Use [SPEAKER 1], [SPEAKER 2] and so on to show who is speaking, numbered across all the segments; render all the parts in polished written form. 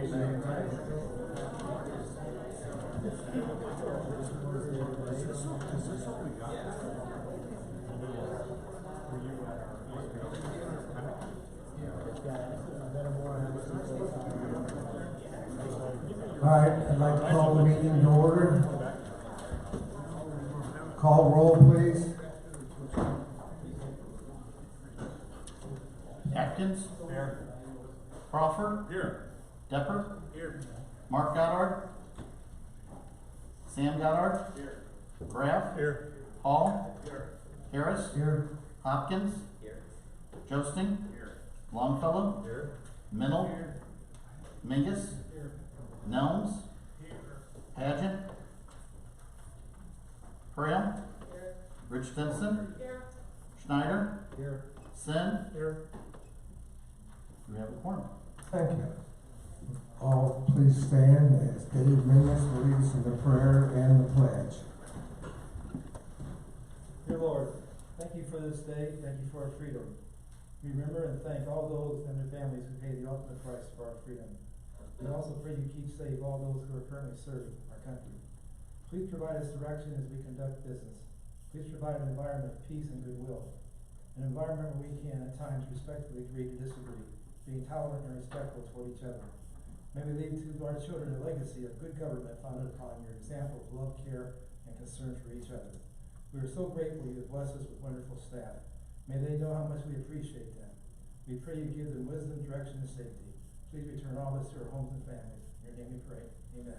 [SPEAKER 1] All right, I'd like to call the meeting to order. Call roll, please.
[SPEAKER 2] Atkins?
[SPEAKER 3] Here.
[SPEAKER 2] Crawford?
[SPEAKER 3] Here.
[SPEAKER 2] Depper?
[SPEAKER 3] Here.
[SPEAKER 2] Mark Goddard? Sam Goddard?
[SPEAKER 3] Here.
[SPEAKER 2] Graff?
[SPEAKER 3] Here.
[SPEAKER 2] Hall?
[SPEAKER 3] Here.
[SPEAKER 2] Harris?
[SPEAKER 1] Here.
[SPEAKER 2] Hopkins?
[SPEAKER 3] Here.
[SPEAKER 2] Josting?
[SPEAKER 3] Here.
[SPEAKER 2] Longfellow?
[SPEAKER 3] Here.
[SPEAKER 2] Mennel?
[SPEAKER 3] Here.
[SPEAKER 2] Mingus?
[SPEAKER 3] Here.
[SPEAKER 2] Nelms?
[SPEAKER 3] Here.
[SPEAKER 2] Pageant? Graham? Rich Stinson? Schneider?
[SPEAKER 1] Here.
[SPEAKER 2] Sin?
[SPEAKER 1] Here.
[SPEAKER 2] Do we have a quorum?
[SPEAKER 1] Thank you. All please stand as Dave Mingus leads in the prayer and the pledge.
[SPEAKER 4] Dear Lord, thank you for this day, thank you for our freedom. Remember and thank all those and their families who paid the ultimate price for our freedom. We also pray you keep safe all those who are currently serving our country. Please provide us direction as we conduct business. Please provide an environment of peace and goodwill. An environment where we can at times respectfully agree to disagree, being tolerant and respectful toward each other. May we leave to our children a legacy of good government founded upon your example of love, care, and concern for each other. We are so grateful you have blessed us with wonderful staff. May they know how much we appreciate them. We pray you give them wisdom, direction, and safety. Please return all this to our homes and families. In your name we pray. Amen.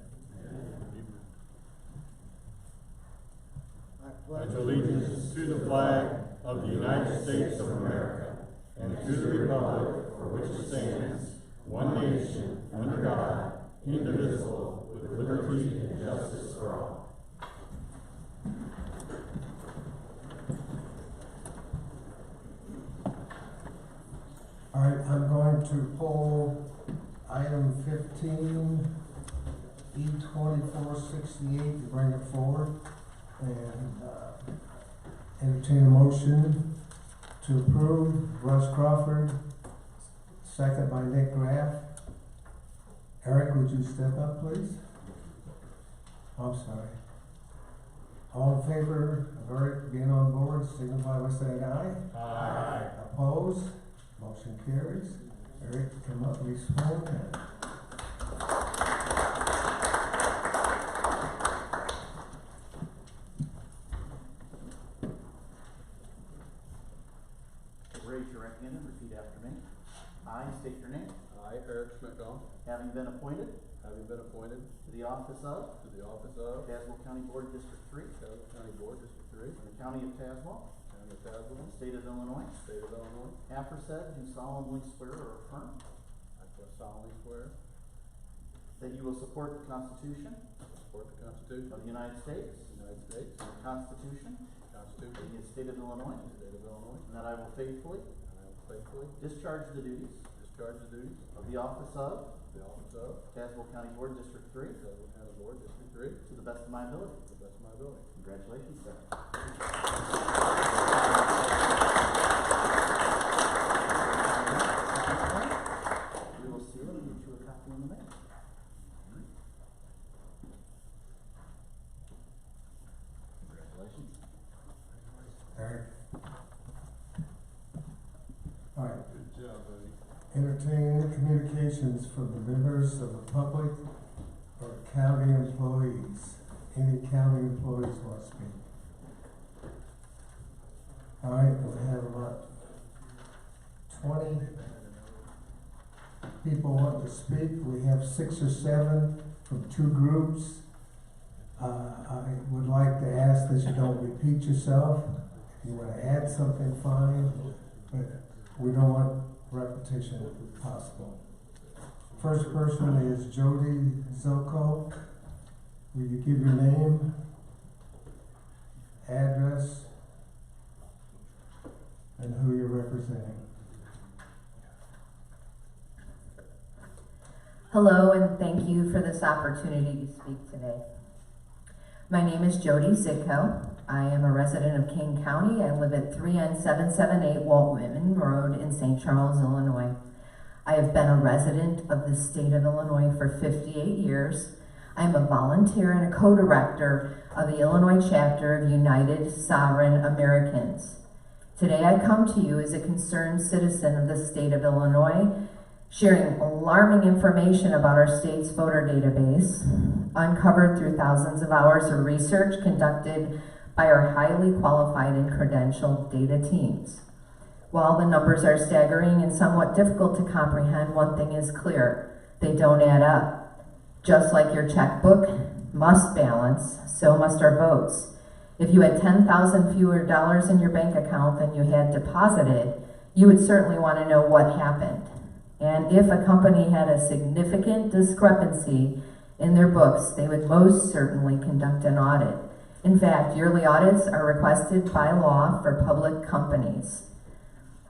[SPEAKER 3] I pledge allegiance to the flag of the United States of America and to the republic for which it stands, one nation, under God, indivisible, with liberty and justice for all.
[SPEAKER 1] All right, I'm going to pull item 15, E2468, to bring it forward and entertain a motion to approve. Russ Crawford, second by Nick Graff. Eric, would you step up, please? I'm sorry. All in favor of Eric being on board, signify by saying aye.
[SPEAKER 3] Aye.
[SPEAKER 1] Opposed? Motion carries. Eric, come up and be sworn in.
[SPEAKER 2] Raise your right hand and repeat after me. I state your name.
[SPEAKER 5] I, Eric Schmidt-Dahl,
[SPEAKER 2] Having been appointed
[SPEAKER 5] having been appointed
[SPEAKER 2] to the office of
[SPEAKER 5] to the office of
[SPEAKER 2] Tazewell County Board District 3
[SPEAKER 5] Tazewell County Board District 3
[SPEAKER 2] in the County of Tazewell,
[SPEAKER 5] and the Tazewell,
[SPEAKER 2] State of Illinois,
[SPEAKER 5] State of Illinois,
[SPEAKER 2] aforesaid, do solemnly swear or affirm
[SPEAKER 5] I solemnly swear
[SPEAKER 2] that you will support the Constitution
[SPEAKER 5] to support the Constitution
[SPEAKER 2] of the United States
[SPEAKER 5] of the United States,
[SPEAKER 2] and the Constitution
[SPEAKER 5] the Constitution
[SPEAKER 2] of the State of Illinois,
[SPEAKER 5] of the State of Illinois,
[SPEAKER 2] and that I will faithfully
[SPEAKER 5] and I will faithfully
[SPEAKER 2] discharge the duties
[SPEAKER 5] discharge the duties
[SPEAKER 2] of the office of
[SPEAKER 5] of the office of
[SPEAKER 2] Tazewell County Board District 3
[SPEAKER 5] Tazewell County Board District 3
[SPEAKER 2] to the best of my ability.
[SPEAKER 5] to the best of my ability.
[SPEAKER 2] Congratulations, sir. We will seal it and get you a copy in the mail. Congratulations.
[SPEAKER 1] Eric. All right.
[SPEAKER 5] Good job, buddy.
[SPEAKER 1] Entertain communications from the members of the public or county employees. Any county employees want to speak? All right, we have about 20 people want to speak. We have 6 or 7 from 2 groups. I would like to ask that you don't repeat yourself. If you want to add something, fine, but we don't want repetition if possible. First person is Jody Zilko. Will you give your name, address, and who you're representing?
[SPEAKER 6] Hello, and thank you for this opportunity to speak today. My name is Jody Zitko. I am a resident of Kane County. I live at 3N778 Walt Whitman Road in St. Charles, Illinois. I have been a resident of the state of Illinois for 58 years. I am a volunteer and a co-director of the Illinois chapter of United Sovereign Americans. Today I come to you as a concerned citizen of the state of Illinois, sharing alarming information about our state's voter database, uncovered through thousands of hours of research conducted by our highly qualified and credentialed data teams. While the numbers are staggering and somewhat difficult to comprehend, one thing is clear: they don't add up. Just like your checkbook must balance, so must our votes. If you had 10,000 fewer dollars in your bank account than you had deposited, you would certainly want to know what happened. And if a company had a significant discrepancy in their books, they would most certainly conduct an audit. In fact, yearly audits are requested by law for public companies.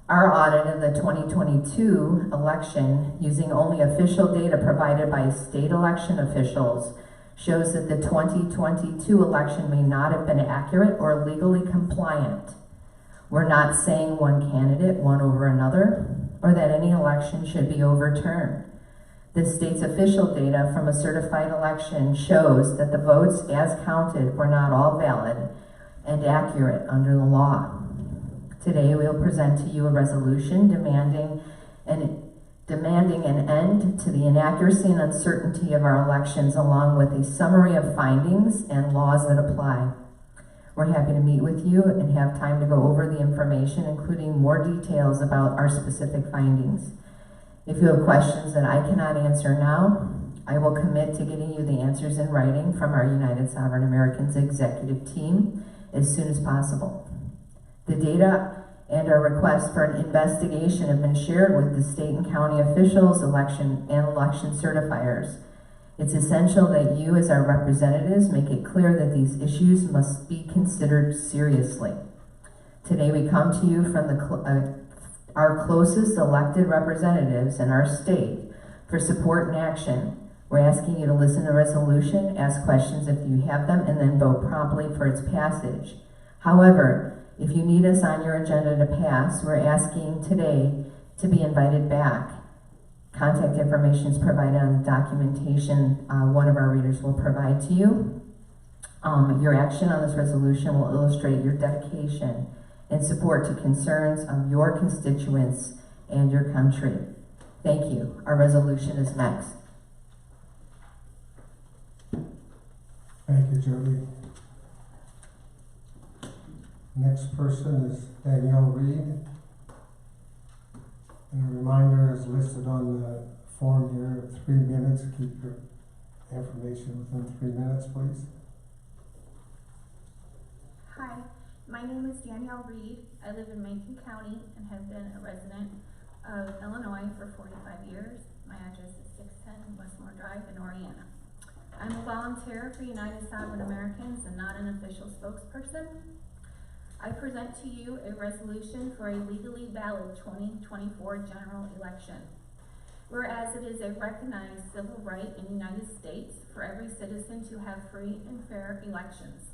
[SPEAKER 6] Our audit of the 2022 election, using only official data provided by state election officials, shows that the 2022 election may not have been accurate or legally compliant. We're not saying one candidate won over another, or that any election should be overturned. The state's official data from a certified election shows that the votes as counted were not all valid and accurate under the law. Today we will present to you a resolution demanding an end to the inaccuracy and uncertainty of our elections, along with a summary of findings and laws that apply. We're happy to meet with you and have time to go over the information, including more details about our specific findings. If you have questions that I cannot answer now, I will commit to getting you the answers in writing from our United Sovereign Americans executive team as soon as possible. The data and our request for an investigation have been shared with the state and county officials, election certifiers. It's essential that you, as our representatives, make it clear that these issues must be considered seriously. Today we come to you from our closest elected representatives in our state for support and action. We're asking you to listen to the resolution, ask questions if you have them, and then vote promptly for its passage. However, if you need us on your agenda to pass, we're asking today to be invited back. Contact information is provided on the documentation one of our readers will provide to you. Your action on this resolution will illustrate your dedication and support to concerns of your constituents and your country. Thank you. Our resolution is next.
[SPEAKER 1] Thank you, Jody. Next person is Danielle Reed. And a reminder is listed on the form here, 3 minutes. Keep your information within 3 minutes, please.
[SPEAKER 7] Hi, my name is Danielle Reed. I live in Macon County and have been a resident of Illinois for 45 years. My address is 610 Westmore Drive in Oriana. I'm a volunteer for United Sovereign Americans and not an official spokesperson. I present to you a resolution for a legally valid 2024 general election. Whereas it is a recognized civil right in the United States for every citizen to have free and fair elections,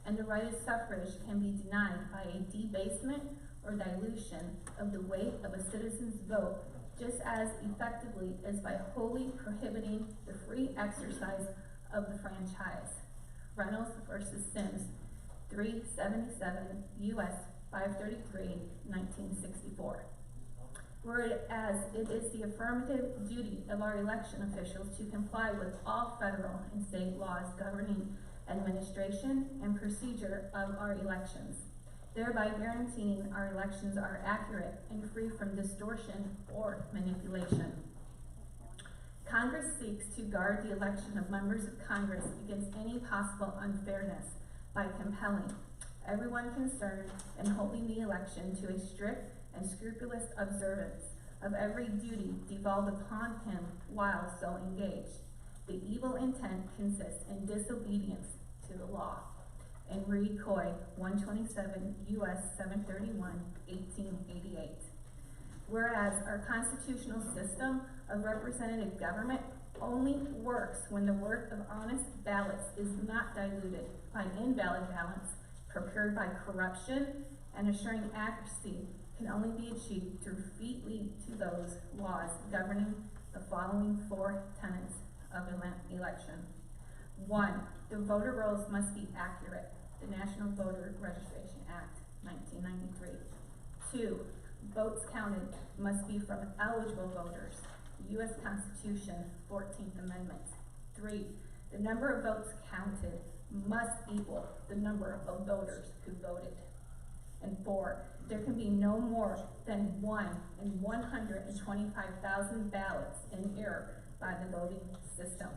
[SPEAKER 7] and the right of suffrage can be denied by a debasement or dilution of the weight of a citizen's vote just as effectively as by wholly prohibiting the free exercise of the franchise. Reynolds versus Sims, 377 U.S. 533, 1964. Whereas it is the affirmative duty of our election officials to comply with all federal and state laws governing administration and procedure of our elections, thereby guaranteeing our elections are accurate and free from distortion or manipulation. Congress seeks to guard the election of members of Congress against any possible unfairness by compelling everyone concerned in holding the election to a strict and scrupulous observance of every duty devolved upon him while so engaged. The evil intent consists in disobedience to the law. And Reed Coy, 127 U.S. 731, 1888. Whereas our constitutional system of representative government only works when the work of honest ballots is not diluted by invalid ballots procured by corruption, and assuring accuracy can only be achieved through featly to those laws governing the following four tenets of election. 1. The voter rolls must be accurate. The National Voter Registration Act, 1993. 2. Votes counted must be from eligible voters. U.S. Constitution, 14th Amendment. 3. The number of votes counted must equal the number of voters who voted. And 4. There can be no more than 1 in 125,000 ballots in error by the voting system.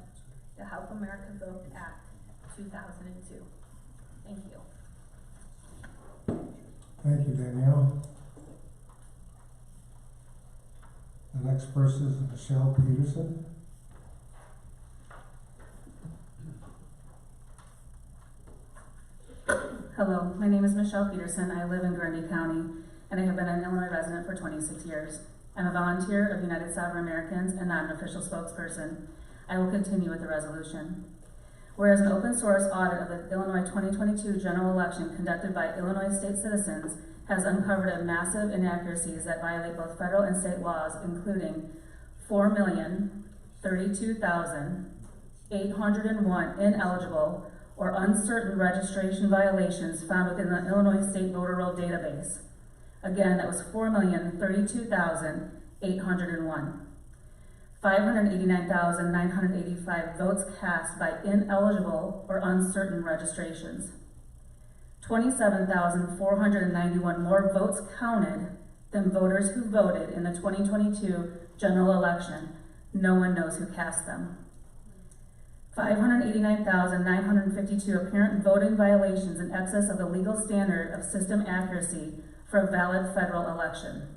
[SPEAKER 7] The Help America Vote Act, 2002. Thank you.
[SPEAKER 1] Thank you, Danielle. The next person is Michelle Peterson.
[SPEAKER 8] Hello, my name is Michelle Peterson. I live in Grundy County, and I have been an Illinois resident for 26 years. I'm a volunteer of United Sovereign Americans and not an official spokesperson. I will continue with the resolution. Whereas an open source audit of the Illinois 2022 general election conducted by Illinois state citizens has uncovered a massive inaccuracies that violate both federal and state laws, including 4,032,801 ineligible or uncertain registration violations found within the Illinois State Voter Roll database. Again, that was 4,032,801. 589,985 votes cast by ineligible or uncertain registrations. 27,491 more votes counted than voters who voted in the 2022 general election. No one knows who cast them. 589,952 apparent voting violations in excess of the legal standard of system accuracy for a valid federal election.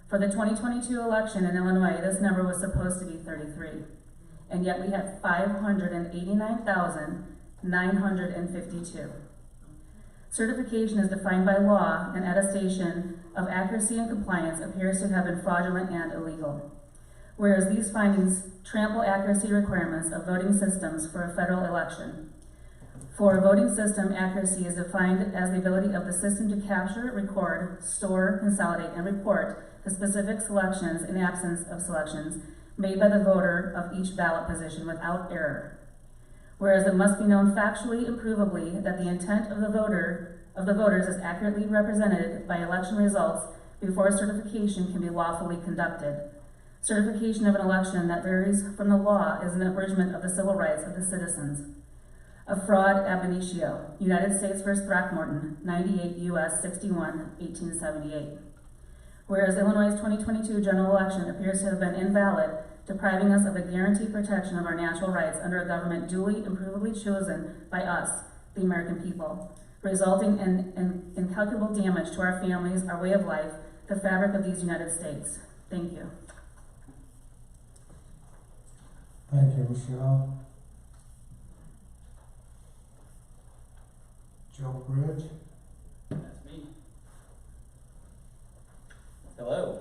[SPEAKER 8] For the 2022 election in Illinois, this number was supposed to be 33, and yet we had 589,952. Certification is defined by law, and attestation of accuracy and compliance appears to have been fraudulent and illegal. Whereas these findings trample accuracy requirements of voting systems for a federal election. For a voting system, accuracy is defined as the ability of the system to capture, record, store, consolidate, and report the specific selections in absence of selections made by the voter of each ballot position without error. Whereas it must be known factually and provably that the intent of the voters is accurately represented by election results before certification can be lawfully conducted. Certification of an election that varies from the law is an abridgment of the civil rights of the citizens. A fraud ab initio, United States v. Throckmorton, 98 U.S. 61, 1878. Whereas Illinois' 2022 general election appears to have been invalid, depriving us of the guaranteed protection of our natural rights under a government duly and provably chosen by us, the American people, resulting in incalculable damage to our families, our way of life, the fabric of these United States. Thank you.
[SPEAKER 1] Thank you, Michelle. Joe Bridge.
[SPEAKER 9] That's me. Hello.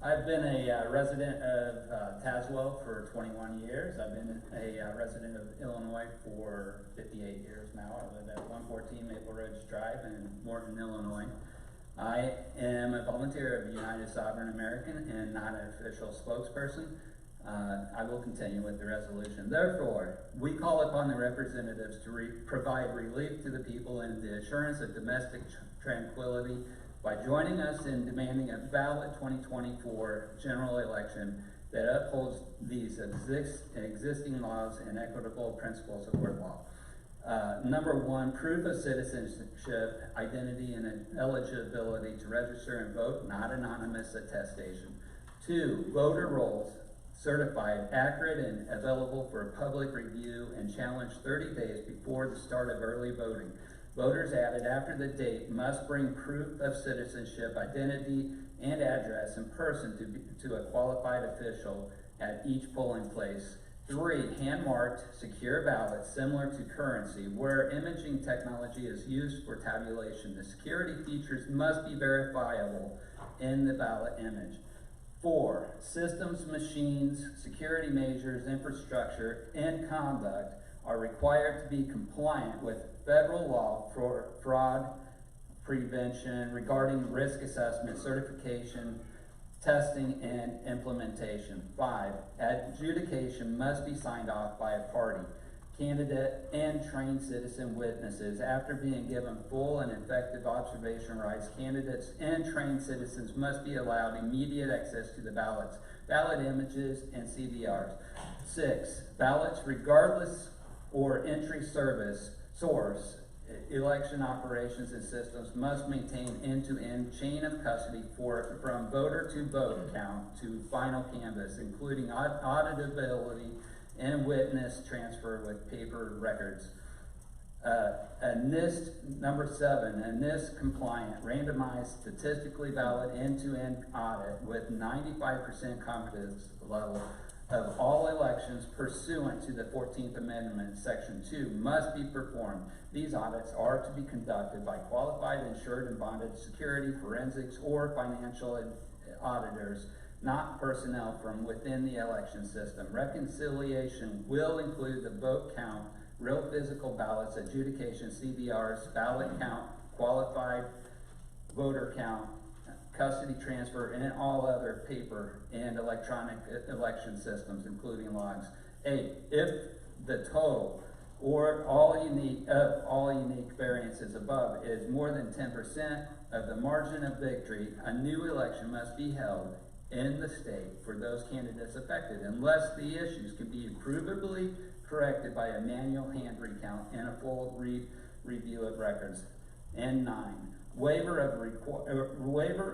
[SPEAKER 9] I've been a resident of Tazewell for 21 years. I've been a resident of Illinois for 58 years now. I live at 114 Maple Ridge Drive in Morton, Illinois. I am a volunteer of United Sovereign American and not an official spokesperson. I will continue with the resolution. Therefore, we call upon the representatives to provide relief to the people and the assurance of domestic tranquility by joining us in demanding a valid 2024 general election that upholds these existing laws and equitable principles of court law. Number one, proof of citizenship, identity, and eligibility to register and vote, not anonymous attestation. 2, voter rolls certified, accurate, and available for public review and challenge 30 days before the start of early voting. Voters added after the date must bring proof of citizenship, identity, and address in person to a qualified official at each polling place. 3, hand-marked, secure ballots similar to currency, where imaging technology is used for tabulation. The security features must be verifiable in the ballot image. 4, systems, machines, security measures, infrastructure, and conduct are required to be compliant with federal law for fraud prevention, regarding risk assessment, certification, testing, and implementation. 5, adjudication must be signed off by a party, candidate, and trained citizen witnesses. After being given full and effective observation rights, candidates and trained citizens must be allowed immediate access to the ballots, ballot images, and CVRs. 6, ballots regardless or entry source, election operations and systems must maintain end-to-end chain of custody from voter to vote count to final canvass, including auditability and witness transfer with paper records. A NIST, number 7, a NIST compliant, randomized, statistically valid end-to-end audit with 95% confidence level of all elections pursuant to the 14th Amendment, Section 2, must be performed. These audits are to be conducted by qualified, insured, and bonded security, forensics, or financial auditors, not personnel from within the election system. Reconciliation will include the vote count, real physical ballots, adjudication, CVRs, ballot count, qualified voter count, custody transfer, and all other paper and electronic election systems, including logs. 8, if the total or all unique variances above is more than 10% of the margin of victory, a new election must be held in the state for those candidates affected, unless the issues can be provably corrected by a manual hand recount and a full review of records. And 9, waiver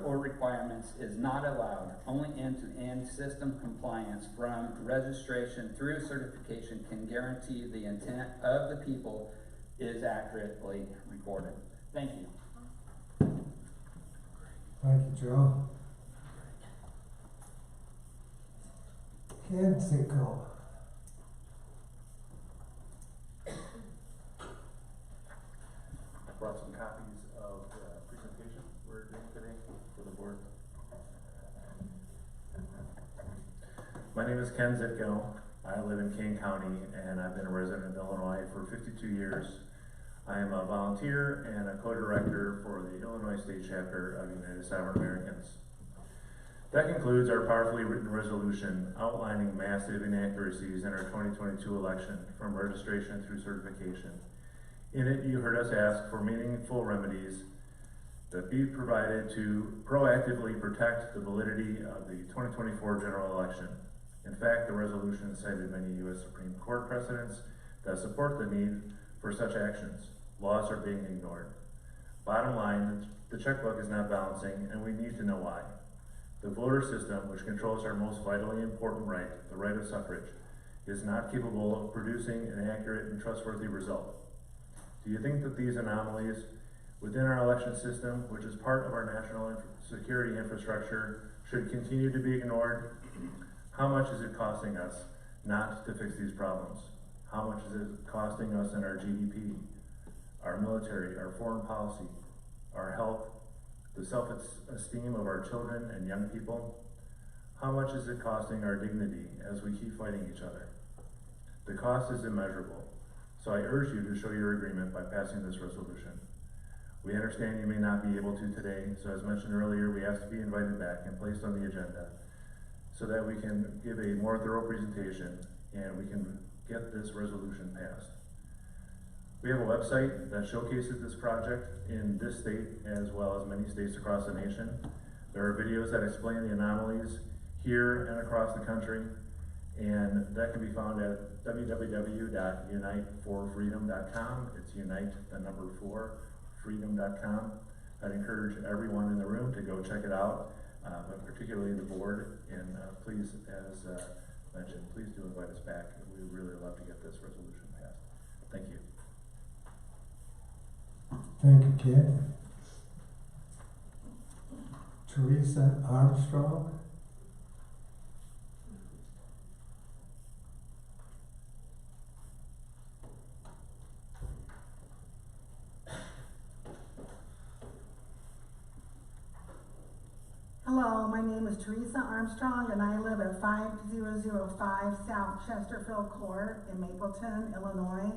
[SPEAKER 9] or requirements is not allowed. Only end-to-end system compliance from registration through certification can guarantee the intent of the people is accurately recorded. Thank you.
[SPEAKER 1] Thank you, Joe. Ken Sicko.
[SPEAKER 2] Brought some copies of the presentation we're doing today for the board.
[SPEAKER 3] My name is Ken Zitko. I live in Kane County, and I've been a resident of Illinois for 52 years. I am a volunteer and a co-director for the Illinois State Chapter of United Sovereign Americans. That concludes our powerfully written resolution outlining massive inaccuracies in our 2022 election, from registration through certification. In it, you heard us ask for meaningful remedies that be provided to proactively protect the validity of the 2024 general election. In fact, the resolution cited many U.S. Supreme Court precedents that support the need for such actions. Laws are being ignored. Bottom line, the checkbook is not balancing, and we need to know why. The voter system, which controls our most vitally important right, the right of suffrage, is not capable of producing an accurate and trustworthy result. Do you think that these anomalies within our election system, which is part of our national security infrastructure, should continue to be ignored? How much is it costing us not to fix these problems? How much is it costing us in our GDP, our military, our foreign policy, our health, the self-esteem of our children and young people? How much is it costing our dignity as we keep fighting each other? The cost is immeasurable, so I urge you to show your agreement by passing this resolution. We understand you may not be able to today, so as mentioned earlier, we ask to be invited back and placed on the agenda so that we can give a more thorough presentation and we can get this resolution passed. We have a website that showcases this project in this state as well as many states across the nation. There are videos that explain the anomalies here and across the country, and that can be found at www.uniteforfreedom.com. It's unite, the number 4, freedom.com. I'd encourage everyone in the room to go check it out, but particularly the board, and please, as mentioned, please do invite us back. We would really love to get this resolution passed. Thank you.
[SPEAKER 1] Thank you, Ken. Teresa Armstrong.
[SPEAKER 10] Hello, my name is Teresa Armstrong, and I live at 5005 South Chesterfield Court in Mapleton, Illinois,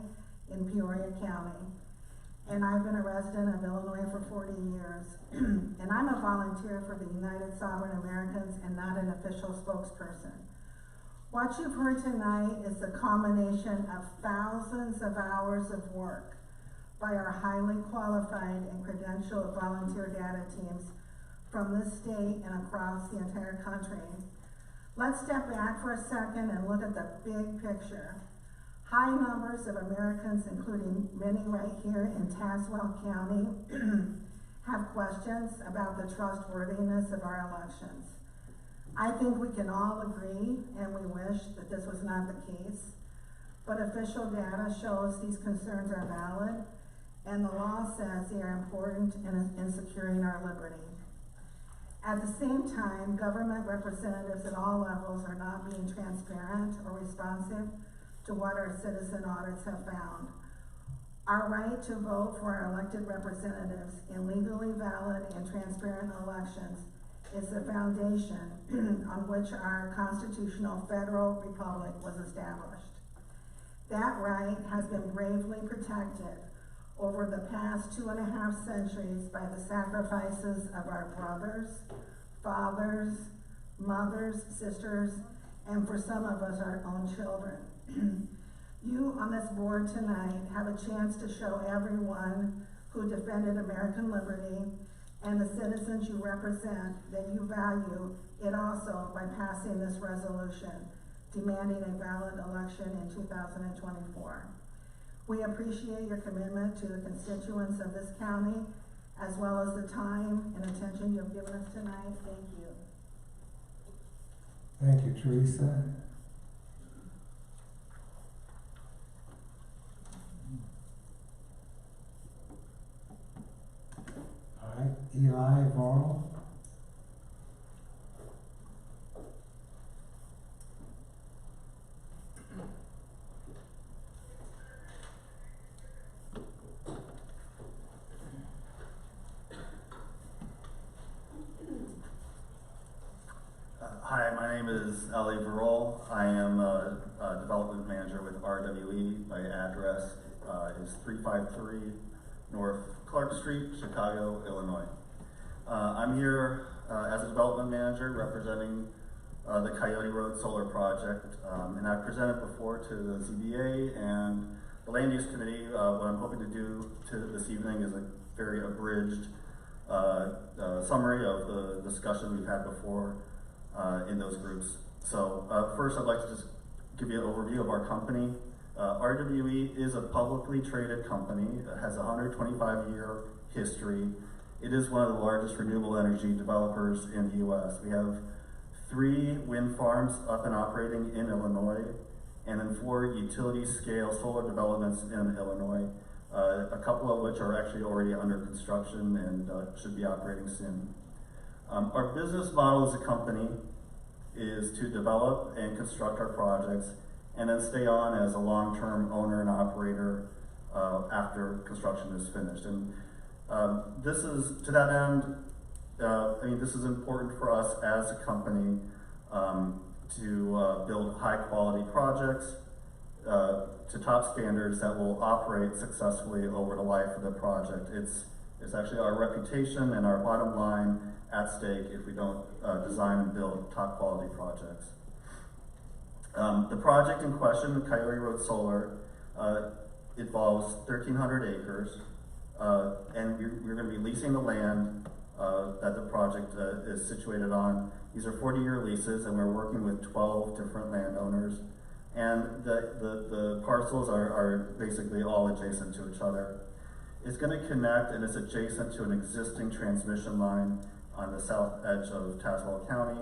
[SPEAKER 10] in Peoria County. and I've been a resident of Illinois for 40 years. And I'm a volunteer for the United Sovereign Americans and not an official spokesperson. What you've heard tonight is a combination of thousands of hours of work by our highly qualified and credentialed volunteer data teams from this state and across the entire country. Let's step back for a second and look at the big picture. High numbers of Americans, including many right here in Tazewell County, have questions about the trustworthiness of our elections. I think we can all agree, and we wish that this was not the case, but official data shows these concerns are valid, and the law says they are important in securing our liberty. At the same time, government representatives at all levels are not being transparent or responsive to what our citizen audits have found. Our right to vote for our elected representatives in legally valid and transparent elections is the foundation on which our constitutional federal republic was established. That right has been bravely protected over the past 2.5 centuries by the sacrifices of our brothers, fathers, mothers, sisters, and for some of us, our own children. You on this board tonight have a chance to show everyone who defended American liberty and the citizens you represent that you value it also by passing this resolution demanding a valid election in 2024. We appreciate your commitment to the constituents of this county, as well as the time and attention you've given us tonight. Thank you.
[SPEAKER 1] Thank you, Teresa. All right, Eli Varl.
[SPEAKER 2] Hi, my name is Eli Verol. I am a development manager with RWE. My address is 353 North Clark Street, Chicago, Illinois. I'm here as a development manager representing the Coyote Road Solar Project, and I've presented before to the ZBA and the Land Use Committee. What I'm hoping to do this evening is a very abridged summary of the discussion we've had before in those groups. So first I'd like to just give you an overview of our company. RWE is a publicly traded company. It has a 125-year history. It is one of the largest renewable energy developers in the US. We have 3 wind farms up and operating in Illinois, and then 4 utility-scale solar developments in Illinois, a couple of which are actually already under construction and should be operating soon. Our business model as a company is to develop and construct our projects and then stay on as a long-term owner and operator after construction is finished. And this is, to that end, this is important for us as a company to build high-quality projects to top standards that will operate successfully over the life of the project. It's actually our reputation and our bottom line at stake if we don't design and build top quality projects. The project in question, the Coyote Road Solar, involves 1,300 acres, and we're going to be leasing the land that the project is situated on. These are 40-year leases, and we're working with 12 different landowners. And the parcels are basically all adjacent to each other. It's going to connect, and it's adjacent to an existing transmission line on the south edge of Tazewell County.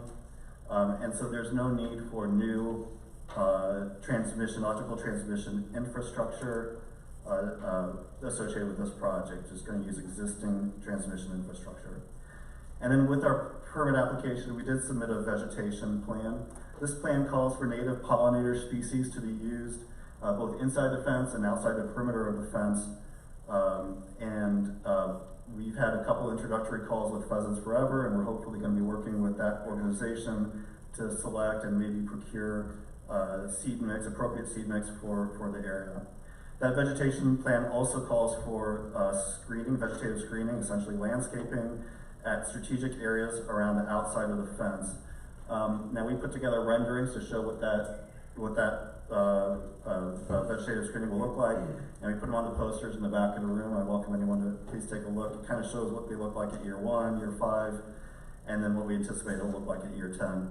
[SPEAKER 2] And so there's no need for new electrical transmission infrastructure associated with this project. It's going to use existing transmission infrastructure. And then with our permit application, we did submit a vegetation plan. This plan calls for native pollinator species to be used both inside the fence and outside the perimeter of the fence. We've had a couple introductory calls with Pheasants Forever, and we're hopefully going to be working with that organization to select and maybe procure seed mix, appropriate seed mix for the area. That vegetation plan also calls for screening, vegetative screening, essentially landscaping at strategic areas around the outside of the fence. Now we put together renderings to show what that vegetative screening will look like, and we put them on the posters in the back of the room. I welcome anyone to please take a look. It kind of shows what they look like at year 1, year 5, and then what we anticipate it'll look like at year 10.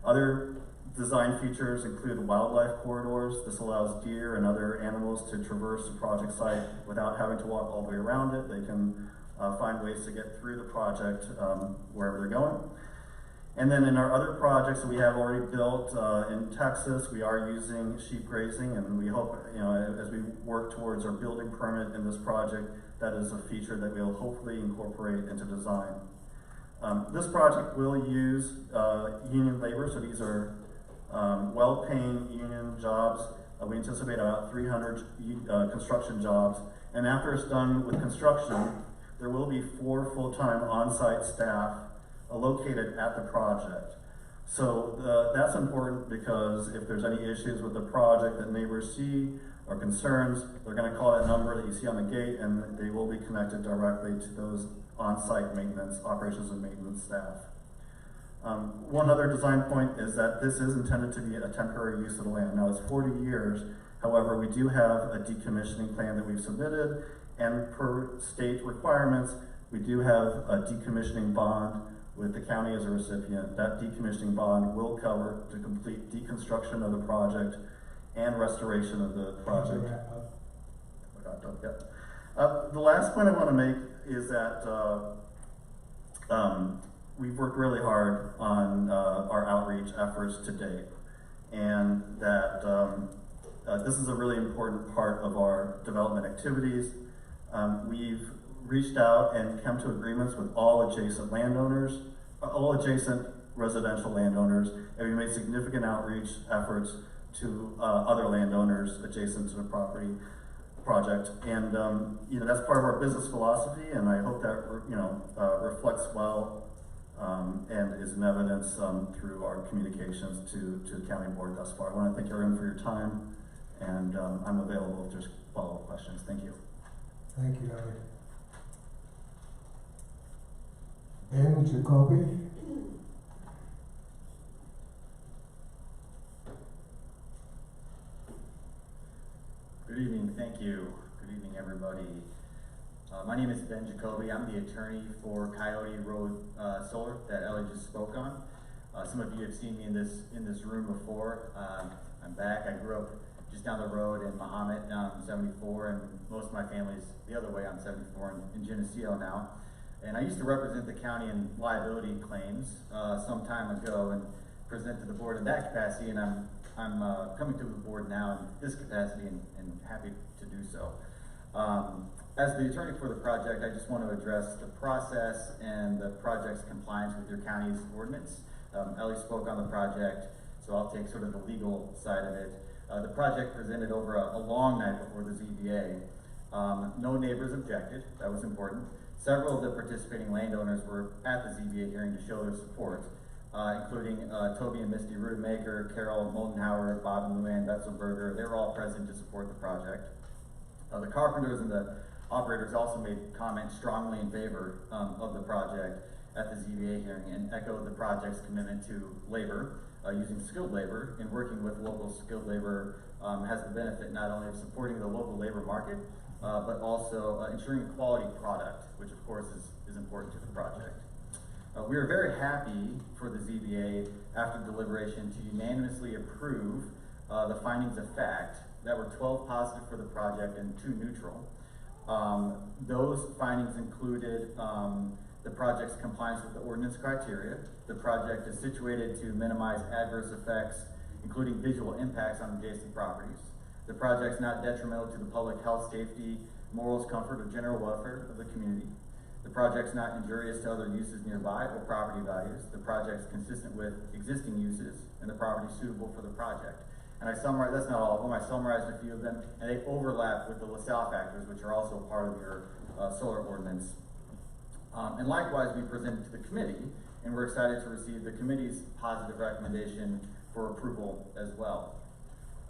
[SPEAKER 2] Other design features include wildlife corridors. This allows deer and other animals to traverse the project site without having to walk all the way around it. They can find ways to get through the project wherever they're going. And then in our other projects that we have already built in Texas, we are using sheep grazing, and we hope, as we work towards our building permit in this project, that is a feature that we'll hopefully incorporate into design. This project will use union labor, so these are well-paying union jobs. We anticipate about 300 construction jobs, and after it's done with construction, there will be 4 full-time on-site staff located at the project. So that's important because if there's any issues with the project that neighbors see or concerns, they're going to call that number that you see on the gate, and they will be connected directly to those on-site maintenance, operations and maintenance staff. One other design point is that this is intended to be a temporary use of the land. Now it's 40 years, however, we do have a decommissioning plan that we've submitted, and per state requirements, we do have a decommissioning bond with the county as a recipient. That decommissioning bond will cover the complete deconstruction of the project and restoration of the project. The last point I want to make is that we've worked really hard on our outreach efforts to date, and that this is a really important part of our development activities. We've reached out and come to agreements with all adjacent landowners, all adjacent residential landowners, and we made significant outreach efforts to other landowners adjacent to the project. And that's part of our business philosophy, and I hope that reflects well and is in evidence through our communications to the county board thus far. I want to thank everyone for your time, and I'm available if there's follow-up questions. Thank you.
[SPEAKER 1] Thank you, Ellie. Ben Jacoby.
[SPEAKER 11] Good evening, thank you. Good evening, everybody. My name is Ben Jacoby. I'm the attorney for Coyote Road Solar that Ellie just spoke on. Some of you have seen me in this room before. I'm back. I grew up just down the road in Mahomet on 74, and most of my family's the other way on 74 in Geneseo now. And I used to represent the county in liability claims some time ago and present to the board in that capacity, and I'm coming to the board now in this capacity and happy to do so. As the attorney for the project, I just want to address the process and the project's compliance with your county's ordinance. Ellie spoke on the project, so I'll take sort of the legal side of it. The project presented over a long night before the ZBA. No neighbors objected, that was important. Several of the participating landowners were at the ZBA hearing to show their support, including Toby and Misty Rudemaker, Carol Moldenhauer, Bob and Luann Betzelberger. They were all present to support the project. The carpenters and the operators also made comments strongly in favor of the project at the ZBA hearing and echoed the project's commitment to labor, using skilled labor, and working with local skilled labor has the benefit not only of supporting the local labor market, but also ensuring a quality product, which of course is important to the project. We are very happy for the ZBA, after deliberation, to unanimously approve the findings of fact that were 12 positive for the project and 2 neutral. Those findings included the project's compliance with the ordinance criteria. The project is situated to minimize adverse effects, including visual impacts on adjacent properties. The project's not detrimental to the public health, safety, morals, comfort, or general welfare of the community. The project's not injurious to other uses nearby or property values. The project's consistent with existing uses, and the property is suitable for the project. And I summarized, that's not all of them, I summarized a few of them, and they overlap with the LaSalle factors, which are also part of your solar ordinance. And likewise, we presented to the committee, and we're excited to receive the committee's positive recommendation for approval as well.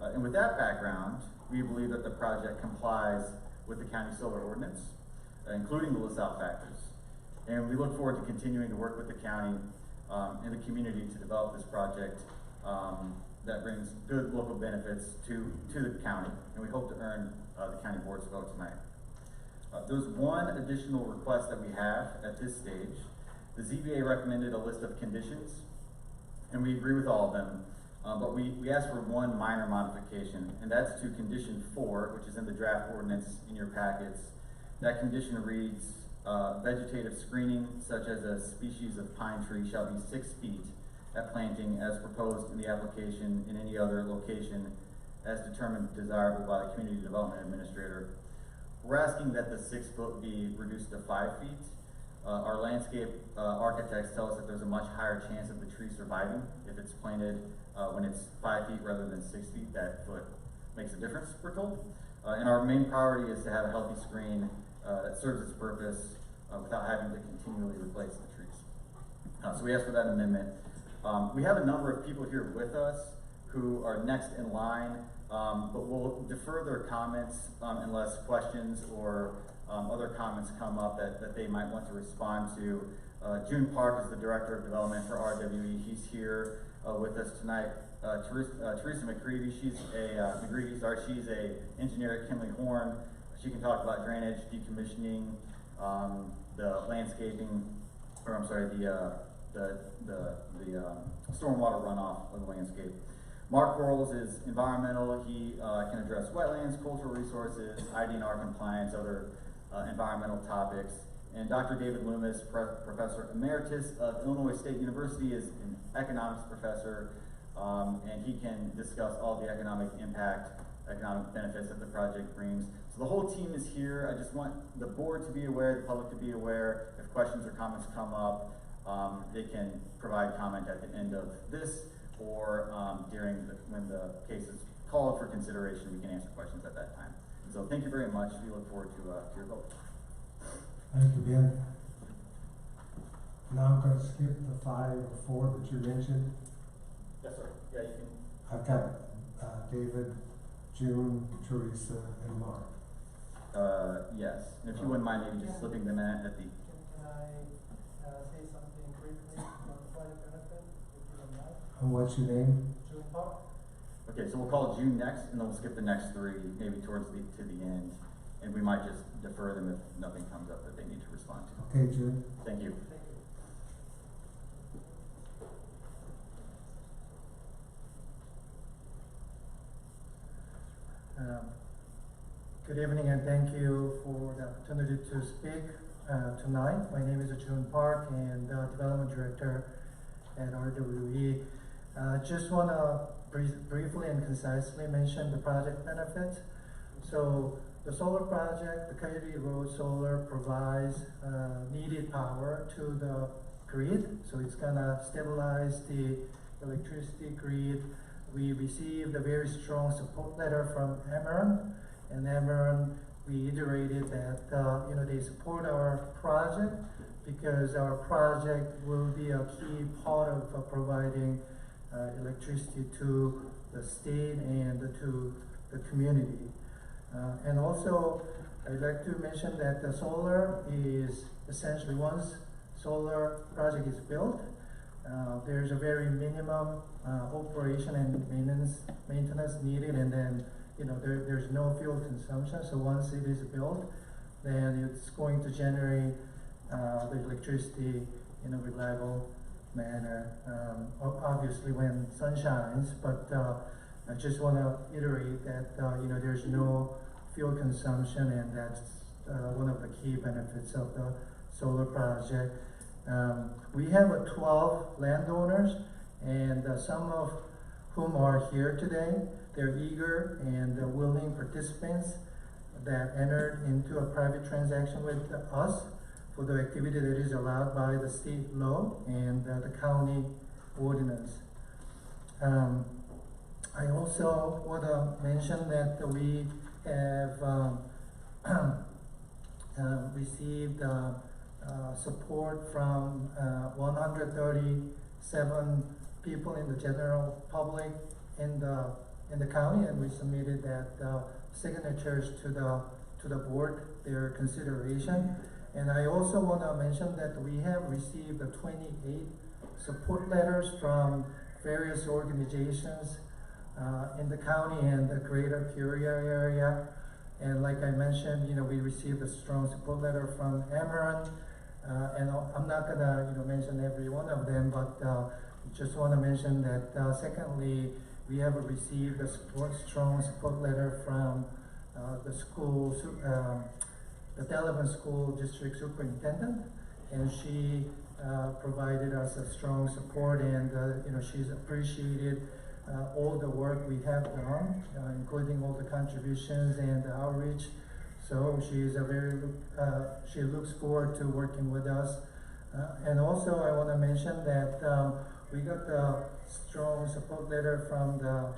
[SPEAKER 11] And with that background, we believe that the project complies with the county solar ordinance, including the LaSalle factors. And we look forward to continuing to work with the county and the community to develop this project that brings good local benefits to the county, and we hope to earn the county board's vote tonight. There's one additional request that we have at this stage. The ZBA recommended a list of conditions, and we agree with all of them, but we asked for one minor modification, and that's to condition 4, which is in the draft ordinance in your packets. That condition reads, vegetative screening such as a species of pine tree shall be 6 feet at planting as proposed in the application in any other location as determined desirable by the Community Development Administrator. We're asking that the 6 foot be reduced to 5 feet. Our landscape architects tell us that there's a much higher chance of the tree surviving if it's planted when it's 5 feet rather than 6 feet. That foot makes a difference, we're told. And our main priority is to have a healthy screen that serves its purpose without having to continually replace the trees. So we ask for that amendment. We have a number of people here with us who are next in line, but we'll defer their comments unless questions or other comments come up that they might want to respond to. June Park is the Director of Development for RWE. He's here with us tonight. Teresa McCready, she's a engineer at Kinley Horn. She can talk about drainage, decommissioning, the landscaping, or I'm sorry, the stormwater runoff of the landscape. Mark Quarles is environmental. He can address wetlands, cultural resources, IDNR compliance, other environmental topics. And Dr. David Loomis, Professor Emeritus of Illinois State University, is an economics professor, and he can discuss all the economic impact, economic benefits that the project brings. So the whole team is here. I just want the board to be aware, the public to be aware. If questions or comments come up, they can provide comment at the end of this, or when the case is called for consideration, we can answer questions at that time. And so thank you very much. We look forward to your vote.
[SPEAKER 1] Thank you, Ben. Now I'm gonna skip the 5 or 4 that you mentioned.
[SPEAKER 11] Yes, sir. Yeah, you can.
[SPEAKER 1] I've got David, June, Teresa, and Mark.
[SPEAKER 11] Yes. And if you wouldn't mind maybe just slipping them in at the.
[SPEAKER 4] Can I say something briefly on the flight benefit, if you don't mind?
[SPEAKER 1] And what's your name?
[SPEAKER 4] June Park?
[SPEAKER 11] Okay, so we'll call June next, and then we'll skip the next 3, maybe towards to the end, and we might just defer them if nothing comes up that they need to respond to.
[SPEAKER 1] Okay, June.
[SPEAKER 11] Thank you.
[SPEAKER 12] Good evening, and thank you for the opportunity to speak tonight. My name is June Park, and Development Director at RWE. Just want to briefly and concisely mention the project benefits. So the solar project, the Coyote Road Solar, provides needed power to the grid. So it's gonna stabilize the electricity grid. We received a very strong support letter from Ameren, and Ameren reiterated that they support our project because our project will be a key part of providing electricity to the state and to the community. And also, I'd like to mention that the solar is essentially, once solar project is built, there's a very minimum operation and maintenance needed, and then there's no fuel consumption. So once it is built, then it's going to generate the electricity in a reliable manner. Obviously, when sun shines, but I just want to iterate that there's no fuel consumption, and that's one of the key benefits of the solar project. We have 12 landowners, and some of whom are here today. They're eager and willing participants that entered into a private transaction with us for the activity that is allowed by the state law and the county ordinance. I also want to mention that we have received support from 137 people in the general public in the in the county, and we submitted that signatures to the board, their consideration. And I also want to mention that we have received 28 support letters from various organizations in the county and the greater Peoria area. And like I mentioned, we received a strong support letter from Amaran. And I'm not gonna, mention every one of them, but just want to mention that secondly, we have received a strong support letter from the school, the Delavan School District Superintendent, and she provided us a strong support, and she's appreciated all the work we have done, including all the contributions and the outreach. So she's she looks forward to working with us. And also I want to mention that we got a strong support letter from the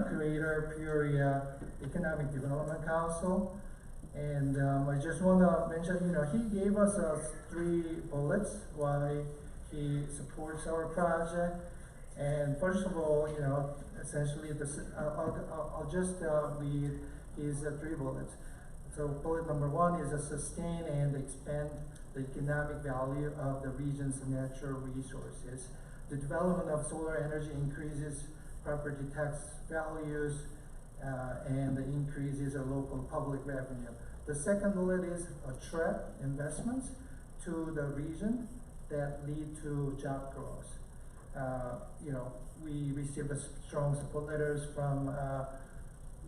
[SPEAKER 12] Greater Peoria Economic Development Council. And I just want to mention, he gave us 3 bullets why he supports our project. And first of all, essentially, I'll just read his 3 bullets. So bullet number 1 is sustain and expand the economic value of the region's natural resources. The development of solar energy increases property tax values and increases local public revenue. The second bullet is attract investments to the region that lead to job growth. We received strong support letters from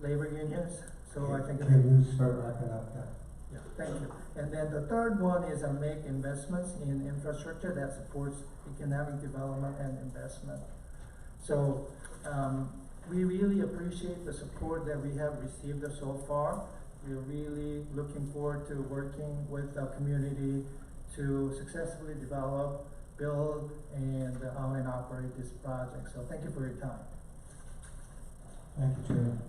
[SPEAKER 12] labor unions, so I think.
[SPEAKER 1] Can you start wrapping up now?
[SPEAKER 12] Yeah, thank you. And then the third one is make investments in infrastructure that supports economic development and investment. So we really appreciate the support that we have received so far. We're really looking forward to working with the community to successfully develop, build, and own and operate this project. So thank you for your time.
[SPEAKER 1] Thank you, Jim.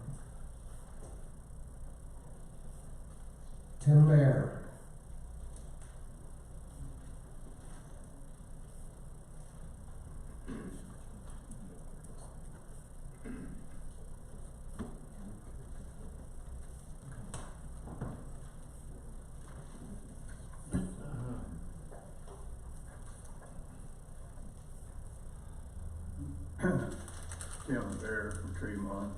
[SPEAKER 1] Tim Mayer.
[SPEAKER 13] Tim Bear from Tremont.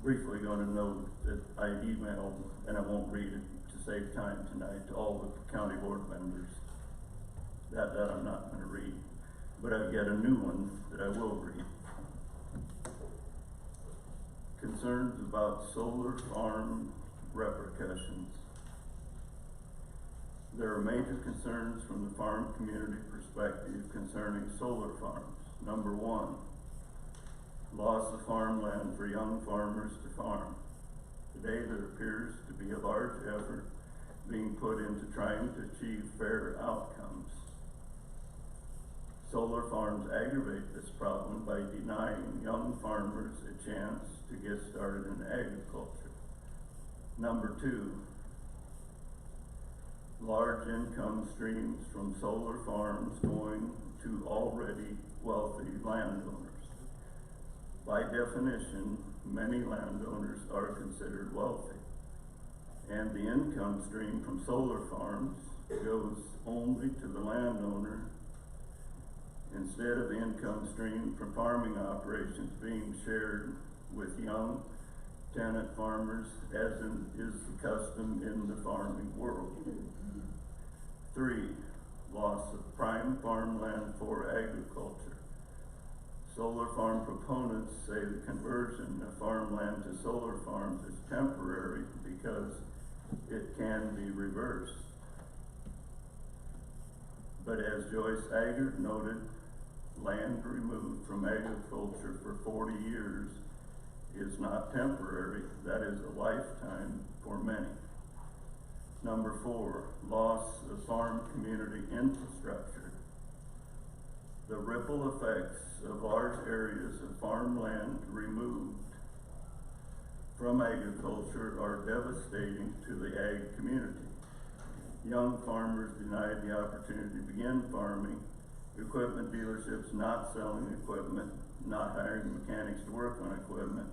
[SPEAKER 13] Briefly going to note that I emailed, and I won't read it to save time tonight, to all the county board members. That I'm not going to read. But I've got a new one that I will read. Concerns about solar farm repercussions. There are major concerns from the farm community perspective concerning solar farms. Number 1, loss of farmland for young farmers to farm. Today there appears to be a large effort being put into trying to achieve fair outcomes. Solar farms aggravate this problem by denying young farmers a chance to get started in agriculture. Number 2, large income streams from solar farms going to already wealthy landowners. By definition, many landowners are considered wealthy, and the income stream from solar farms goes only to the landowner instead of the income stream from farming operations being shared with young tenant farmers, as is the custom in the farming world. 3, loss of prime farmland for agriculture. Solar farm proponents say the conversion of farmland to solar farms is temporary because it can be reversed. But as Joyce Aggert noted, land removed from agriculture for 40 years is not temporary, that is a lifetime for many. Number 4, loss of farm community infrastructure. The ripple effects of large areas of farmland removed from agriculture are devastating to the ag community. Young farmers denied the opportunity to begin farming equipment dealerships not selling equipment, not hiring mechanics to work on equipment,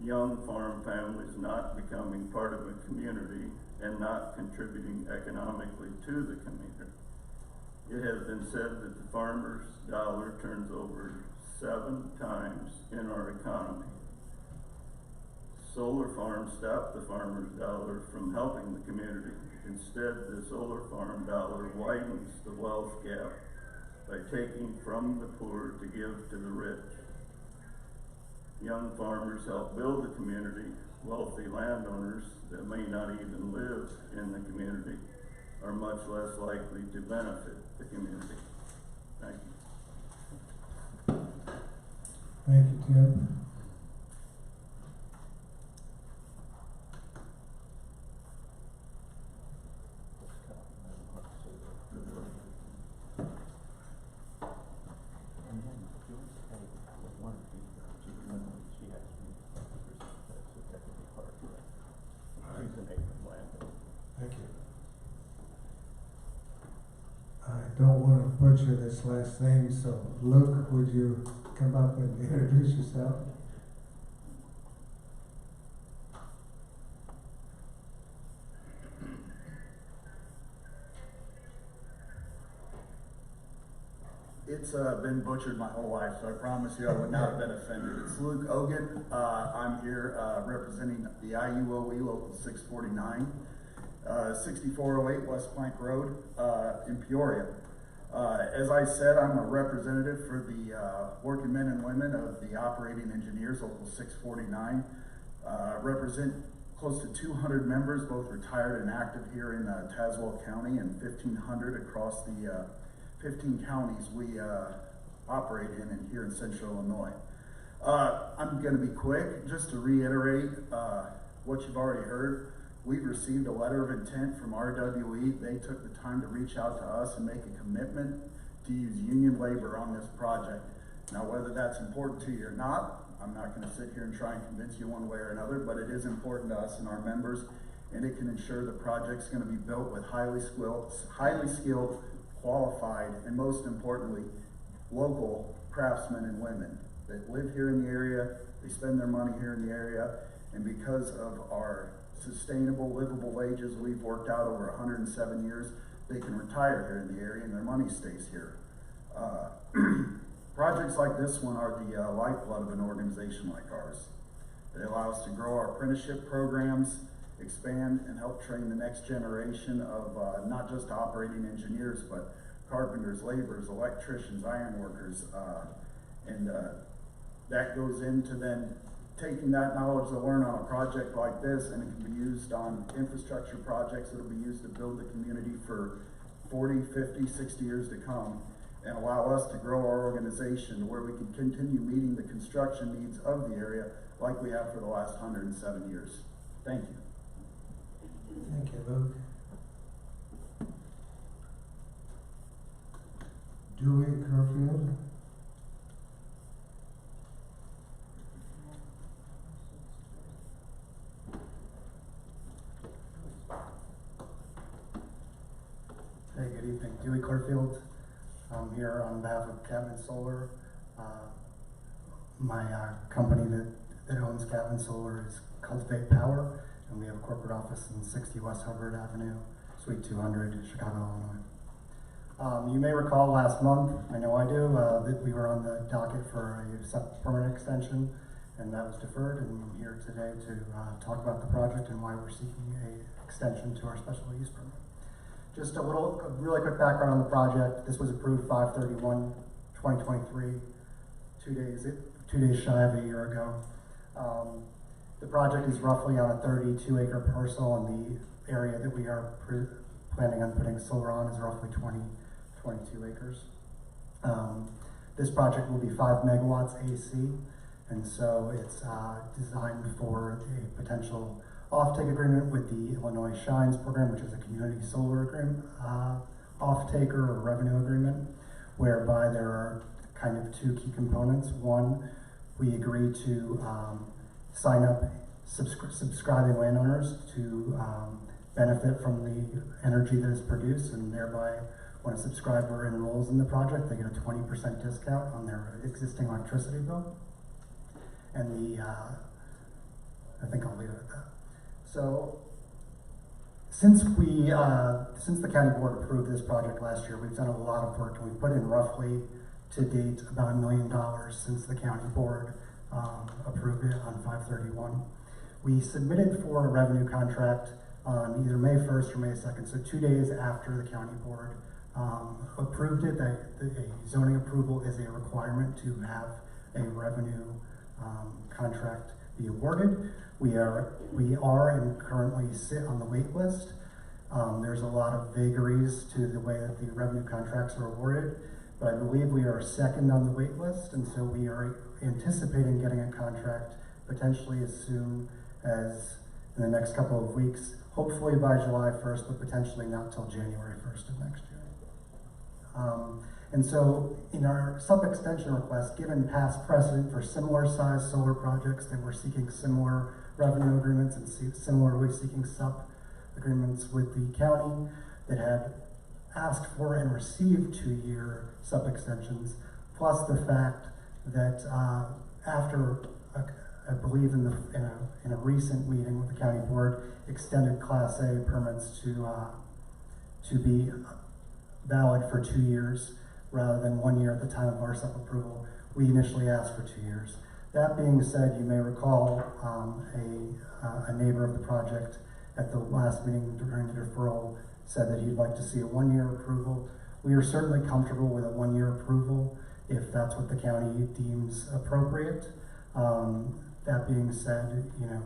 [SPEAKER 13] young farm families not becoming part of a community and not contributing economically to the community. It has been said that the farmer's dollar turns over 7 times in our economy. Solar farms stop the farmer's dollar from helping the community. Instead, the solar farm dollar widens the wealth gap by taking from the poor to give to the rich. Young farmers help build the community. Wealthy landowners that may not even live in the community are much less likely to benefit the community. Thank you.
[SPEAKER 1] Thank you, Tim. Thank you. I don't want to butcher this last name, so Luke, would you come up and introduce yourself?
[SPEAKER 14] It's been butchered my whole life, so I promise you I would not have been offended. It's Luke Ogan. I'm here representing the IUOE Local 649, 6408 West Plank Road in Peoria. As I said, I'm a representative for the working men and women of the Operating Engineers Local 649. Represent close to 200 members, both retired and active here in Tazewell County, and 1,500 across the 15 counties we operate in here in Central Illinois. I'm going to be quick, just to reiterate what you've already heard. We've received a letter of intent from RWE. They took the time to reach out to us and make a commitment to use union labor on this project. Now, whether that's important to you or not, I'm not going to sit here and try and convince you one way or another, but it is important to us and our members, and it can ensure the project's going to be built with highly skilled, qualified, and most importantly, local craftsmen and women that live here in the area. They spend their money here in the area, and because of our sustainable, livable wages we've worked out over 107 years, they can retire here in the area and their money stays here. Projects like this one are the lifeblood of an organization like ours. They allow us to grow our apprenticeship programs, expand and help train the next generation of not just operating engineers, but carpenters, laborers, electricians, iron workers, and that goes into then taking that knowledge to learn on a project like this, and it can be used on infrastructure projects that will be used to build the community for 40, 50, 60 years to come, and allow us to grow our organization to where we can continue meeting the construction needs of the area like we have for the last 107 years. Thank you.
[SPEAKER 1] Thank you, Luke. Dewey Kerfield.
[SPEAKER 12] Hey, good evening. Dewey Clearfield. I'm here on behalf of Cabin Solar. My company that owns Cabin Solar is Cultivate Power, and we have a corporate office in 60 West Hubbard Avenue, Suite 200, Chicago, Illinois. You may recall last month, I know I do, that we were on the docket for a permanent extension, and that was deferred, and I'm here today to talk about the project and why we're seeking an extension to our special use permit. Just a really quick background on the project. This was approved 5/31/2023, 2 days shy of a year ago. The project is roughly on a 32-acre parcel, and the area that we are planning on putting solar on is roughly 22 acres. This project will be 5 megawatts AC, and so it's designed for a potential offtake agreement with the Illinois Shines program, which is a community solar agreement, off-taker or revenue agreement, whereby there are kind of 2 key components. One, we agree to sign up subscribing landowners to benefit from the energy that is produced, and thereby when a subscriber enrolls in the project, they get a 20% discount on their existing electricity bill. And I think I'll leave it at that. So, since the county board approved this project last year, we've done a lot of work, and we've put in roughly to date about $1 million since the county board approved it on 5/31. We submitted for a revenue contract on either May 1st or May 2nd, so 2 days after the county board approved it. That a zoning approval is a requirement to have a revenue contract be awarded. We are and currently sit on the wait list. There's a lot of vagaries to the way that the revenue contracts are awarded, but I believe we are second on the wait list, and so we are anticipating getting a contract potentially as soon as in the next couple of weeks, hopefully by July 1st, but potentially not till January 1st of next year. And so in our sub-extension request, given past precedent for similar sized solar projects that were seeking similar revenue agreements and similarly seeking sub-agreements with the county that had asked for and received 2-year sub-extensions, plus the fact that after, I believe in a recent meeting with the county board, extended Class A permits to be valid for 2 years rather than 1 year at the time of our sub-approval. We initially asked for 2 years. That being said, you may recall a neighbor of the project at the last meeting during the deferral said that he'd like to see a 1-year approval. We are certainly comfortable with a 1-year approval if that's what the county deems appropriate. That being said, you know,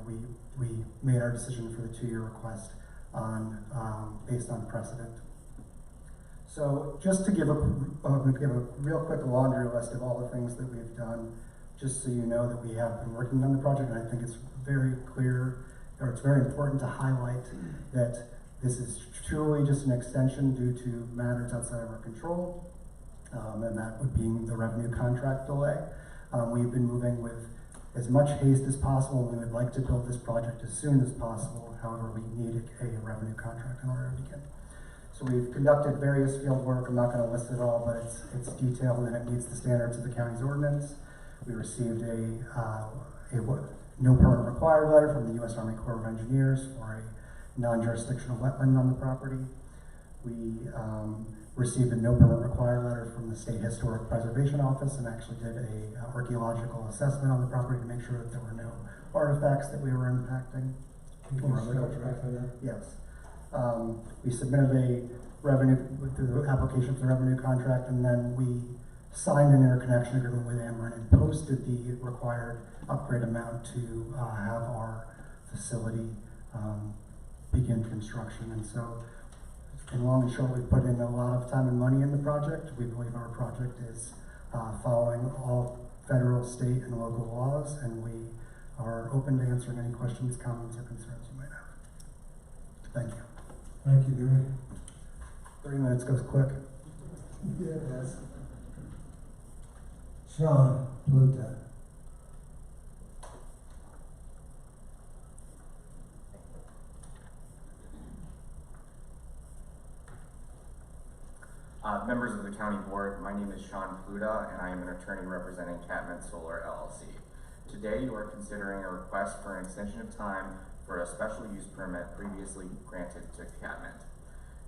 [SPEAKER 12] we made our decision for the 2-year request based on precedent. So just to give a real quick laundry list of all the things that we've done, just so you know that we have been working on the project, and I think it's very clear, or it's very important to highlight that this is truly just an extension due to matters outside of our control, and that would be the revenue contract delay. We've been moving with as much haste as possible, and we would like to build this project as soon as possible. However, we need a revenue contract in order to begin. So we've conducted various field work. I'm not going to list it all, but it's detailed and it meets the standards of the county's ordinance. We received a no permit required letter from the U.S. Army Corps of Engineers for a non-jurisdictional wetland on the property. We received a no permit required letter from the State Historic Preservation Office and actually did a archaeological assessment on the property to make sure that there were no artifacts that we were impacting. Yes. We submitted a the application for the revenue contract, and then we signed an interconnection agreement with Ameren and posted the required upgrade amount to have our facility begin construction. And so, in long and short, we've put in a lot of time and money in the project. We believe our project is following all federal, state, and local laws, and we are open to answering any questions, comments, or concerns you might have. Thank you.
[SPEAKER 1] Thank you, Gary.
[SPEAKER 12] 30 minutes goes quick.
[SPEAKER 1] Yeah, it does. Sean Pluta.
[SPEAKER 11] Members of the county board, my name is Sean Pluta, and I am an attorney representing Catman Solar LLC. Today, you are considering a request for an extension of time for a special use permit previously granted to Catman.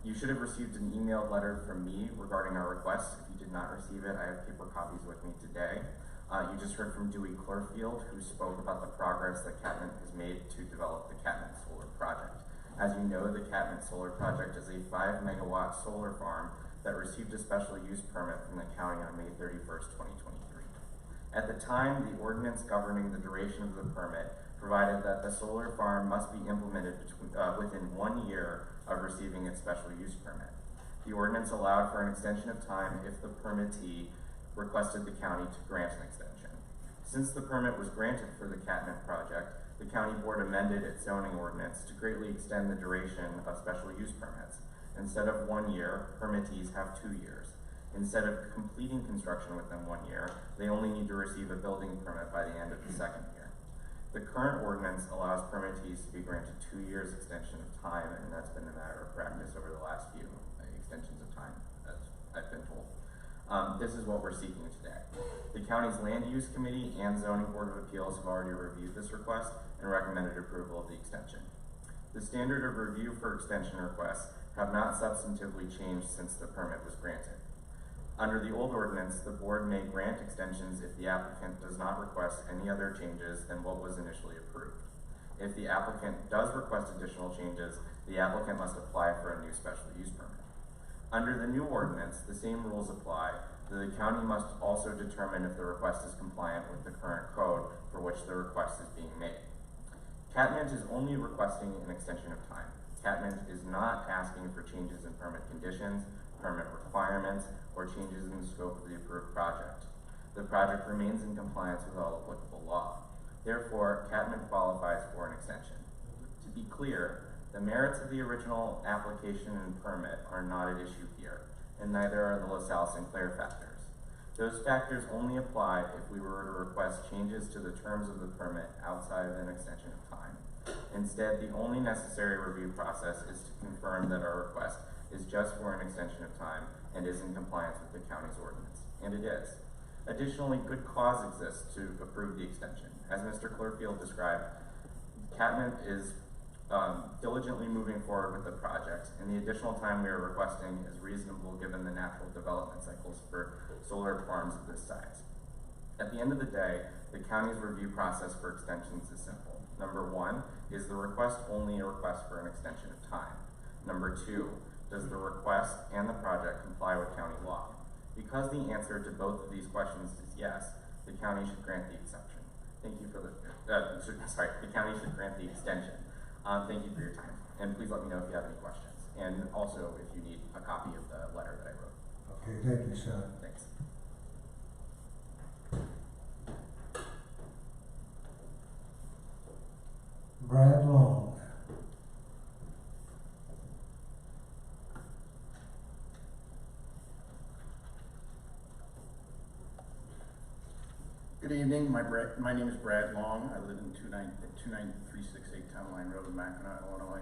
[SPEAKER 11] You should have received an emailed letter from me regarding our request. If you did not receive it, I have paper copies with me today. You just heard from Dewey Clearfield, who spoke about the progress that Catman has made to develop the Catman Solar Project. As you know, the Catman Solar Project is a 5-megawatt solar farm that received a special use permit from the county on May 31st, 2023. At the time, the ordinance governing the duration of the permit provided that the solar farm must be implemented within 1 year of receiving its special use permit. The ordinance allowed for an extension of time if the permittee requested the county to grant an extension. Since the permit was granted for the Catman project, the county board amended its zoning ordinance to greatly extend the duration of special use permits. Instead of 1 year, permittees have 2 years. Instead of completing construction within 1 year, they only need to receive a building permit by the end of the second year. The current ordinance allows permittees to be granted 2 years extension of time, and that's been a matter of practice over the last few extensions of time as
[SPEAKER 15] I've been told. This is what we're seeking today. The county's Land Use Committee and Zoning Board of Appeals have already reviewed this request and recommended approval of the extension. The standard of review for extension requests have not substantively changed since the permit was granted. Under the old ordinance, the board may grant extensions if the applicant does not request any other changes than what was initially approved. If the applicant does request additional changes, the applicant must apply for a new special use permit. Under the new ordinance, the same rules apply, though the county must also determine if the request is compliant with the current code for which the request is being made. Catmint is only requesting an extension of time. Catmint is not asking for changes in permit conditions, permit requirements, or changes in the scope of the approved project. The project remains in compliance with all applicable law. Therefore, Catmint qualifies for an extension. To be clear, the merits of the original application and permit are not at issue here, and neither are the LaSalle-Sinclair factors. Those factors only apply if we were to request changes to the terms of the permit outside of an extension of time. Instead, the only necessary review process is to confirm that our request is just for an extension of time and is in compliance with the county's ordinance, and it is. Additionally, good cause exists to approve the extension. As Mr. Clearfield described, Catmint is diligently moving forward with the project, and the additional time we are requesting is reasonable given the natural development cycles for solar farms of this size. At the end of the day, the county's review process for extensions is simple. Number one, is the request only a request for an extension of time? Number two, does the request and the project comply with county law? Because the answer to both of these questions is yes, the county should grant the exception. Thank you for the, the county should grant the extension. Thank you for your time, and please let me know if you have any questions, and also if you need a copy of the letter that I wrote.
[SPEAKER 1] Okay, thank you, Sean.
[SPEAKER 15] Thanks.
[SPEAKER 1] Brad Long.
[SPEAKER 14] Good evening, my name is Brad Long. I live in 29368 Town Line Road in Mackinac, Illinois.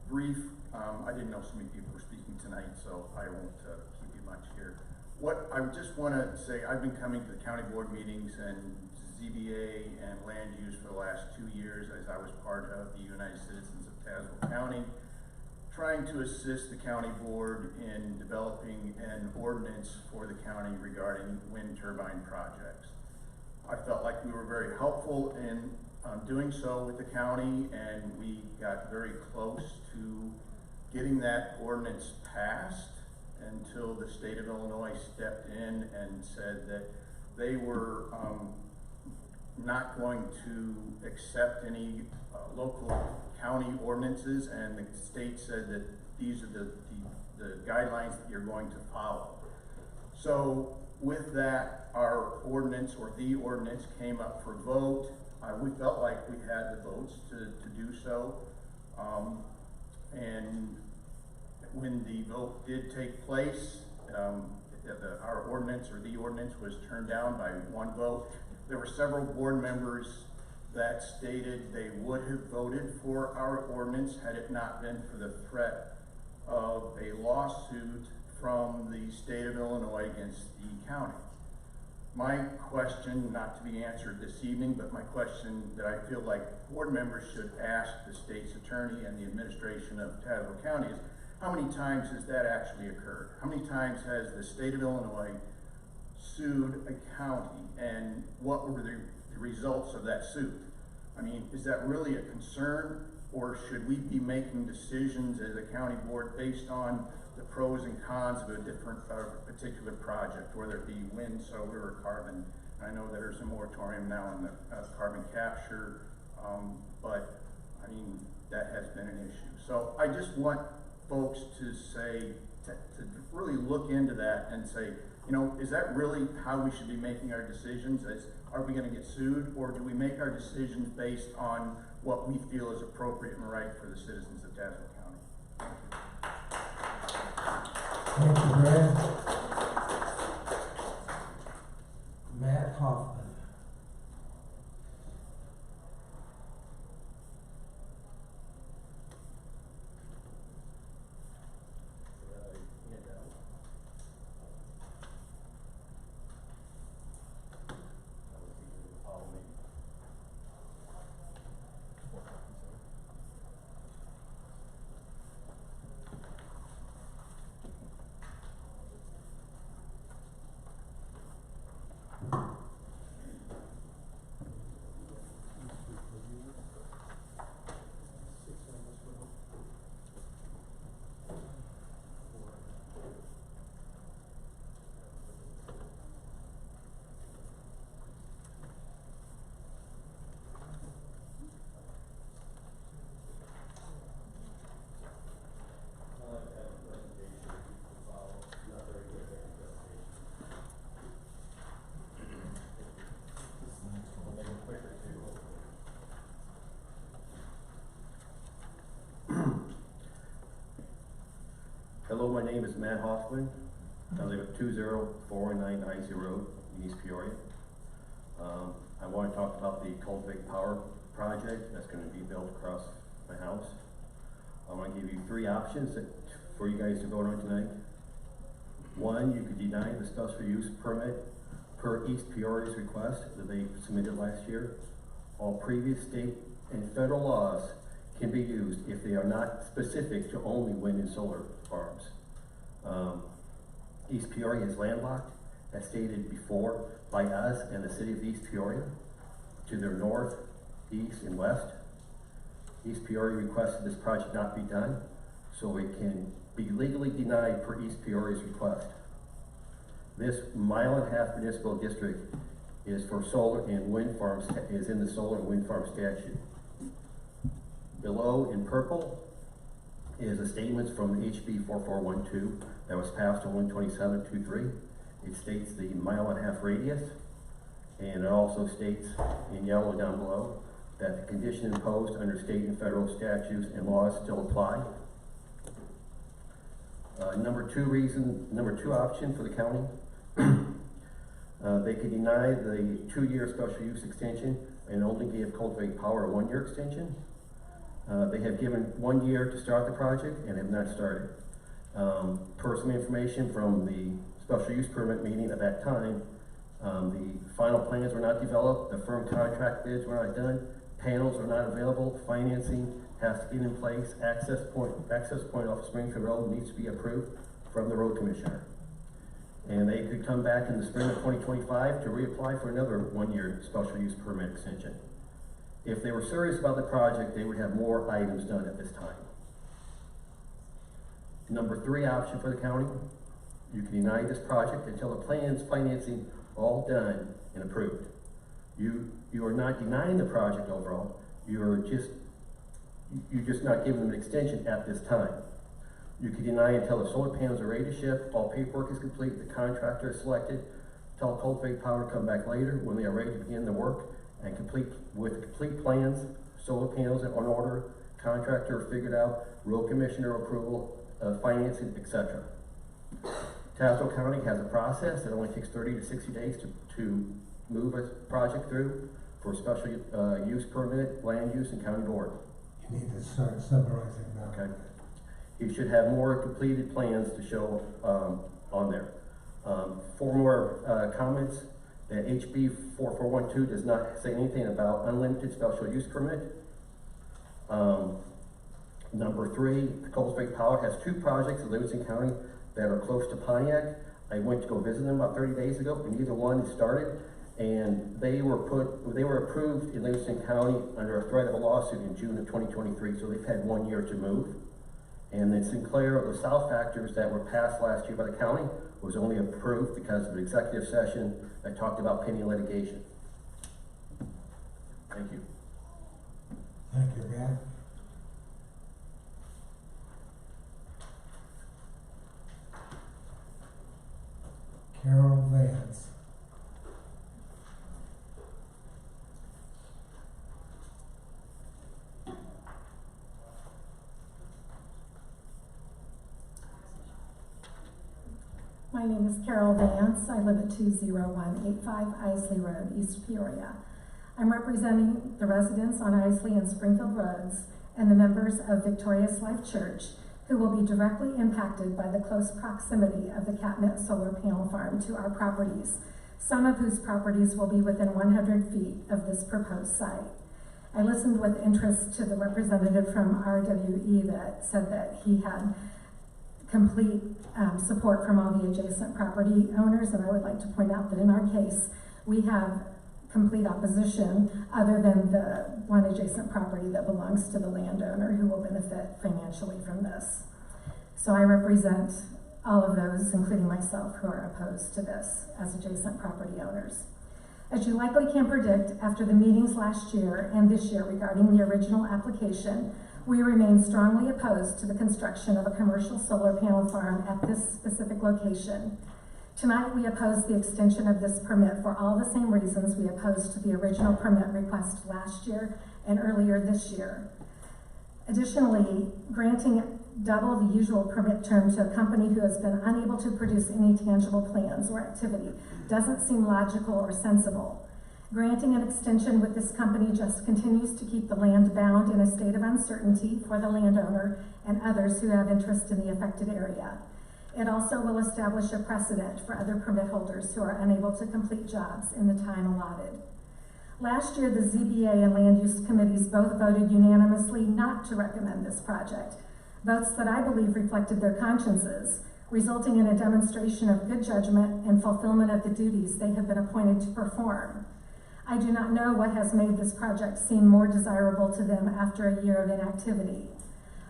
[SPEAKER 14] Brief, I didn't know so many people were speaking tonight, so I won't keep you much here. What I just want to say, I've been coming to the county board meetings and ZBA and land use for the last 2 years as I was part of the United Citizens of Tazewell County, trying to assist the county board in developing an ordinance for the county regarding wind turbine projects. I felt like we were very helpful in doing so with the county, and we got very close to getting that ordinance passed until the state of Illinois stepped in and said that they were not going to accept any local county ordinances, and the state said that these are the guidelines that you're going to follow. So with that, our ordinance, or the ordinance, came up for vote. We felt like we had the votes to do so. And when the vote did take place, our ordinance, or the ordinance, was turned down by 1 vote. There were several board members that stated they would have voted for our ordinance had it not been for the threat of a lawsuit from the state of Illinois against the county. My question, not to be answered this evening, but my question that I feel like board members should ask the state's attorney and the administration of Tazewell County is, how many times has that actually occurred? How many times has the state of Illinois sued a county, and what were the results of that suit? I mean, is that really a concern, or should we be making decisions as a county board based on the pros and cons of a different particular project, whether it be wind, solar, or carbon? I know there's a moratorium now on the carbon capture, but I mean, that has been an issue. So I just want folks to say, to really look into that and say, you know, is that really how we should be making our decisions? Are we going to get sued, or do we make our decisions based on what we feel is appropriate and right for the citizens of Tazewell County?
[SPEAKER 1] Thank you, Brad. Matt Hoffman.
[SPEAKER 16] Hello, my name is Matt Hoffman. I live at 20419 Icy Road in East Peoria. I want to talk about the Cultivate Power project that's going to be built across my house. I want to give you three options for you guys to vote on tonight. One, you could deny the special use permit per East Peoria's request that they submitted last year. All previous state and federal laws can be used if they are not specific to only wind and solar farms. East Peoria is landlocked, as stated before, by us and the city of East Peoria, to their north, east, and west. East Peoria requested this project not be done, so it can be legally denied per East Peoria's request. This 1.5 mile municipal district is for solar and wind farms, is in the solar and wind farm statute. Below in purple is a statement from HB 4412 that was passed on 12723. It states the 1.5 mile radius, and it also states in yellow down below that the condition imposed under state and federal statutes and laws still apply. Number two option for the county, they could deny the 2-year special use extension and only give Cultivate Power a 1-year extension. They have given 1 year to start the project and have not started. Per some information from the special use permit meeting at that time, the final plans were not developed, the firm contract bids were not done, panels are not available, financing has to get in place, access point off Springfield Road needs to be approved from the road commissioner. And they could come back in the spring of 2025 to reapply for another 1-year special use permit extension. If they were serious about the project, they would have more items done at this time. Number 3 option for the county, you can deny this project until the plans, financing, all done and approved. You are not denying the project overall, you're just not giving them an extension at this time. You can deny until the solar panels are ready to ship, all paperwork is complete, the contractor is selected, tell Cultivate Power to come back later when they are ready to begin the work and complete plans, solar panels on order, contractor figured out, road commissioner approval, financing, etc. Tazewell County has a process that only takes 30 to 60 days to move a project through for special use permit, land use, and county board.
[SPEAKER 1] You need to start summarizing now.
[SPEAKER 16] Okay. You should have more completed plans to show on there. 4 more comments. That HB 4412 does not say anything about unlimited special use permit. Number 3, Cultivate Power has 2 projects in Livingston County that are close to Pontiac. I went to go visit them about 30 days ago, and neither one has started. And they were approved in Livingston County under a threat of a lawsuit in June of 2023, so they've had 1 year to move. And then Sinclair, the South factors that were passed last year by the county was only approved because of an executive session that talked about pending litigation. Thank you.
[SPEAKER 1] Thank you, Matt. Carol Vance.
[SPEAKER 17] My name is Carol Vance. I live at 20185 Isley Road, East Peoria. I'm representing the residents on Isley and Springfield Roads and the members of Victorious Life Church who will be directly impacted by the close proximity of the Catnip solar panel farm to our properties, some of whose properties will be within 100 feet of this proposed site. I listened with interest to the representative from RWE that said that he had complete support from all the adjacent property owners, and I would like to point out that in our case, we have complete opposition other than the one adjacent property that belongs to the landowner who will benefit financially from this. So I represent all of those, including myself, who are opposed to this as adjacent property owners. As you likely can predict, after the meetings last year and this year regarding the original application, we remain strongly opposed to the construction of a commercial solar panel farm at this specific location. Tonight, we oppose the extension of this permit for all the same reasons we opposed to the original permit request last year and earlier this year. Additionally, granting double the usual permit term to a company who has been unable to produce any tangible plans or activity doesn't seem logical or sensible. Granting an extension with this company just continues to keep the land bound in a state of uncertainty for the landowner and others who have interest in the affected area. It also will establish a precedent for other permit holders who are unable to complete jobs in the time allotted. Last year, the ZBA and Land Use Committees both voted unanimously not to recommend this project, votes that I believe reflected their consciences, resulting in a demonstration of good judgment and fulfillment of the duties they have been appointed to perform. I do not know what has made this project seem more desirable to them after a year of inactivity.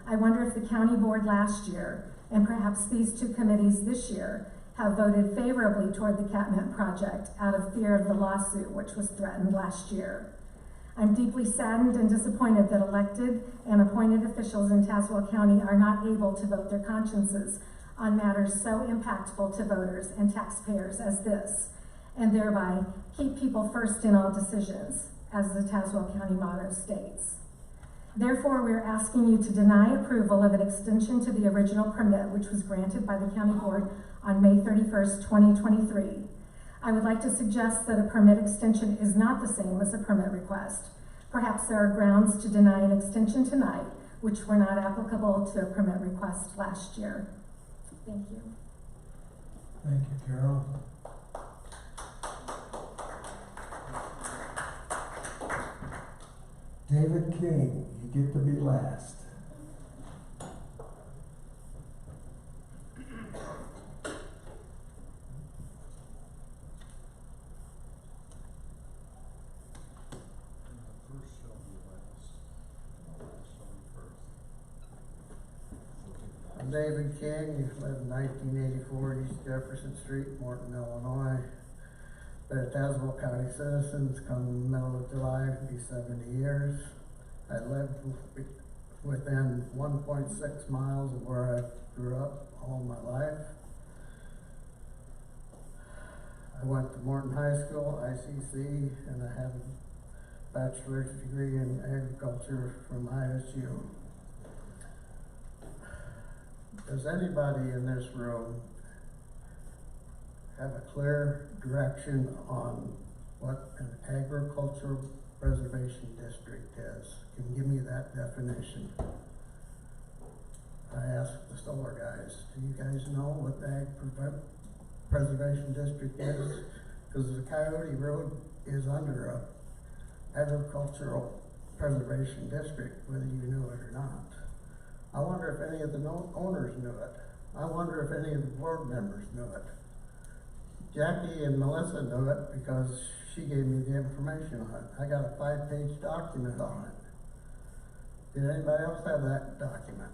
[SPEAKER 17] I wonder if the county board last year, and perhaps these two committees this year, have voted favorably toward the catmint project out of fear of the lawsuit which was threatened last year. I'm deeply saddened and disappointed that elected and appointed officials in Tazewell County are not able to vote their consciences on matters so impactful to voters and taxpayers as this, and thereby keep people first in all decisions, as the Tazewell County motto states. Therefore, we are asking you to deny approval of an extension to the original permit, which was granted by the county board on May 31st, 2023. I would like to suggest that a permit extension is not the same as a permit request. Perhaps there are grounds to deny an extension tonight, which were not applicable to a permit request last year. Thank you.
[SPEAKER 1] Thank you, Carol. David King, you get to be last.
[SPEAKER 12] I'm David King, live in 1984 East Jefferson Street, Morton, Illinois. Been a Tazewell County citizen, come the middle of July, it'll be 70 years. I lived within 1.6 miles of where I grew up all my life. I went to Morton High School, ICC, and I have a bachelor's degree in agriculture from ISU. Does anybody in this room have a clear direction on what an agricultural preservation district is? Can you give me that definition? I asked the solar guys, do you guys know what the preservation district is? Because the Coyote Road is under a agricultural preservation district, whether you knew it or not. I wonder if any of the owners knew it. I wonder if any of the board members knew it. Jackie and Melissa knew it because she gave me the information on it. I got a 5-page document on it. Did anybody else have that document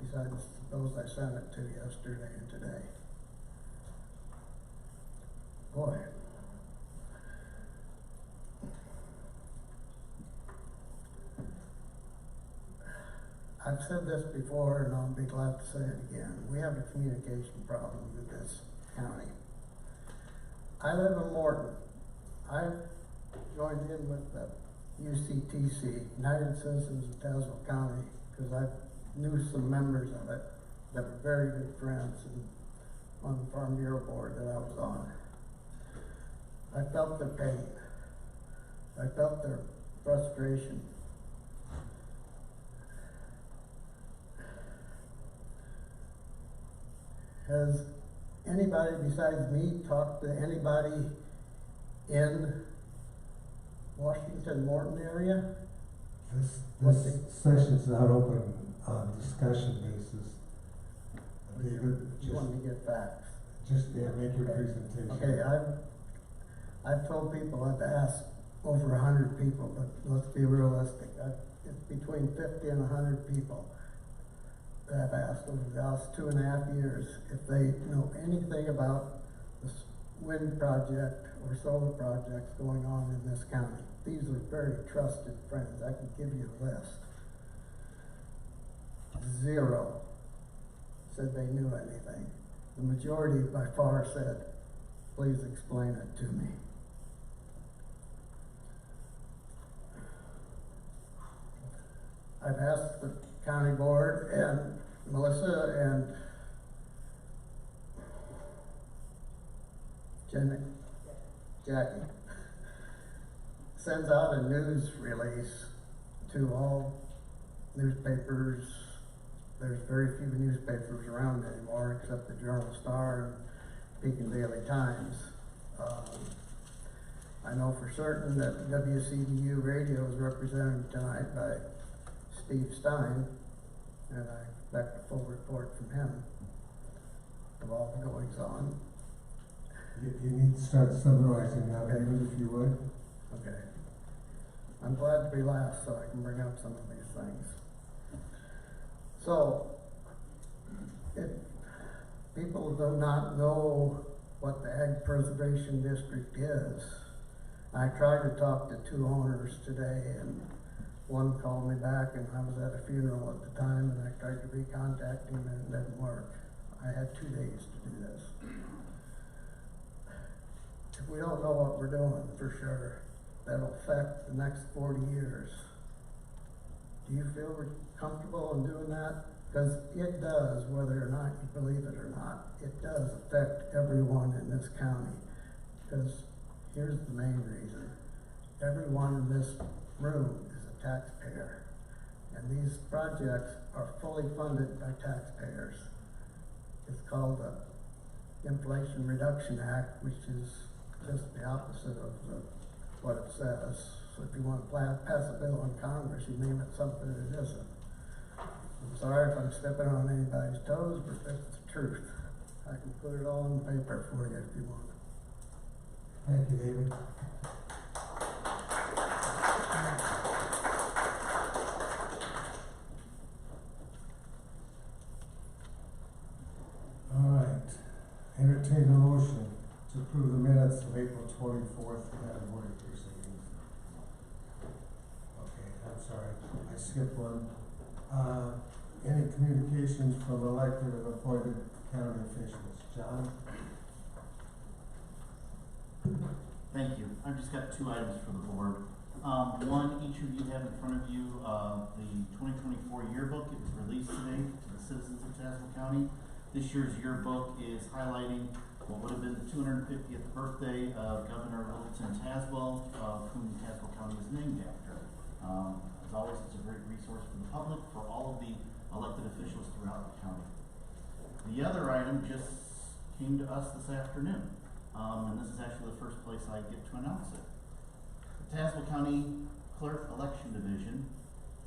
[SPEAKER 12] besides those I sent it to yesterday and today? Boy. I've said this before and I'll be glad to say it again. We have a communication problem in this county. I live in Morton. I joined in with the UCTC, United Citizens of Tazewell County, because I knew some members of it that were very good friends and on the Farm Bureau board that I was on. I felt their pain. I felt their frustration. Has anybody besides me talked to anybody in Washington, Morton area?
[SPEAKER 1] This session's not open on discussion basis. David,
[SPEAKER 12] You want me to get facts?
[SPEAKER 1] just make your presentation.
[SPEAKER 12] Okay, I've told people, I've asked over 100 people, but let's be realistic. It's between 50 and 100 people that I've asked over the last 2.5 years if they know anything about this wind project or solar projects going on in this county. These are very trusted friends. I can give you a list. 0 said they knew anything. The majority by far said, please explain it to me. I've asked the county board and Melissa and Jackie sends out a news release to all newspapers. There's very few newspapers around anymore except the Journal-Star and Beacon Daily Times. I know for certain that WCDU radio is represented tonight by Steve Stein, and I expect a full report from him of all the goings on.
[SPEAKER 1] You need to start summarizing now, David, if you would.
[SPEAKER 12] Okay. I'm glad to be last so I can bring up some of these things. So, people do not know what the Ag Preservation District is. I tried to talk to two owners today, and one called me back, and I was at a funeral at the time, and I tried to recontact him, and it didn't work. I had 2 days to do this. If we don't know what we're doing for sure, that'll affect the next 40 years. Do you feel we're comfortable in doing that? Because it does, whether or not you believe it or not, it does affect everyone in this county. Because here's the main reason. Everyone in this room is a taxpayer. And these projects are fully funded by taxpayers. It's called the Inflation Reduction Act, which is just the opposite of what it says. So if you want to pass a bill in Congress, you name it something it isn't. I'm sorry if I'm stepping on anybody's toes, but that's the truth. I can put it all in the paper for you if you want.
[SPEAKER 1] Thank you, David. All right. Entertain a motion to approve the minutes of April 24th, Madam Board of Proceedings. Okay, I'm sorry, I skipped one. Any communications from elected and appointed county officials? John?
[SPEAKER 18] Thank you. I've just got 2 items for the board. One, each of you have in front of you the 2024 yearbook. It was released today to the citizens of Tazewell County. This year's yearbook is highlighting what would have been the 250th birthday of Governor Littleton Tazewell, whom Tazewell County is named after. As always, it's a great resource for the public, for all of the elected officials throughout the county. The other item just came to us this afternoon, and this is actually the first place I get to announce it. The Tazewell County Clerk Election Division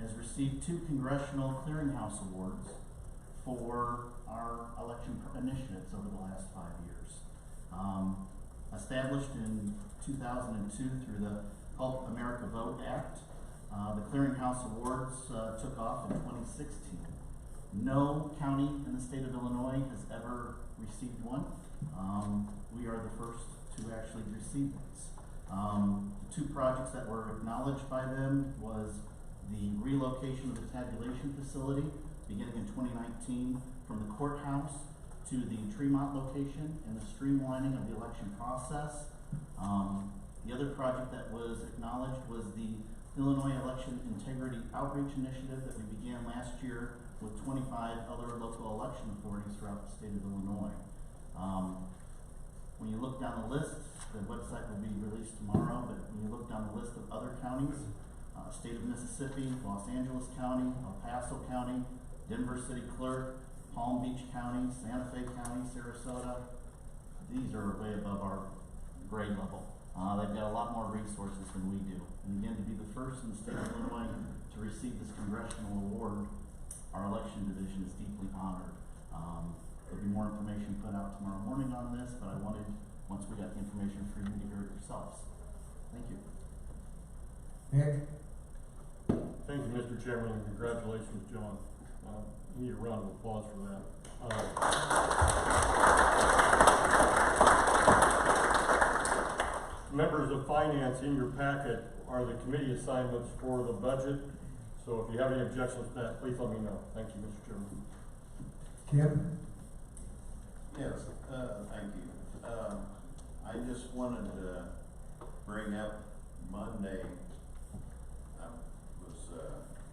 [SPEAKER 18] has received 2 Congressional Clearinghouse Awards for our election initiatives over the last 5 years. Established in 2002 through the Help America Vote Act, the Clearinghouse Awards took off in 2016. No county in the state of Illinois has ever received one. We are the first to actually receive these. The 2 projects that were acknowledged by them was the relocation of the tabulation facility beginning in 2019 from the courthouse to the Tremont location and the streamlining of the election process. The other project that was acknowledged was the Illinois Election Integrity Outreach Initiative that we began last year with 25 other local election authorities throughout the state of Illinois. When you look down the list, the website will be released tomorrow, but when you look down the list of other counties, state of Mississippi, Los Angeles County, El Paso County, Denver City Clerk, Palm Beach County, Santa Fe County, Sarasota, these are way above our grade level. They've got a lot more resources than we do. And again, to be the first in the state of Illinois to receive this congressional award, our election division is deeply honored. There'll be more information put out tomorrow morning on this, but I wanted, once we got the information, for you to hear it yourselves. Thank you.
[SPEAKER 1] Nick?
[SPEAKER 3] Thank you, Mr. Chairman, and congratulations, John. You need a round of applause for that. Members of Finance, in your packet are the committee assignments for the budget. So if you have any objections to that, please let me know. Thank you, Mr. Chairman.
[SPEAKER 1] Kim?
[SPEAKER 19] Yes, thank you. I just wanted to bring up Monday, I was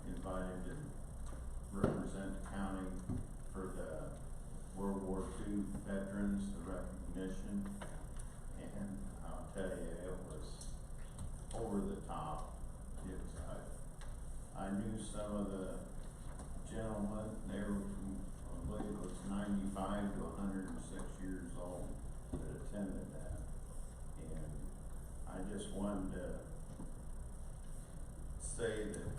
[SPEAKER 19] invited to two veterans the recognition, and I'll tell you, it was over the top. It was, I knew some of the gentlemen, they were from, I believe it was 95 to 106 years old that attended that. And I just wanted to say that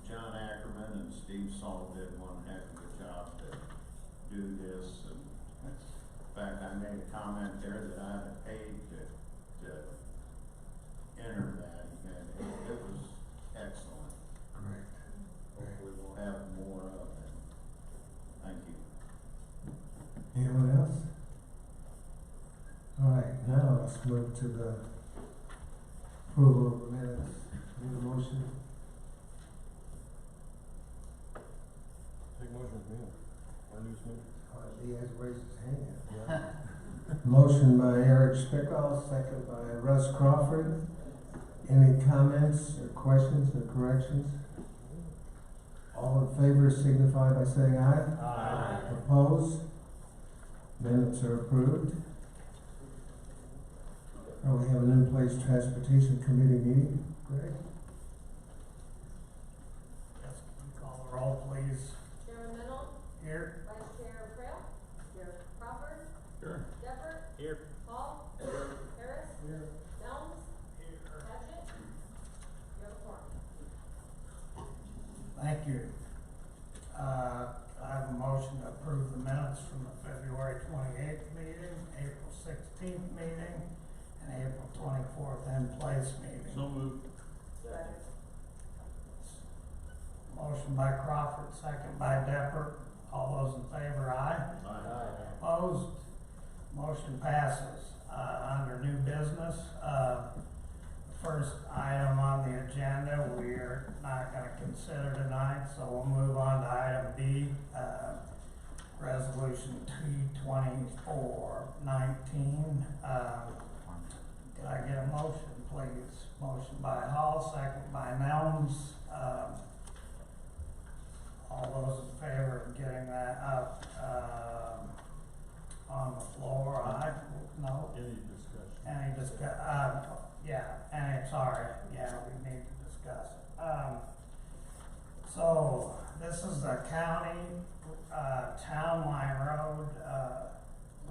[SPEAKER 19] John Ackerman and Steve Saul did one heck of a job to do this. And in fact, I made a comment there that I had paid to enter that event. It was excellent.
[SPEAKER 1] Great.
[SPEAKER 19] Hopefully we'll have more of it. Thank you.
[SPEAKER 1] Anyone else? All right, now let's move to the approval of the minutes. Need a motion?
[SPEAKER 3] Take motion with me. I lose me.
[SPEAKER 1] He has raised his hand. Yeah. Motion by Eric Spickall, second by Russ Crawford. Any comments or questions or corrections? All in favor signify by saying aye.
[SPEAKER 3] Aye.
[SPEAKER 1] Opposed? Minutes are approved. We have an in-place transportation committee meeting. Greg?
[SPEAKER 20] Yes, call the roll, please.
[SPEAKER 21] Chairman Mennel?
[SPEAKER 20] Here.
[SPEAKER 21] Vice Chair Trail? Here. Crawford?
[SPEAKER 3] Here.
[SPEAKER 21] Deppert?
[SPEAKER 3] Here.
[SPEAKER 21] Hall?
[SPEAKER 3] Here.
[SPEAKER 21] Harris?
[SPEAKER 20] Here.
[SPEAKER 21] Helms?
[SPEAKER 20] Here.
[SPEAKER 21] Patchett? You have a forum.
[SPEAKER 20] Thank you. I have a motion to approve the minutes from the February 28th meeting, April 16th meeting, and April 24th in-place meeting.
[SPEAKER 3] So moved.
[SPEAKER 21] Second.
[SPEAKER 20] Motion by Crawford, second by Deppert. All those in favor, aye.
[SPEAKER 3] Aye.
[SPEAKER 20] Opposed? Motion passes. Under new business, first item on the agenda, we're not gonna consider tonight, so we'll move on to item B, resolution T-24-19. Could I get a motion, please? Motion by Hall, second by Nelms. All those in favor of getting that up, on the floor, aye? No? Any discussion? We need to discuss it. So, this is the county, Town Line Road,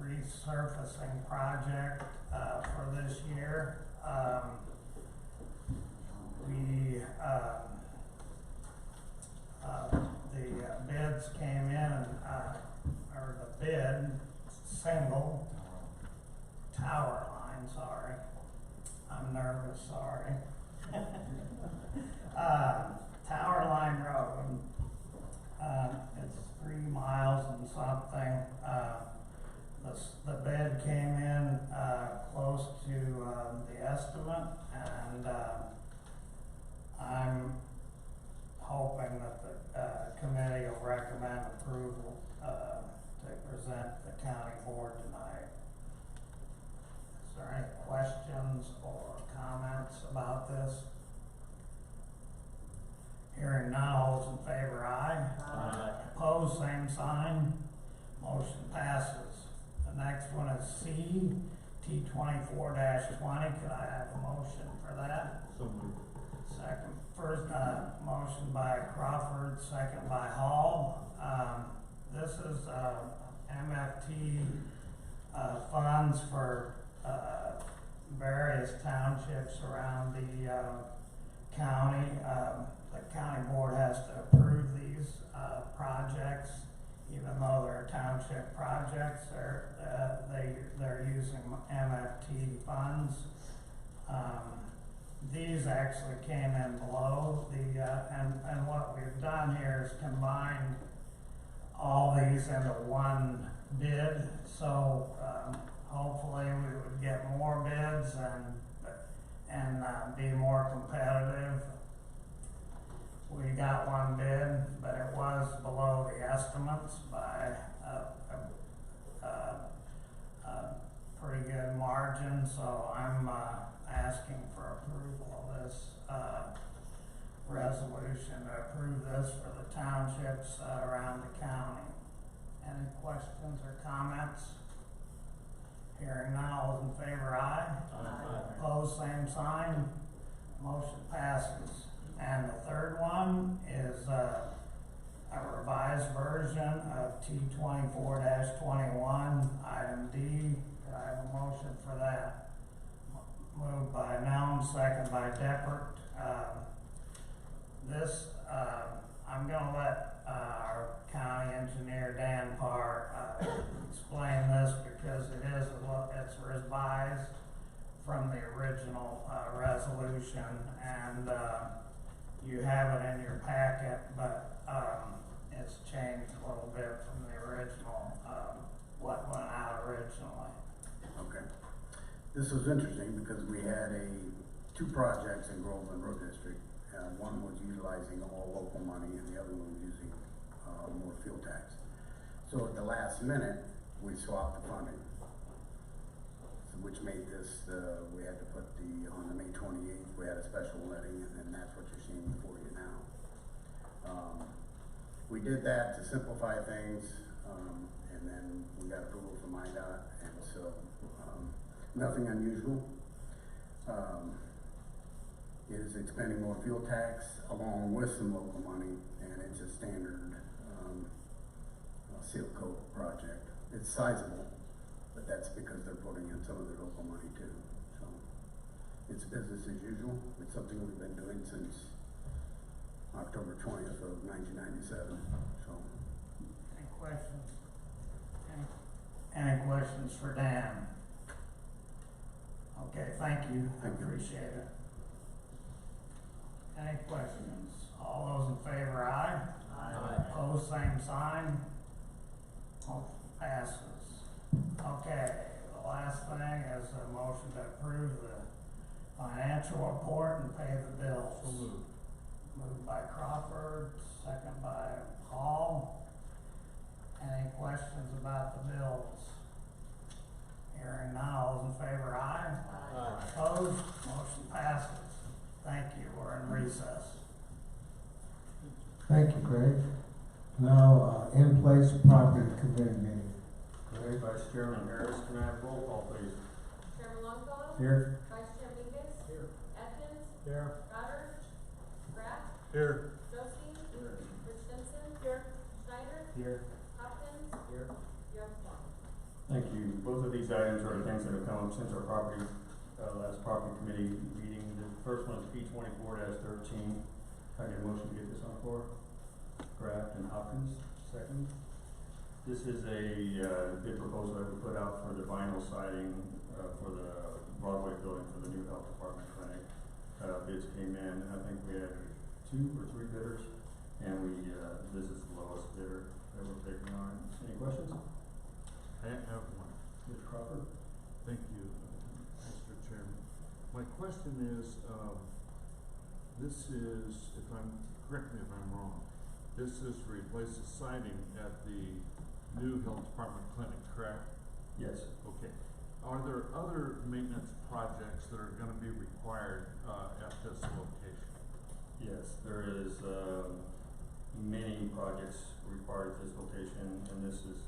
[SPEAKER 20] resurfacing project, for this year. The bids came in, or the bid, single tower line, sorry. I'm nervous, sorry. Tower Line Road, it's 3 miles and something. The bid came in, close to, the estimate, and, I'm hoping that the, committee will recommend approval, to present the county board tonight. Is there any questions or comments about this? Hearing none, all those in favor, aye.
[SPEAKER 3] Aye.
[SPEAKER 20] Opposed, same sign. Motion passes. The next one is C, T-24-20. Could I have a motion for that?
[SPEAKER 3] So moved.
[SPEAKER 20] Second, first, motion by Crawford, second by Hall. This is, MFT, funds for, various townships around the, county. The county board has to approve these, projects, even though they're township projects, they're using MFT funds. These actually came in below the, and what we've done here is combined all these into one bid, so, hopefully we would get more bids and be more competitive. We got one bid, but it was below the estimates by a pretty good margin, so I'm, asking for approval of this, resolution to approve this for the townships, around the county. Any questions or comments? Hearing none, all those in favor, aye.
[SPEAKER 3] Aye.
[SPEAKER 20] Opposed, same sign. Motion passes. And the third one is, a revised version of T 24-21, item D. Could I have a motion for that? Moved by Nelm, second by Deppert. I'm gonna let, our county engineer, Dan Parr, explain this because it's revised from the original, resolution, and, you have it in your packet, but, it's changed a little bit from the original, what went out originally.
[SPEAKER 14] Okay. This was interesting because we had two projects in Groveland Road District. One was utilizing all local money and the other one was using more fuel tax. So at the last minute, we swapped the funding, which made this, we had to put on the May 28th, we had a special letting, and then that's what you're seeing before you now. We did that to simplify things, and then we got approval from IDOT, and so nothing unusual. It is expending more fuel tax along with some local money, and it's a standard seal coat project. It's sizable, but that's because they're putting in some of their local money too. So it's business as usual. It's something we've been doing since October 20th of 1997. So.
[SPEAKER 20] Any questions? Any questions for Dan? Okay, thank you. I appreciate it. Any questions? All those in favor, aye.
[SPEAKER 3] Aye.
[SPEAKER 20] Opposed, same sign. Motion passes. Okay, the last thing is a motion to approve the financial report and pay the bills.
[SPEAKER 3] So moved.
[SPEAKER 20] Moved by Crawford, second by Hall. Any questions about the bills? Hearing none, all those in favor, aye.
[SPEAKER 3] Aye.
[SPEAKER 20] Opposed, motion passes. Thank you, we're in recess.
[SPEAKER 1] Thank you, Craig. Now, in place property committee meeting.
[SPEAKER 3] Craig, Vice Chairman Harris, can I have roll call, please?
[SPEAKER 21] Chairman Longfellow?
[SPEAKER 1] Here.
[SPEAKER 21] Vice Chair Mingus?
[SPEAKER 3] Here.
[SPEAKER 21] Atkins?
[SPEAKER 3] Here.
[SPEAKER 21] Goddard? Graff?
[SPEAKER 3] Here.
[SPEAKER 21] Josie?
[SPEAKER 3] Here.
[SPEAKER 21] Rich Stinson? Here. Schneider?
[SPEAKER 3] Here.
[SPEAKER 21] Hopkins?
[SPEAKER 3] Here.
[SPEAKER 21] Jeff Long.
[SPEAKER 3] Thank you. Both of these items are things that have come up since our last property committee meeting. The first one is P 24-13. I get a motion to get this on the floor. Graft and Hopkins, second. This is a bid proposal that we put out for the vinyl siding for the Broadway building for the new health department clinic. Bids came in, I think we had 2 or 3 bidders, and this is the lowest bidder that we're taking on. Any questions?
[SPEAKER 5] I have one.
[SPEAKER 3] Mr. Crawford?
[SPEAKER 5] Thank you, Mr. Chairman. My question is, this is, correct me if I'm wrong, this is to replace the siding at the new health department clinic, correct?
[SPEAKER 3] Yes.
[SPEAKER 5] Okay. Are there other maintenance projects that are gonna be required, at this location?
[SPEAKER 3] Yes, there is, many projects required at this location, and this is,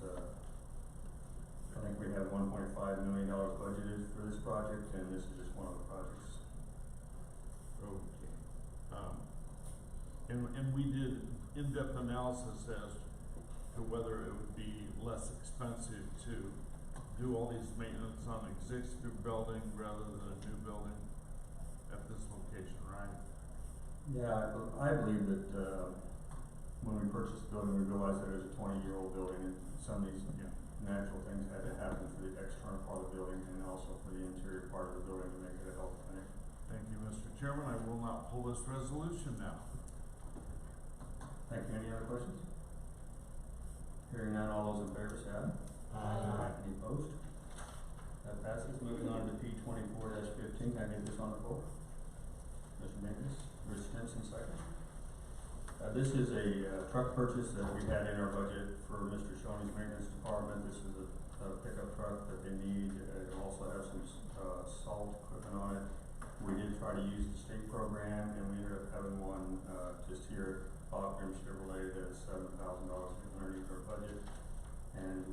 [SPEAKER 3] I think we have $1.5 million budgeted for this project, and this is just one of the projects.
[SPEAKER 5] Okay. And we did in-depth analysis as to whether it would be less expensive to do all these maintenance on the existing building rather than a new building at this location, right?
[SPEAKER 3] Yeah, I believe that, when we purchased the building, we realized that it was a 20-year-old building, and some of these natural things had to happen for the external part of the building and also for the interior part of the building to make it a health clinic.
[SPEAKER 5] Thank you, Mr. Chairman. I will not pull this resolution now.
[SPEAKER 3] Thank you. Any other questions? Hearing none, all those in favor say aye.
[SPEAKER 5] Aye.
[SPEAKER 3] Any opposed? That passes. Moving on to P 24-15. Can I get this on the floor? Mr. Minkus, Rich Stinson, second. This is a truck purchase that we had in our budget for Mr. Shoney's maintenance department. This is a pickup truck that they need. It also has some salt equipment on it. We did try to use the state program, and we ended up having one just here at Bogdan Chevrolet that is $7,000 underneath our budget. and,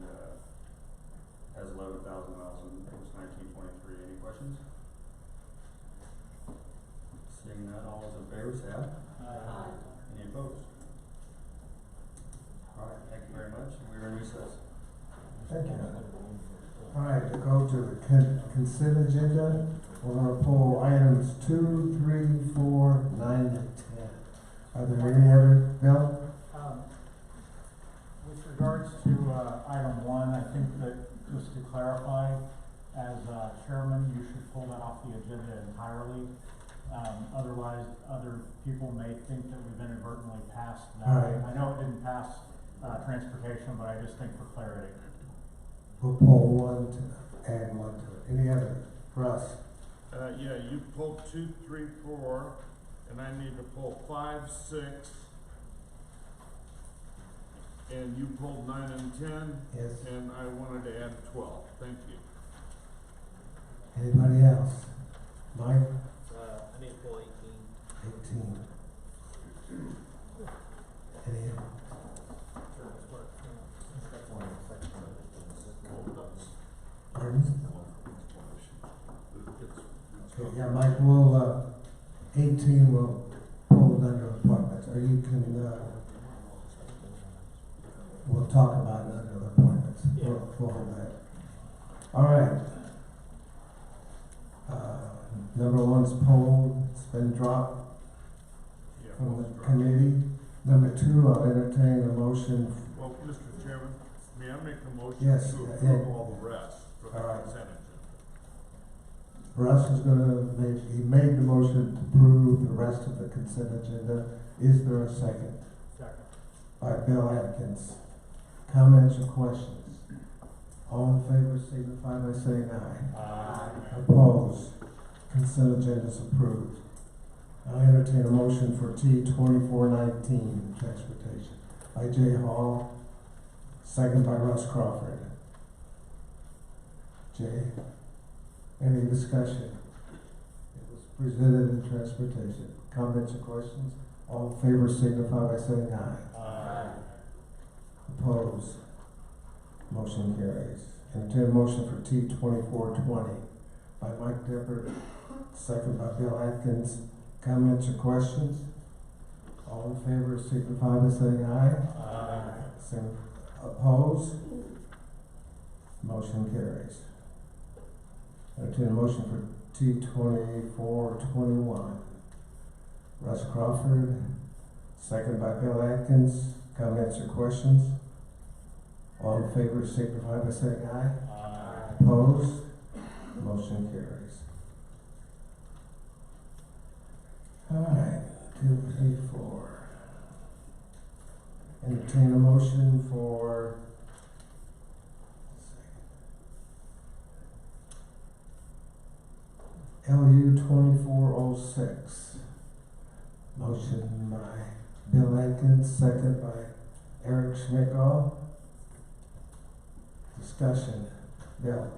[SPEAKER 3] has 11,000 miles since 1923. Any questions? Seeing none, all those in favor say aye.
[SPEAKER 20] Aye.
[SPEAKER 3] Any opposed? All right, thank you very much. We are in recess.
[SPEAKER 1] Thank you. All right, to go to the consent agenda, we're gonna pull items 2, 3, 4, 9, and 10. Are there any other, Bill?
[SPEAKER 6] With regards to item 1, I think that just to clarify, as chairman, you should pull that off the agenda entirely. Otherwise, other people may think that we've inadvertently passed that.
[SPEAKER 1] All right.
[SPEAKER 6] I know it didn't pass transportation, but I just think for clarity.
[SPEAKER 1] We'll pull one to add one to it. Any other? Russ?
[SPEAKER 5] Yeah, you pulled 2, 3, 4, and I need to pull 5, 6, and you pulled 9 and 10.
[SPEAKER 1] Yes.
[SPEAKER 5] And I wanted to add 12. Thank you.
[SPEAKER 1] Anybody else? Mike?
[SPEAKER 22] I need to pull 18.
[SPEAKER 1] 18. Any? Pardon? Okay, yeah, Mike, we'll, 18 will pull it under appointments, or you can, we'll talk about it under the appointments.
[SPEAKER 22] Yeah.
[SPEAKER 1] We'll hold that. All right. Number 1's pulled, it's been dropped from the committee. Number 2, I'll entertain a motion.
[SPEAKER 5] Well, Mr. Chairman, may I make a motion
[SPEAKER 1] Yes,
[SPEAKER 5] to
[SPEAKER 1] yeah.
[SPEAKER 5] approve all the rest for the
[SPEAKER 1] All right.
[SPEAKER 5] consent agenda?
[SPEAKER 1] Russ is he made the motion to approve the rest of the consent agenda. Is there a second?
[SPEAKER 6] Second.
[SPEAKER 1] By Bill Atkins. Comments or questions? All in favor signify by saying aye.
[SPEAKER 6] Aye.
[SPEAKER 1] Opposed? Consent agenda is approved. I'll entertain a motion for T 2419, transportation, by Jay Hall, second by Russ Crawford. Jay, any discussion? It was presented in transportation. Comments or questions? All in favor signify by saying aye.
[SPEAKER 6] Aye.
[SPEAKER 1] Opposed? Motion carries. Entertain a motion for T 2420 by Mike Deppert, second by Bill Atkins. Comments or questions? All in favor signify by saying aye.
[SPEAKER 6] Aye.
[SPEAKER 1] Opposed? Motion carries. Entertain a motion for T 2421. Russ Crawford, second by Bill Atkins. Comments or questions? All in favor signify by saying aye.
[SPEAKER 6] Aye.
[SPEAKER 1] Opposed? Motion carries. All right, 2, 3, 4. Entertain a motion for LU 2406. Motion by Bill Atkins, second by Eric Schmickel. Discussion. Bill.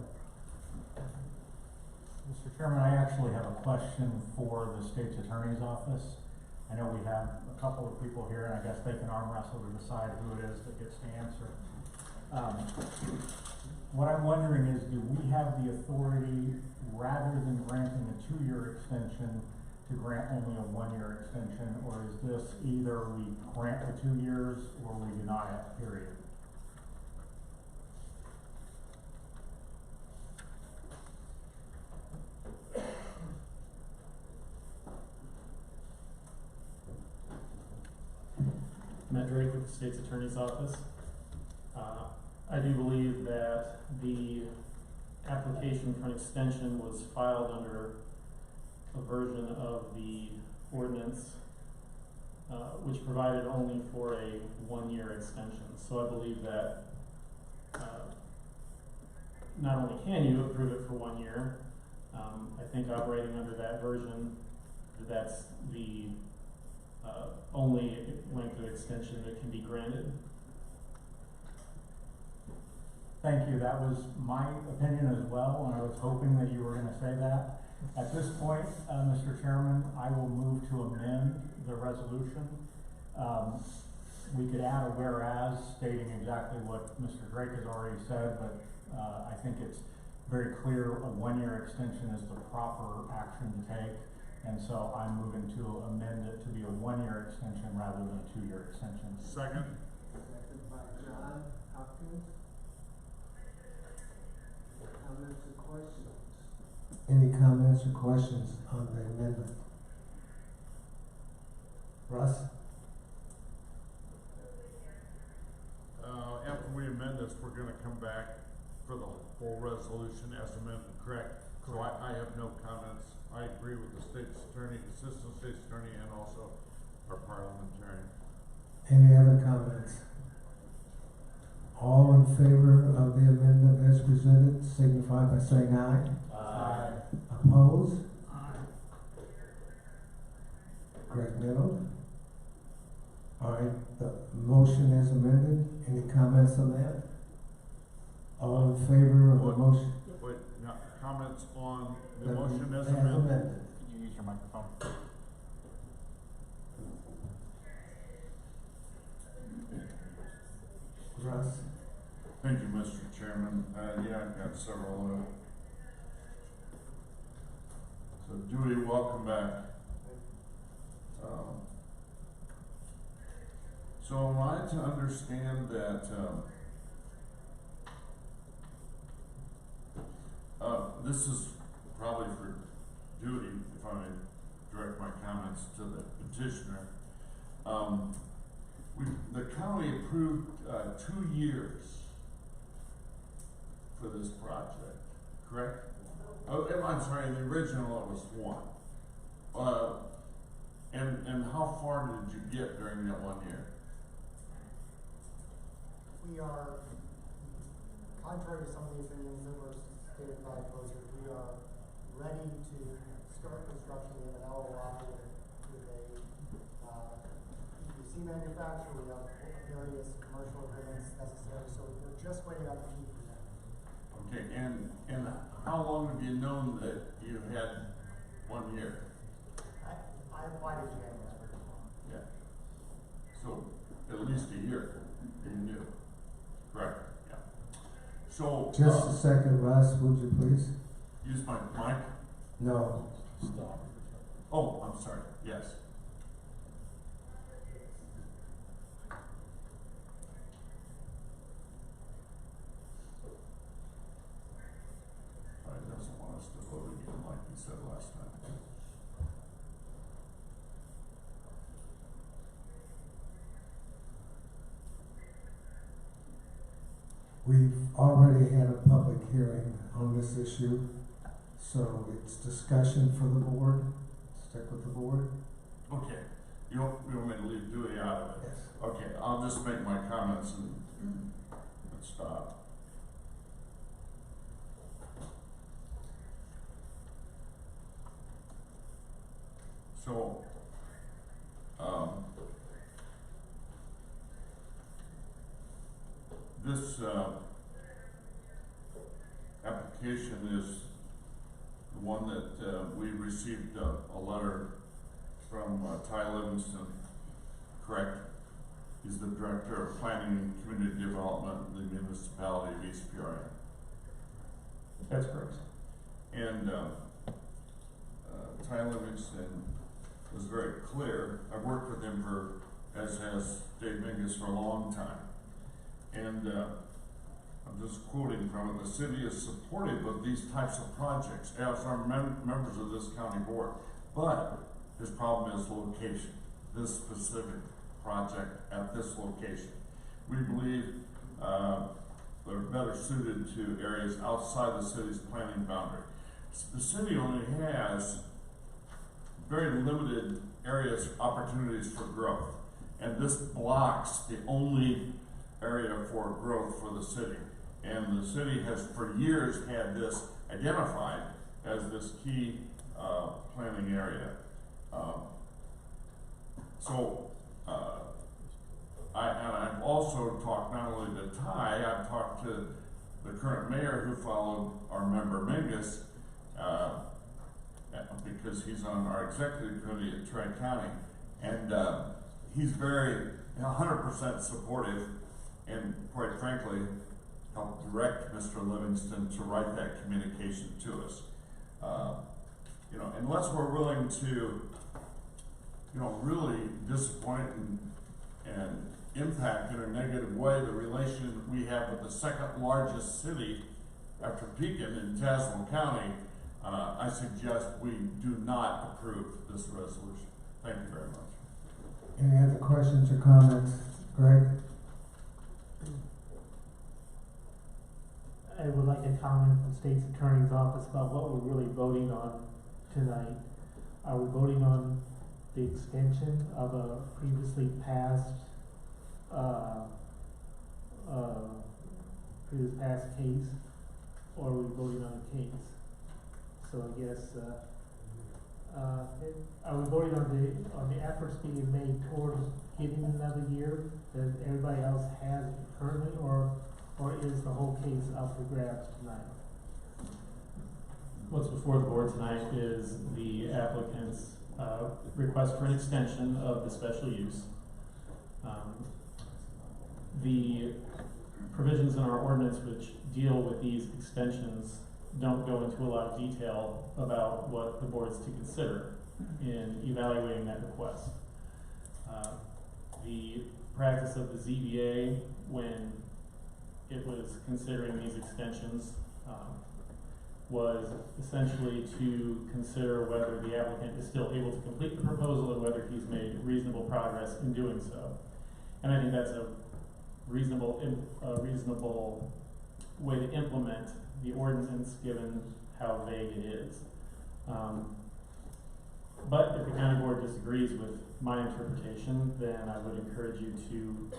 [SPEAKER 6] Mr. Chairman, I actually have a question for the state's attorney's office. I know we have a couple of people here, and I guess they can arm wrestle to decide who it is that gets to answer. What I'm wondering is, do we have the authority, rather than granting a 2-year extension, to grant only a 1-year extension, or is this either we grant the 2 years or we deny it, period?
[SPEAKER 23] Matt Drake with the State's Attorney's Office. I do believe that the application for an extension was filed under a version of the ordinance which provided only for a 1-year extension. So I believe that not only can you approve it for 1 year, I think operating under that version, that's the only length of extension that can be granted.
[SPEAKER 6] Thank you. That was my opinion as well, and I was hoping that you were going to say that. At this point, Mr. Chairman, I will move to amend the resolution. we could add a whereas stating exactly what Mr. Drake has already said, but, I think it's very clear a 1-year extension is the proper action to take. And so I'm moving to amend it to be a 1-year extension rather than a 2-year extension.
[SPEAKER 5] Second.
[SPEAKER 1] Second by John Hopkins. Comments or questions? Any comments or questions on the amendment? Russ?
[SPEAKER 5] After we amend this, we're gonna come back for the whole resolution as amended, correct? So I have no comments. I agree with the state's attorney, assistant state's attorney, and also our parliamentarian.
[SPEAKER 1] Any other comments? All in favor of the amendment as presented, signify by saying aye.
[SPEAKER 5] Aye.
[SPEAKER 1] Opposed?
[SPEAKER 20] Aye.
[SPEAKER 1] Greg Minow? All right, the motion is amended. Any comments on that? All in favor of the motion?
[SPEAKER 5] Wait, now, comments on the
[SPEAKER 1] That
[SPEAKER 5] motion as
[SPEAKER 1] as
[SPEAKER 5] amended?
[SPEAKER 1] amended.
[SPEAKER 15] Could you use your microphone?
[SPEAKER 1] Russ?
[SPEAKER 5] Thank you, Mr. Chairman. Yeah, I've got several, so Dewey, welcome back. So am I to understand that, this is probably for Dewey, if I may direct my comments to the petitioner. The county approved 2 years for this project, correct? Oh, I'm sorry, in the original it was 1. And how far did you get during that 1 year?
[SPEAKER 12] We are, contrary to some of the opinions that were stated by opposers, we are ready to start construction. We have an LOI with a EPC manufacturer. We have various commercial agreements necessary, so we're just waiting on the key presented.
[SPEAKER 5] Okay, and how long have you known that you had 1 year?
[SPEAKER 12] I applied in January.
[SPEAKER 5] Yeah. So at least a year you knew. Correct. Yeah. So
[SPEAKER 1] Just a second, Russ, would you please?
[SPEAKER 5] use my mic.
[SPEAKER 1] No.
[SPEAKER 5] Stop. Oh, I'm sorry. Yes. It doesn't want us to vote again like we said last time.
[SPEAKER 1] We've already had a public hearing on this issue, so it's discussion for the board. Stick with the board.
[SPEAKER 5] Okay. You want me to leave Dewey out of it?
[SPEAKER 1] Yes.
[SPEAKER 5] Okay, I'll just make my comments and stop. So, this application is the one that we received a letter from Ty Livingston, correct? He's the Director of Planning and Community Development in the municipality of East Peoria.
[SPEAKER 6] That's correct.
[SPEAKER 5] And Ty Livingston was very clear. I've worked with him as has Dave Mingus, for a long time. And I'm just quoting from it: the city is supportive of these types of projects, as are members of this county board. But his problem is location, this specific project at this location. We believe they're better suited to areas outside the city's planning boundary. The city only has very limited areas, opportunities for growth. And this blocks the only area for growth for the city. And the city has for years had this identified as this key planning area. I've also talked not only to Ty, I've talked to the current mayor who followed our member Mingus, because he's on our executive committee at Tri-County. And he's very 100% supportive, and quite frankly, helped direct Mr. Livingston to write that communication to us. You know, unless we're willing to, you know, really disappoint and impact in a negative way the relation we have with the second largest city after Pekin in Tazewell County, I suggest we do not approve this resolution. Thank you very much.
[SPEAKER 1] Any other questions or comments? Greg?
[SPEAKER 7] I would like a comment from State's Attorney's Office about what we're really voting on tonight. Are we voting on the extension of a previously passed case, or are we voting on the case? So I guess, are we voting on the efforts being made towards getting another year that everybody else has currently, or is the whole case up for grabs tonight?
[SPEAKER 23] What's before the board tonight is the applicant's request for an extension of the special use. The provisions in our ordinance which deal with these extensions don't go into a lot of detail about what the board is to consider in evaluating that request. The practice of the ZBA, when it was considering these extensions, was essentially to consider whether the applicant is still able to complete the proposal and whether he's made reasonable progress in doing so. And I think that's a reasonable way to implement the ordinance given how vague it is. But if the county board disagrees with my interpretation, then I would encourage you to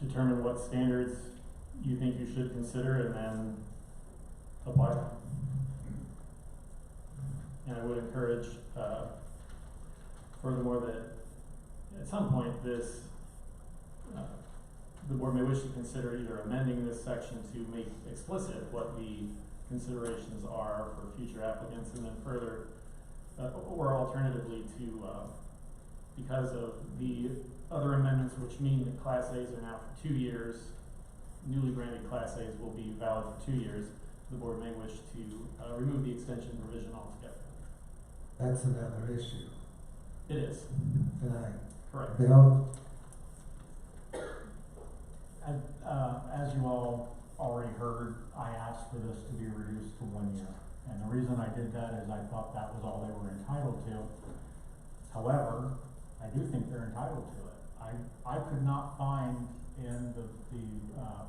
[SPEAKER 23] determine what standards you think you should consider and then apply them. And I would encourage, furthermore, that at some point the board may wish to consider either amending this section to make explicit what the considerations are for future applicants, and then further, or alternatively to, because of the other amendments which mean that Class A's are now for 2 years, newly granted Class A's will be valid for 2 years, the board may wish to remove the extension provision altogether.
[SPEAKER 1] That's another issue.
[SPEAKER 23] It is.
[SPEAKER 1] Tonight.
[SPEAKER 23] Correct.
[SPEAKER 1] Bill?
[SPEAKER 6] As you all already heard, I asked for this to be reduced to 1 year. And the reason I did that is I thought that was all they were entitled to. However, I do think they're entitled to it. I could not find in the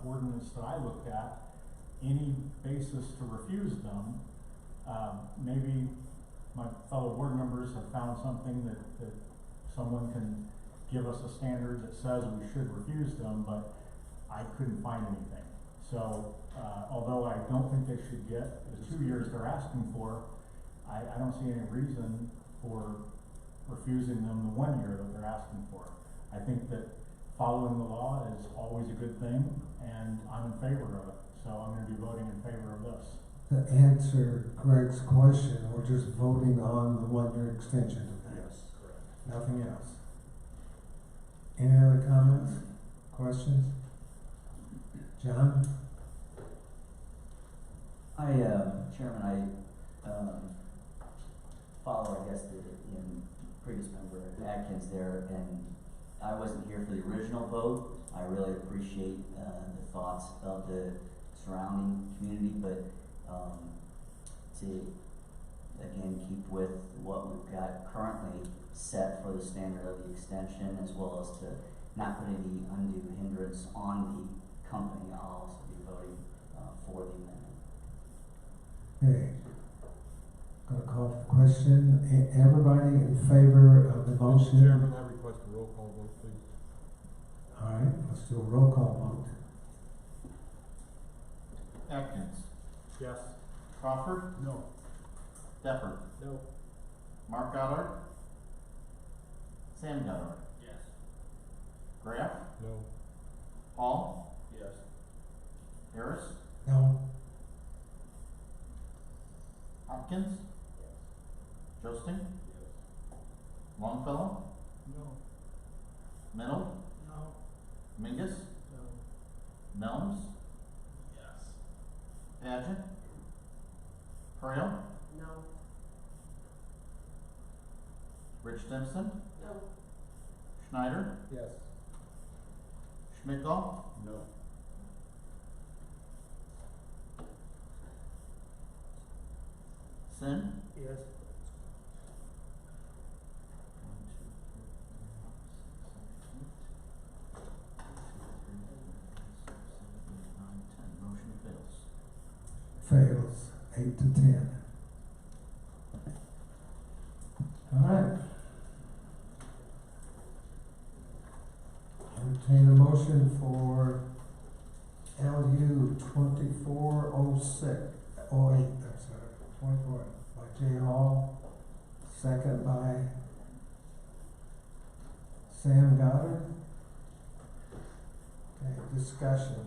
[SPEAKER 6] ordinance that I looked at any basis to refuse them. Maybe my fellow board members have found something that someone can give us a standard that says we should refuse them, but I couldn't find anything. So, although I don't think they should get the 2 years they're asking for, I don't see any reason for refusing them the 1 year that they're asking for. I think that following the law is always a good thing, and I'm in favor of it. So I'm going to be voting in favor of this.
[SPEAKER 1] To answer Greg's question, we're just voting on the 1 year extension of that.
[SPEAKER 5] Yes, correct.
[SPEAKER 1] Nothing else. Any other comments, questions? John?
[SPEAKER 8] Chairman, follow, I guess, in previous member Atkins there, and I wasn't here for the original vote. I really appreciate the thoughts of the surrounding community, but to, again, keep with what we've got currently set for the standard of the extension, as well as to not put any undue hindrance on the company, I'll also be voting for the amendment.
[SPEAKER 1] Okay. Gonna call for the question. Everybody in favor of the motion?
[SPEAKER 5] Mr. Chairman, I request a roll call vote, please.
[SPEAKER 1] All right, let's do a roll call vote.
[SPEAKER 18] Atkins.
[SPEAKER 5] Yes.
[SPEAKER 18] Crawford.
[SPEAKER 5] No.
[SPEAKER 18] Deppert.
[SPEAKER 5] No.
[SPEAKER 18] Mark Goddard. Sam Goddard.
[SPEAKER 19] Yes.
[SPEAKER 18] Graff.
[SPEAKER 5] No.
[SPEAKER 18] Hall.
[SPEAKER 19] Yes.
[SPEAKER 18] Harris.
[SPEAKER 1] No.
[SPEAKER 18] Hopkins. Josting.
[SPEAKER 19] Yes.
[SPEAKER 18] Longfellow.
[SPEAKER 5] No.
[SPEAKER 18] Mennel?
[SPEAKER 20] No.
[SPEAKER 18] Mingus?
[SPEAKER 20] No.
[SPEAKER 18] Melms?
[SPEAKER 3] Yes.
[SPEAKER 18] Pageant? Frail?
[SPEAKER 20] No.
[SPEAKER 18] Rich Simpson?
[SPEAKER 20] No.
[SPEAKER 18] Schneider?
[SPEAKER 4] Yes.
[SPEAKER 18] Schmidtall?
[SPEAKER 3] No.
[SPEAKER 18] Sin?
[SPEAKER 7] Yes.
[SPEAKER 18] 10. Motion fails.
[SPEAKER 1] Fails, 8 to 10. All right. Entertain a motion for LU 2408, I'm sorry, 24, by Jay Hall, second by Sam Goddard. Okay, discussion.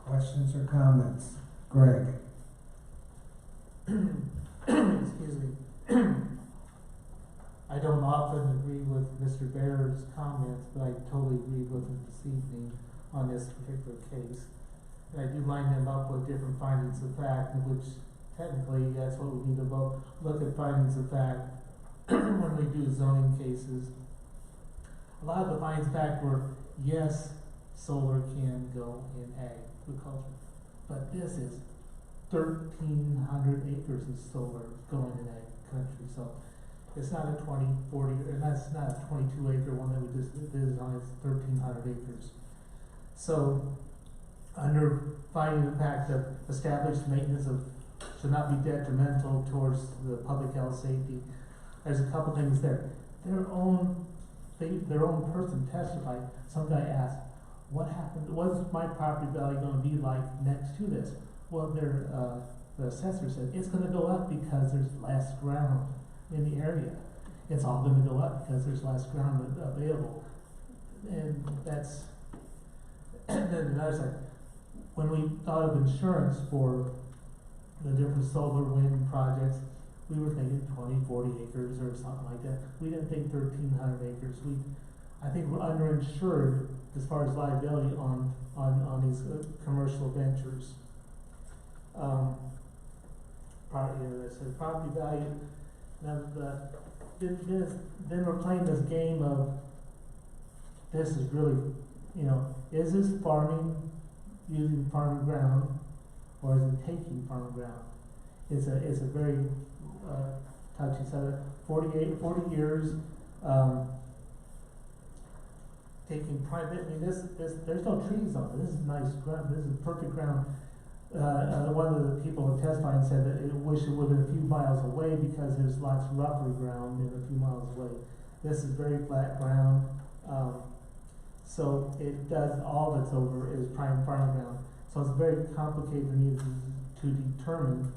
[SPEAKER 1] Questions or comments? Greg?
[SPEAKER 7] Excuse me. I don't often agree with Mr. Bear's comments, but I totally agree with him this evening on this particular case. And I do line them up with different findings of fact, in which technically that's what we need to look at findings of fact when we do zoning cases. A lot of the findings of fact were, yes, solar can go in agriculture, but this is 1,300 acres of solar going in ag country, so it's not a 20, 40, and that's not a 22 acre one that we just did on, it's 1,300 acres. So, under finding the fact that established maintenance of should not be detrimental towards the public health safety, there's a couple things there. Their own person testified. Some guy asked, "What happened? What's my property value going to be like next to this?" Well, the assessor said it's going to go up because there's less ground in the area. It's all going to go up because there's less ground available, and that's. And then another side, when we thought of insurance for the different solar wind projects, we were thinking 20, 40 acres or something like that. We didn't think 1,300 acres. I think we're underinsured as far as liability on these commercial ventures. Property value. Now, then we're playing this game of, this is really, is this farming using farm ground, or is it taking farm ground? It's a very touchy subject. 40 years taking private. I mean, there's no trees on it. This is nice ground. This is perfect ground. One of the people who testified said that it wish it would have been a few miles away because there's lots rougher ground than a few miles away. This is very flat ground. So it does, all that's over is prime farm ground. So it's very complicated for me to determine,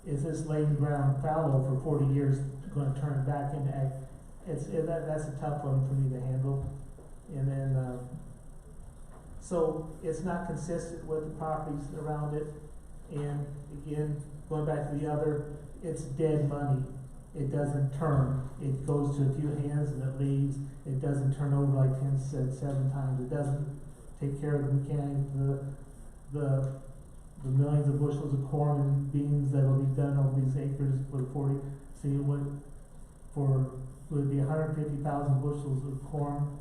[SPEAKER 7] is this laying ground fallow for 40 years going to turn back into ag? That's a tough one for me to handle. And then, so it's not consistent with the properties around it. And again, going back to the other, it's dead money. It doesn't turn. It goes to a few hands and it leaves. It doesn't turn over like Tim said 7 times. It doesn't take care of the mechanics, the millions of bushels of corn and beans that will be done over these acres for 40. So you would be 150,000 bushels of corn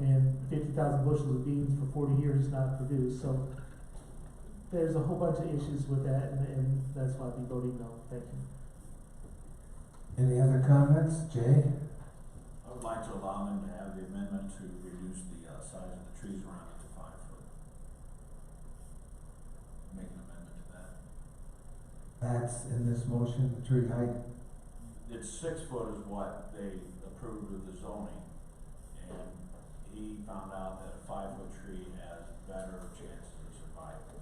[SPEAKER 7] and 50,000 bushels of beans for 40 years not produced. So there's a whole bunch of issues with that, and that's why I'll be voting no. Thank you.
[SPEAKER 1] Any other comments? Jay?
[SPEAKER 2] I would like to allow them to have the amendment to reduce the size of the trees around it to 5 foot. Make an amendment to that.
[SPEAKER 1] That's in this motion, the tree height?
[SPEAKER 2] It's 6 foot is what they approved with the zoning, and he found out that a 5 foot tree has better chances of survival.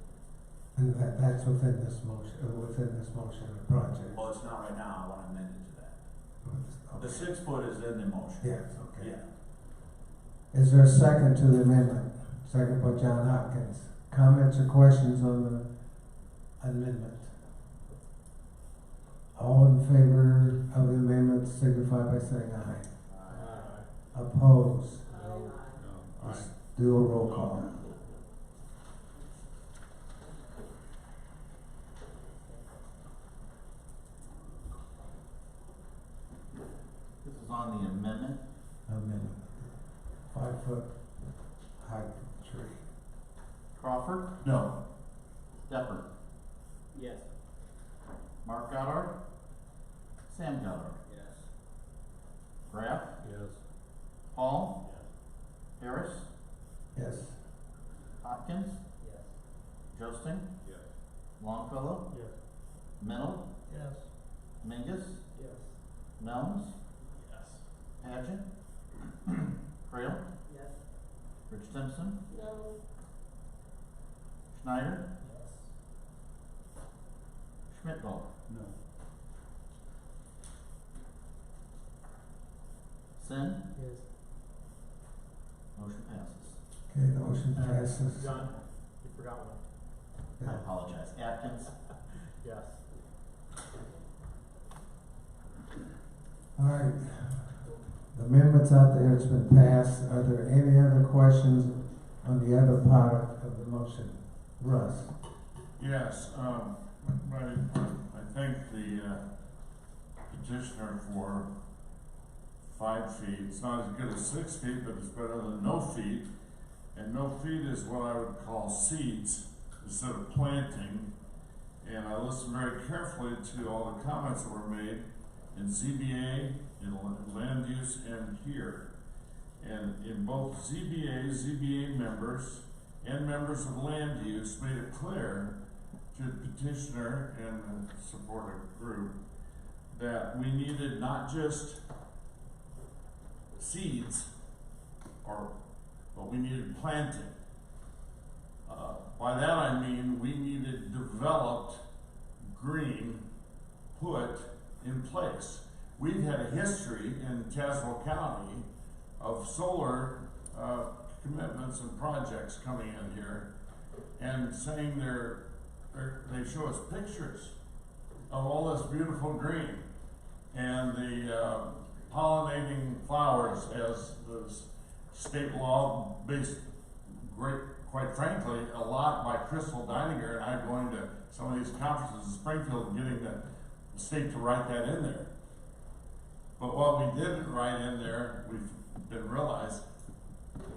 [SPEAKER 1] And that's within this motion, of the project?
[SPEAKER 2] Well, it's not right now, I want to amend it to that.
[SPEAKER 1] Okay.
[SPEAKER 2] The 6 foot is in the motion.
[SPEAKER 1] Yes, okay.
[SPEAKER 2] Yeah.
[SPEAKER 1] Is there a second to the amendment? Second by John Hopkins. Comments or questions on the amendment? All in favor of the amendment signify by saying aye.
[SPEAKER 2] Aye.
[SPEAKER 1] Opposed?
[SPEAKER 5] No.
[SPEAKER 1] Let's do a roll call.
[SPEAKER 18] This is on the amendment.
[SPEAKER 1] Amendment. 5-foot height tree.
[SPEAKER 18] Crawford,
[SPEAKER 2] No.
[SPEAKER 18] Stepper,
[SPEAKER 19] Yes.
[SPEAKER 18] Mark Goddard, Sam Goddard,
[SPEAKER 19] Yes.
[SPEAKER 18] Graff,
[SPEAKER 5] Yes.
[SPEAKER 18] Paul, Harris,
[SPEAKER 1] Yes.
[SPEAKER 18] Hopkins,
[SPEAKER 19] Yes.
[SPEAKER 18] Justin,
[SPEAKER 19] Yes.
[SPEAKER 18] Longfellow,
[SPEAKER 5] Yes.
[SPEAKER 18] Mennel,
[SPEAKER 19] Yes.
[SPEAKER 18] Mingus,
[SPEAKER 19] Yes.
[SPEAKER 18] Nelms,
[SPEAKER 19] Yes.
[SPEAKER 18] Pageant, Creel,
[SPEAKER 19] Yes.
[SPEAKER 18] Rich Simpson,
[SPEAKER 19] No.
[SPEAKER 18] Schneider,
[SPEAKER 19] Yes.
[SPEAKER 18] Schmidtwell,
[SPEAKER 5] No.
[SPEAKER 18] Sin,
[SPEAKER 19] Yes.
[SPEAKER 18] motion passes.
[SPEAKER 1] Okay, the motion passes.
[SPEAKER 19] John, you forgot one.
[SPEAKER 18] I apologize. Atkins,
[SPEAKER 19] Yes.
[SPEAKER 1] All right. The amendment's out there, it's been passed. Are there any other questions on the other part of the motion? Russ?
[SPEAKER 5] Yes, I thank the petitioner for 5 feet. It's not as good as 6 feet, but it's better than no feet. And no feet is what I would call seeds instead of planting. And I listened very carefully to all the comments that were made in ZBA, in land use, and here. And in both ZBA members, and members of land use made it clear to the petitioner and the supportive group that we needed not just seeds, but we needed planting. By that I mean we needed developed green put in place. We've had a history in Tazewell County of solar commitments and projects coming in here and saying they show us pictures of all this beautiful green and the pollinating flowers as the state law based quite frankly, a lot by Crystal Deininger and I going to some of these conferences in Springfield and getting the state to write that in there. But what we didn't write in there, we've been realized,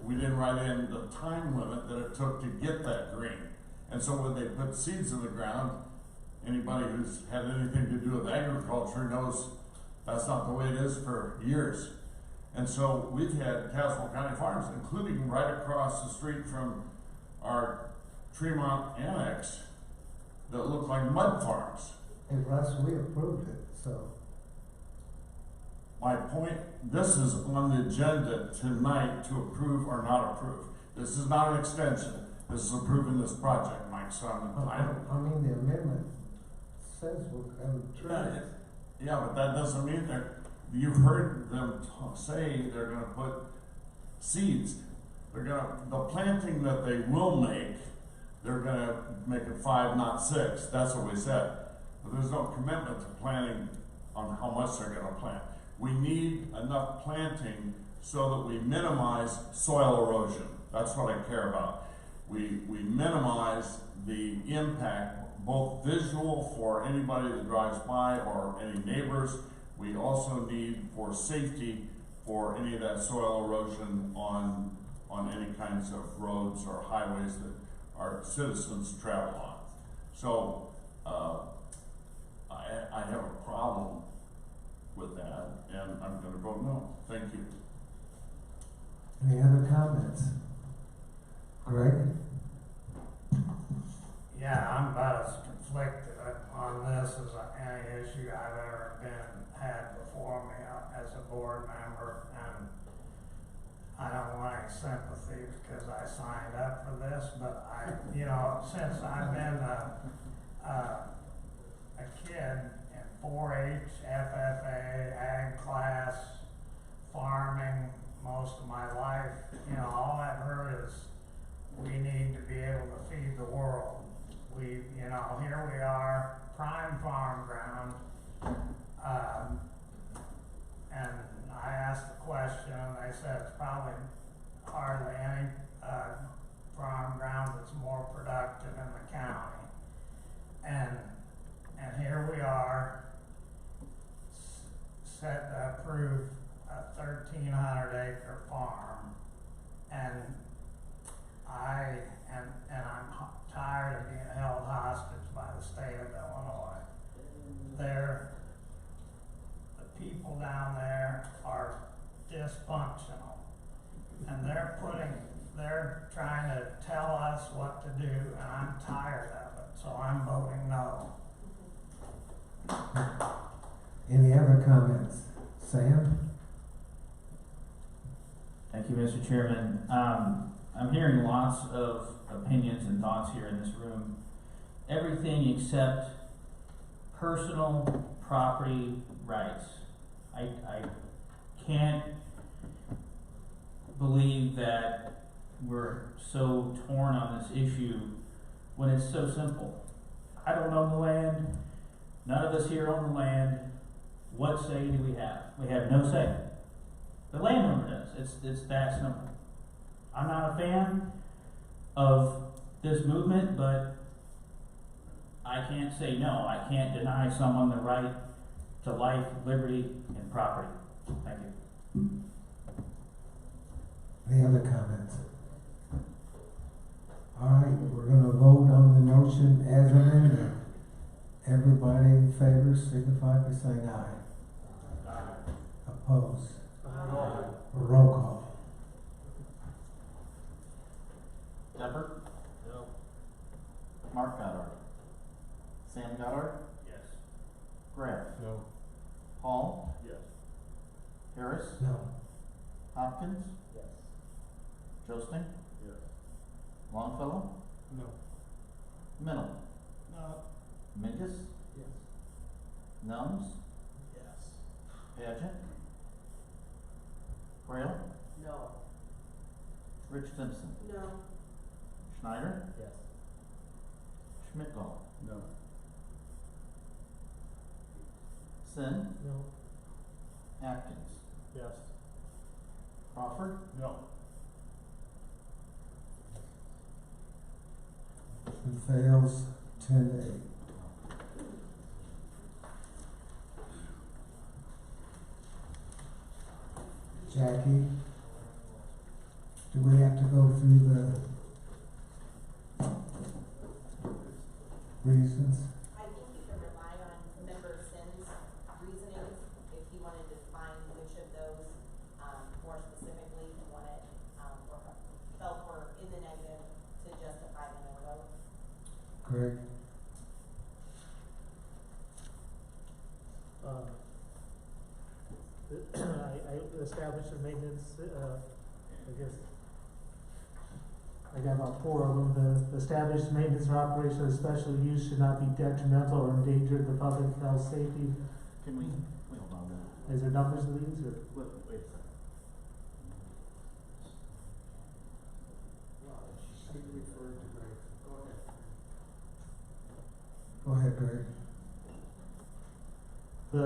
[SPEAKER 5] we didn't write in the time limit that it took to get that green. And so when they put seeds in the ground, anybody who's had anything to do with agriculture knows that's not the way it is for years. And so we've had Tazewell County farms, including right across the street from our Tremont Annex, that look like mud farms.
[SPEAKER 1] Hey Russ, we approved it, so.
[SPEAKER 5] My point, this is on the agenda tonight to approve or not approve. This is not an extension. This is approving this project, Mike, son.
[SPEAKER 1] I mean, the amendment says we're gonna try it.
[SPEAKER 5] Yeah, but that doesn't mean you've heard them say they're gonna put seeds. The planting that they will make, they're gonna make it 5, not 6. That's what we said. But there's no commitment to planting on how much they're gonna plant. We need enough planting so that we minimize soil erosion. That's what I care about. We minimize the impact, both visual for anybody that drives by or any neighbors. We also need for safety for any of that soil erosion on any kinds of roads or highways that our citizens travel on. So I have a problem with that, and I'm going to vote no. Thank you.
[SPEAKER 1] Any other comments? Greg?
[SPEAKER 20] Yeah, I'm about as conflicted on this as any issue I've ever had before me as a board member, and I don't want any sympathy because I signed up for this, but since I've been a kid in 4-H, FFA, ag class, farming most of my life, all I've heard is we need to be able to feed the world. Here we are, prime farm ground, and I asked the question, and they said, 1,300-acre farm, and I'm tired of being held hostage by the state of Illinois. The people down there are dysfunctional, and they're trying to tell us what to do, and I'm tired of it, so I'm voting no.
[SPEAKER 1] Any other comments? Sam?
[SPEAKER 9] Thank you, Mr. Chairman. I'm hearing lots of opinions and thoughts here in this room. Everything except personal property rights. I can't believe that we're so torn on this issue when it's so simple. I don't own the land. None of us here own the land. What say do we have? We have no say. The landowner does. It's that simple. I'm not a fan of this movement, but I can't say no. I can't deny someone the right to life, liberty, and property. Thank you.
[SPEAKER 1] Any other comments? All right, we're gonna vote on the motion as amended. Everybody in favor signify by saying aye.
[SPEAKER 3] Aye.
[SPEAKER 1] Opposed?
[SPEAKER 3] Aye.
[SPEAKER 1] Roll call.
[SPEAKER 18] Deppert?
[SPEAKER 3] No.
[SPEAKER 18] Mark Goddard? Sam Goddard?
[SPEAKER 3] Yes.
[SPEAKER 18] Graff?
[SPEAKER 3] No.
[SPEAKER 18] Hall?
[SPEAKER 3] Yes.
[SPEAKER 18] Harris?
[SPEAKER 1] No.
[SPEAKER 18] Hopkins?
[SPEAKER 3] Yes.
[SPEAKER 18] Josting?
[SPEAKER 3] Yes.
[SPEAKER 18] Longfellow?
[SPEAKER 3] No.
[SPEAKER 18] Mennel?
[SPEAKER 20] No.
[SPEAKER 18] Mingus?
[SPEAKER 3] Yes.
[SPEAKER 18] Nelms?
[SPEAKER 3] Yes.
[SPEAKER 18] Pageant? Frail?
[SPEAKER 3] No.
[SPEAKER 18] Rich Simpson?
[SPEAKER 3] No.
[SPEAKER 18] Schneider?
[SPEAKER 3] Yes.
[SPEAKER 18] Schmidt-Gall?
[SPEAKER 3] No.
[SPEAKER 18] Sin?
[SPEAKER 3] No.
[SPEAKER 18] Atkins?
[SPEAKER 3] Yes.
[SPEAKER 18] Crawford?
[SPEAKER 3] No.
[SPEAKER 1] Motion fails 10-8. Jackie, do we have to go through the reasons?
[SPEAKER 10] I think you can rely on member Sin's reasonings if he wanted to find which of those, more specifically, he wanted, or felt were in the negative to justify the no vote.
[SPEAKER 1] Greg?
[SPEAKER 7] I established the maintenance, I guess, I got about 4 of them. The established maintenance or operation of special use should not be detrimental or endanger the public health, safety.
[SPEAKER 18] Can we hold on that?
[SPEAKER 7] Is there numbers of these, or?
[SPEAKER 18] Wait a second.
[SPEAKER 3] She referred to Greg. Go ahead.
[SPEAKER 1] Go ahead, Greg.
[SPEAKER 7] The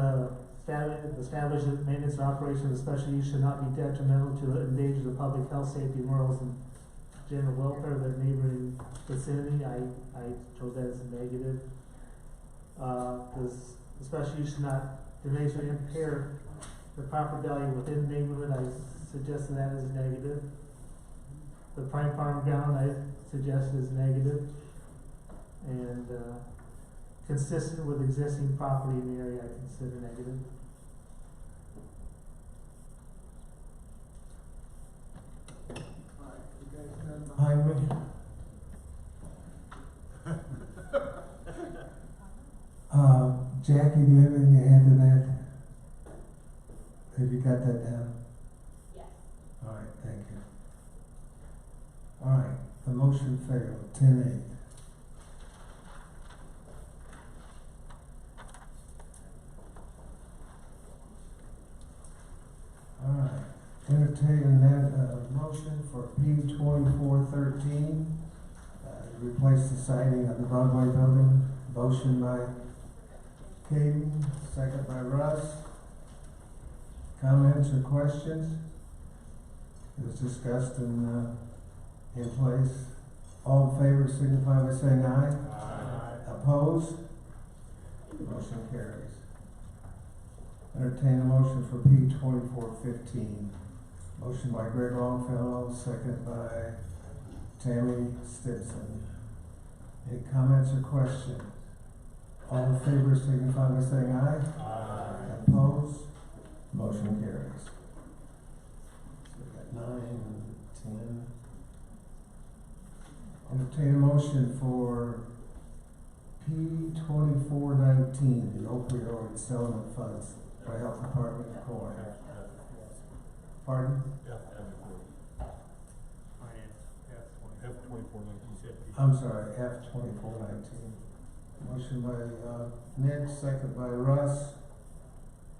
[SPEAKER 7] established maintenance or operation of special use should not be detrimental to endanger the public health, safety, morals, and general welfare of the neighboring vicinity. I chose that as a negative. The special use should not diminish or impair the property value within the neighborhood. I suggested that as negative. The prime farm ground I suggested as negative. And consistent with existing property in the area, I consider negative.
[SPEAKER 1] Behind me? Jackie, do you have anything to add to that? Have you got that down?
[SPEAKER 10] Yes.
[SPEAKER 1] All right, thank you. All right, the motion failed, 10-8. All right, entertain that motion for P 2413, replace the siding of the Broadway building. Motion by Katie, second by Russ. Comments or questions? It was discussed in place. All in favor signify by saying aye. Aye. Opposed? Motion carries. Entertain a motion for P 2415. Motion by Greg Longfellow, second by Tammy Stinson. Any comments or questions? All in favor signify by saying aye.
[SPEAKER 3] Aye.
[SPEAKER 1] Opposed? Motion carries. So we got 9 and 10. Entertain a motion for P 2419, the opioid settlement funds for Health Department of Court. Pardon? I'm sorry, F 2419. Motion by Nick, second by Russ.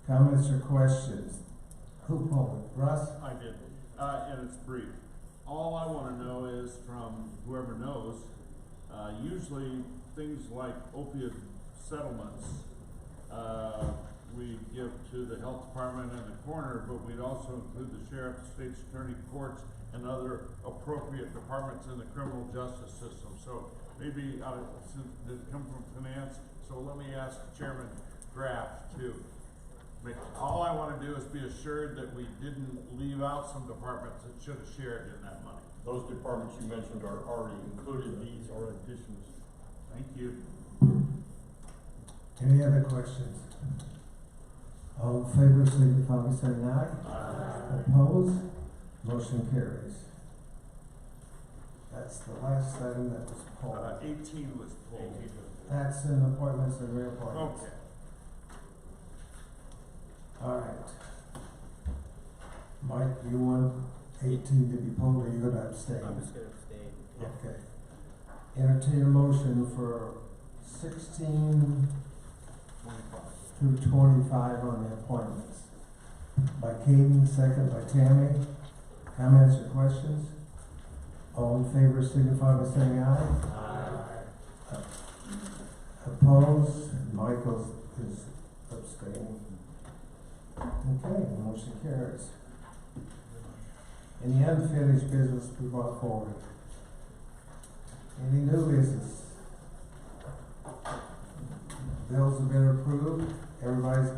[SPEAKER 1] Comments or questions? Who pulled it? Russ?
[SPEAKER 5] I did, and it's brief. All I wanna know is from whoever knows, usually things like opiate settlements, we give to the health department and the coroner, but we'd also include the sheriff, the state's attorney, courts, and other appropriate departments in the criminal justice system. So maybe, since it come from finance, so let me ask Chairman Graff to make, all I wanna do is be assured that we didn't leave out some departments that should have shared in that money.
[SPEAKER 3] Those departments you mentioned are already included, these are additions.
[SPEAKER 5] Thank you.
[SPEAKER 1] Any other questions? All in favor signify by saying aye.
[SPEAKER 3] Aye.
[SPEAKER 1] Opposed? Motion carries. That's the last item that was pulled.
[SPEAKER 5] 18 was pulled.
[SPEAKER 1] That's in appointments and reappointments.
[SPEAKER 5] Okay.
[SPEAKER 1] All right. Mike, you want 18 to be pulled, or are you gonna abstain?
[SPEAKER 11] I'm just gonna abstain.
[SPEAKER 1] Okay. Entertain a motion for 16 through 25 on the appointments. By Caden, second by Tammy. Comments or questions? All in favor signify by saying aye.
[SPEAKER 3] Aye.
[SPEAKER 1] Opposed? Michael is abstaining. Okay, motion carries. Any unfinished business to be brought forward? Any new business? Bills have been approved. Everybody's,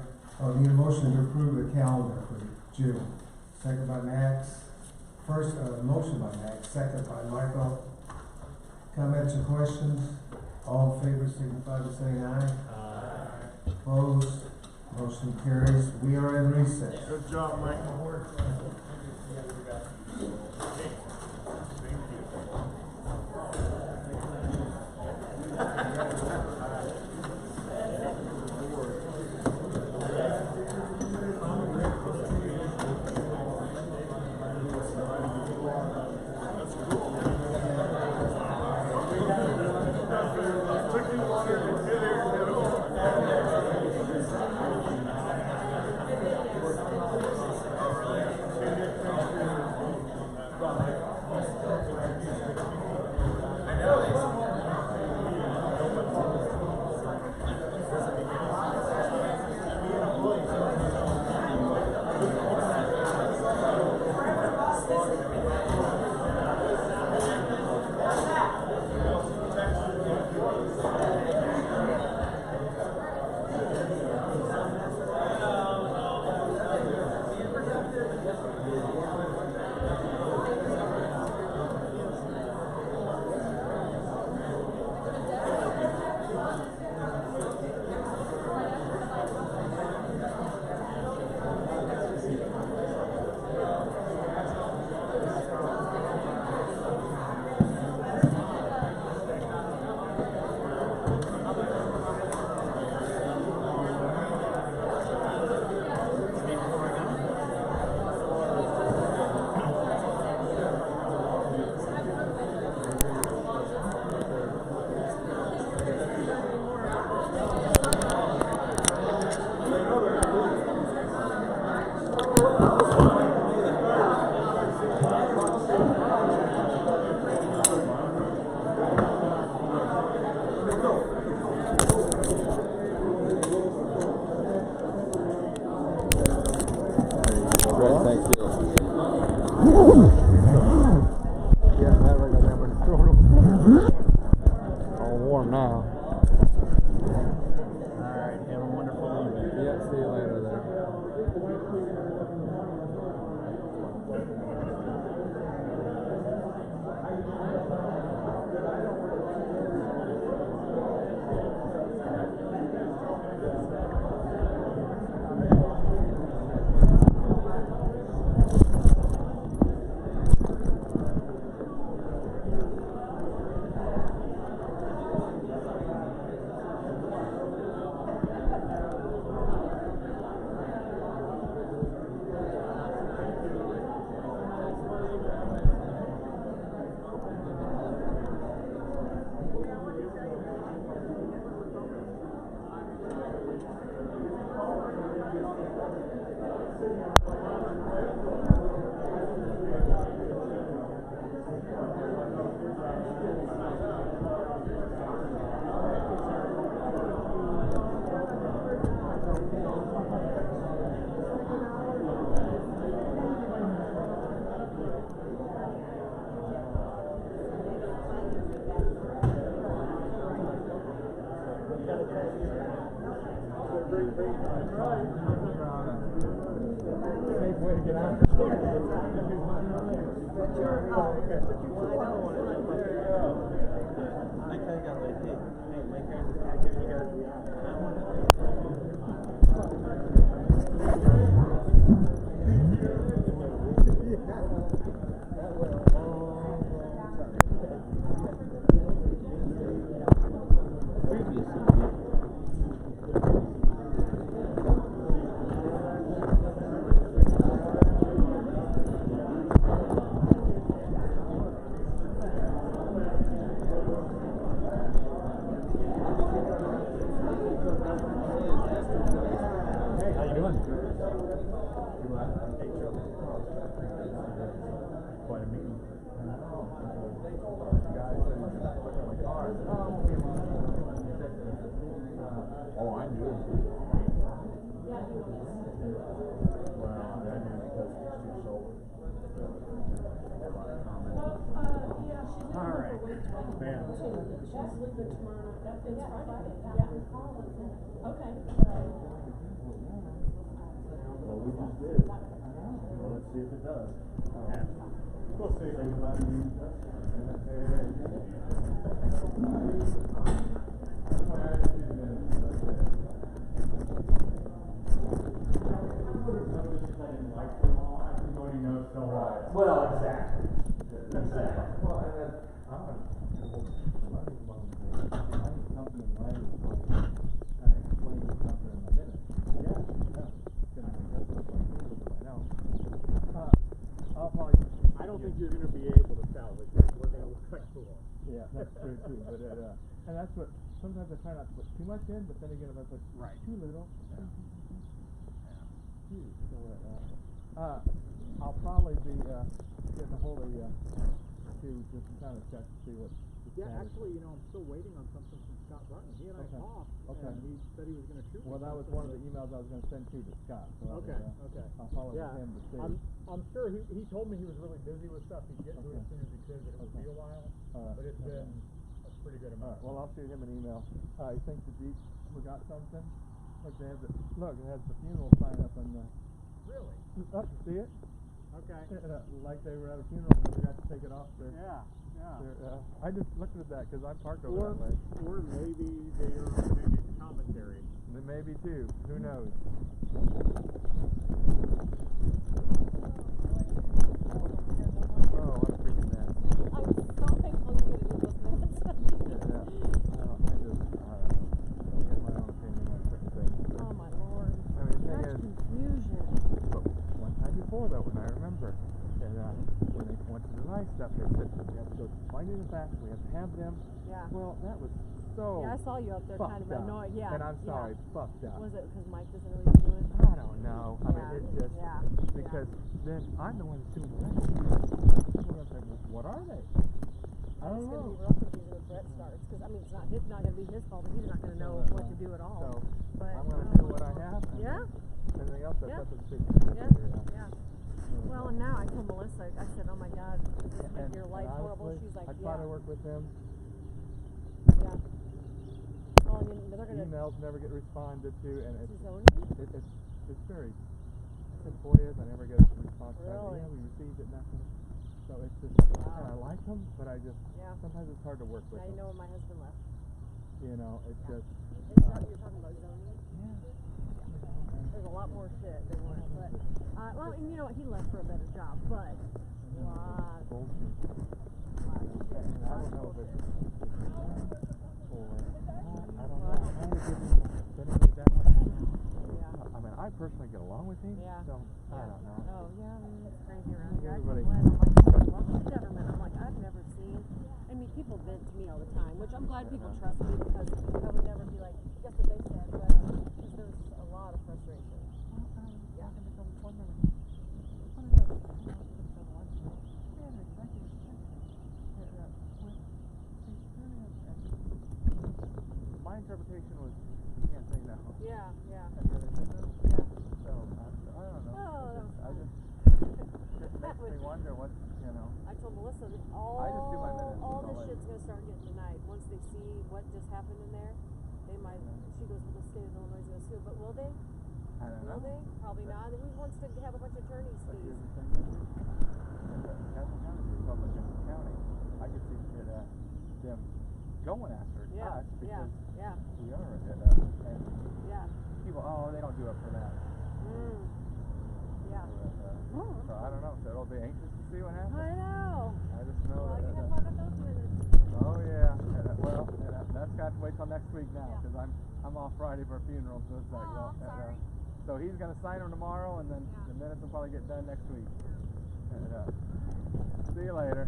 [SPEAKER 1] need a motion to approve the calendar for June. Second by Max. First, motion by Max, second by Michael. Comments or questions? All in favor signify by saying aye.
[SPEAKER 3] Aye.
[SPEAKER 1] Opposed? Motion carries. We are in recess.
[SPEAKER 5] Good job, Michael.
[SPEAKER 3] All warm now.
[SPEAKER 11] Alright, have a wonderful evening.
[SPEAKER 3] Yep, see you later there.
[SPEAKER 6] Safe way to get out.
[SPEAKER 3] I kinda got like, hey, my parents is back here, you guys, I want
[SPEAKER 6] Well, exactly. Exactly.
[SPEAKER 3] I don't think you're gonna be able to salvage it, we're gonna look like fools.
[SPEAKER 6] Yeah, that's true too, but and that's what, sometimes I try not to put too much in, but then again, if I put too little. I'll probably be, getting a hold of you, to just kind of check to see what.
[SPEAKER 3] Yeah, actually, I'm still waiting on something from Scott Button, he and I talked, and he said he was gonna shoot me.
[SPEAKER 6] Well, that was one of the emails I was gonna send to Scott, so I'll,
[SPEAKER 3] Okay.
[SPEAKER 6] I'll follow with him to see.
[SPEAKER 3] I'm sure he told me he was really busy with stuff, he'd get to it as soon as he could, but it would be a while, but it's been a pretty good amount.
[SPEAKER 6] Well, I'll shoot him an email. You think the Jeep, we got something? Look, it has the funeral sign up on the.
[SPEAKER 3] Really?
[SPEAKER 6] Up, see it?
[SPEAKER 3] Okay.
[SPEAKER 6] Like they were at a funeral and we got to take it off there.
[SPEAKER 3] Yeah.
[SPEAKER 6] I just looked at that because I parked over that way.
[SPEAKER 3] Or maybe they are gonna do commentary.
[SPEAKER 6] Maybe too. Who knows? Oh, what a freaking mess.
[SPEAKER 11] I'm so thankful you get to do those minutes.
[SPEAKER 6] I just, I get my own opinion on certain things.
[SPEAKER 11] Oh my lord.
[SPEAKER 6] I mean, the thing
[SPEAKER 11] That's
[SPEAKER 6] is,
[SPEAKER 11] confusion.
[SPEAKER 6] but one time before though, when I remember, and when they went to the nice stuff, they said, we have to go to finding the facts, we have to have them.
[SPEAKER 11] Yeah.
[SPEAKER 6] Well, that was so
[SPEAKER 11] Yeah, I saw you up there kind of annoyed. Yeah.
[SPEAKER 6] And I'm sorry, fucked up.
[SPEAKER 11] Was it because Mike doesn't know what he's doing?
[SPEAKER 6] I don't know. I mean, it's just, because then I'm the one that's doing the records. I'm going to say, well, what are they? I don't know.
[SPEAKER 11] It's going to be real confusing when Brett starts, because, I mean, it's not going to be his fault, but he's not going to know what to do at all.
[SPEAKER 6] So,
[SPEAKER 11] but
[SPEAKER 6] I'm going to do what I have.
[SPEAKER 11] Yeah.
[SPEAKER 6] Anything else, that's up to the city.
[SPEAKER 11] Yeah. Well, and now I told Melissa, I said, oh my God, does this make your life horrible? She's like,
[SPEAKER 6] I try to work with them.
[SPEAKER 11] Yeah. Well, I mean, they're going to...
[SPEAKER 6] Emails never get responded to, and it's very, simple is, I never get a response back.
[SPEAKER 11] Really?
[SPEAKER 6] Yeah, we received it, nothing. So it's just, and I like them, but I just, sometimes it's hard to work with them.
[SPEAKER 11] Now you know when my husband left.
[SPEAKER 6] It's just...
[SPEAKER 11] You're talking about zoning?
[SPEAKER 6] Yeah.
[SPEAKER 11] There's a lot more shit than what, but, well, and you know what, he left for a better job, but,
[SPEAKER 6] bullshit. I don't know if it's, I don't know, I'm trying to give him, spending it that much. I mean, I personally get along with him, so, I don't know.
[SPEAKER 11] Oh, yeah, I mean, it's crazy around here.
[SPEAKER 6] Everybody.
[SPEAKER 11] I'm like, welcome to government. I'm like, I've never seen, I mean, people vent to me all the time, which I'm glad people trust me, because I would never be like, guess what they said, but, because there's a lot of frustration. Yeah.
[SPEAKER 6] My interpretation was, you can't say no.
[SPEAKER 11] Yeah.
[SPEAKER 6] And then they said no.
[SPEAKER 11] Yeah.
[SPEAKER 6] So, I don't know.
[SPEAKER 11] Oh,
[SPEAKER 6] I just makes me wonder what,
[SPEAKER 11] I told Melissa that
[SPEAKER 6] I just do my minutes.
[SPEAKER 11] all this shit's gonna start getting tonight. Once they see what just happened in there, they might, she goes, well, the state of Illinois is gonna sue, but will they? Will they? Probably not. Who wants to have a bunch of attorney's
[SPEAKER 3] But
[SPEAKER 11] fees?
[SPEAKER 3] here's the thing, Tazewell County is a Republican county. I could see them going after
[SPEAKER 11] Yeah,
[SPEAKER 3] us because
[SPEAKER 11] yeah,
[SPEAKER 3] we are and
[SPEAKER 11] yeah.
[SPEAKER 3] people, they don't do it for that.
[SPEAKER 11] Yeah.
[SPEAKER 3] So I don't know. So it'll be anxious to see what happens.
[SPEAKER 11] I know.
[SPEAKER 3] I just know
[SPEAKER 11] Well,
[SPEAKER 3] that.
[SPEAKER 11] you have fun with those minutes.
[SPEAKER 3] Oh yeah. That's got to wait till next week now because I'm off Friday for a funeral. So it's like,
[SPEAKER 11] sorry.
[SPEAKER 3] So he's gonna sign them tomorrow, and then the minutes will probably get done next week. See you later.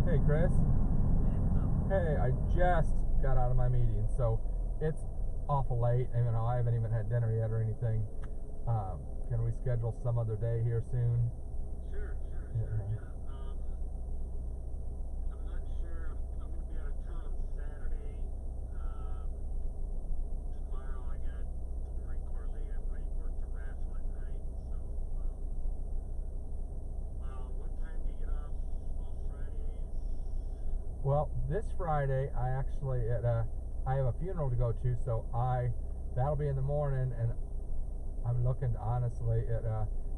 [SPEAKER 3] Hey Chris. Hey, I just got out of my meeting, so it's awful late. I haven't even had dinner yet or anything. Can we schedule some other day here soon?
[SPEAKER 5] Sure, yeah. I'm not sure. I'm going to be out of town Saturday. Tomorrow I got the Marine Corps League. I work the raffle at night. So, what time do you get off Fridays?
[SPEAKER 3] Well, this Friday I actually I have a funeral to go to, so that'll be in the morning, and I'm looking to, honestly at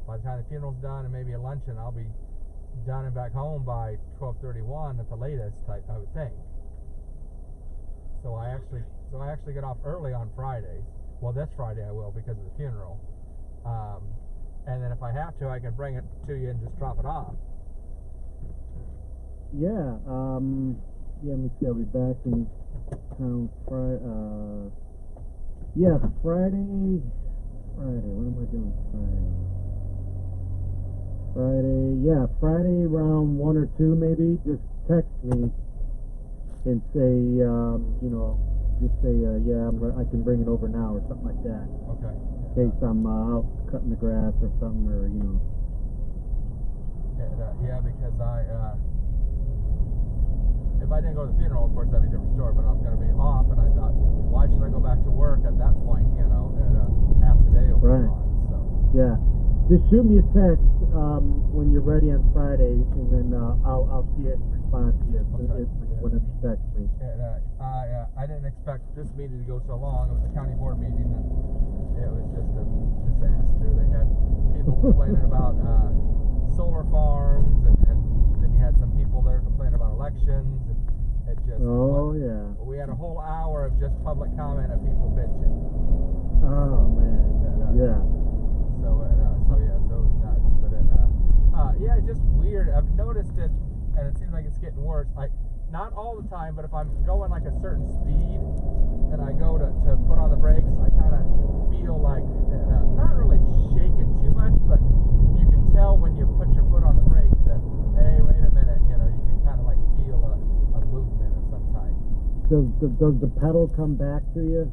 [SPEAKER 3] by the time the funeral's done and maybe a luncheon, I'll be done and back home by 12:31 at the latest, I would think. So I actually get off early on Fridays. Well, this Friday I will because of the funeral. And then if I have to, I can bring it to you and just drop it off.
[SPEAKER 13] Yeah, let me see, I'll be back in town Friday, what am I doing Friday around 1 or 2 maybe, just text me and say, just say, I can bring it over now or something like that.
[SPEAKER 3] Okay.
[SPEAKER 13] In case I'm out cutting the grass or something, or,
[SPEAKER 3] because if I didn't go to the funeral, of course, that'd be a different story, but I'm going to be off, and I thought, why should I go back to work at that point, half the day will be
[SPEAKER 13] Right.
[SPEAKER 3] gone, so.
[SPEAKER 13] Yeah. Just shoot me a text when you're ready on Friday, and then I'll see it and respond to you whenever you text me.
[SPEAKER 3] I didn't expect this meeting to go so long. It was a county board meeting, and it was just a disaster. They had people complaining about solar farms, and then you had some people there complaining about elections, and it just we had a whole hour of just public comment of people bitching.
[SPEAKER 13] Oh man, yeah.
[SPEAKER 3] So it was nuts. But it's just weird. I've noticed it, and it seems like it's getting worse. Not all the time, but if I'm going like a certain speed, and I go to put on the brakes, I kind of feel like not really shaking too much, but you can tell when you put your foot on the brake that, hey, wait a minute, you can kind of like feel a movement of some type.
[SPEAKER 13] Does the pedal come back to you?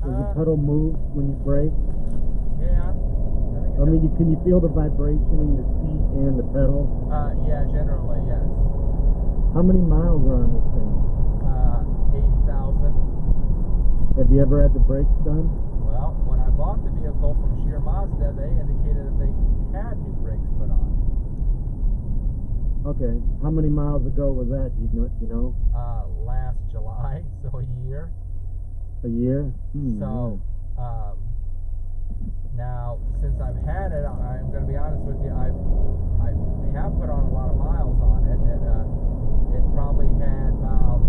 [SPEAKER 13] Does the pedal move when you brake?
[SPEAKER 3] Yeah.
[SPEAKER 13] Can you feel the vibration in your seat and the pedal?
[SPEAKER 3] Yeah, generally, yes.
[SPEAKER 13] How many miles are on this thing?
[SPEAKER 3] 80,000.
[SPEAKER 13] Have you ever had the brakes done?
[SPEAKER 3] Well, when I bought the vehicle from Sheer Mazda, they indicated that they had new brakes put on.
[SPEAKER 13] Okay. How many miles ago was that? Do you know?
[SPEAKER 3] Last July, so a year.
[SPEAKER 13] A year?
[SPEAKER 3] So,
[SPEAKER 14] Now, since I've had it, I'm going to be honest with you, I have put on a lot of miles on it, and it probably had about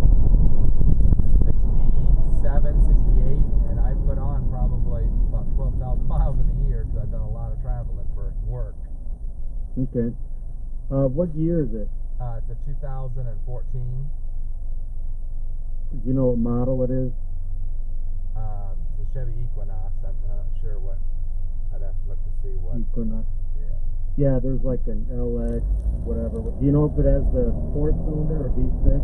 [SPEAKER 14] 67, 68, and I put on probably about 12,000 miles in a year because I've done a lot of traveling for work.
[SPEAKER 13] Okay. What year is it?
[SPEAKER 14] It's a 2014.
[SPEAKER 13] Do you know what model it is?
[SPEAKER 14] It's a Chevy Equinox. I'm not sure what. I'd have to look to see what.
[SPEAKER 13] Equinox.
[SPEAKER 14] Yeah.
[SPEAKER 13] Yeah, there's like an LX, whatever. Do you know if it has the 4-cylinder or V6?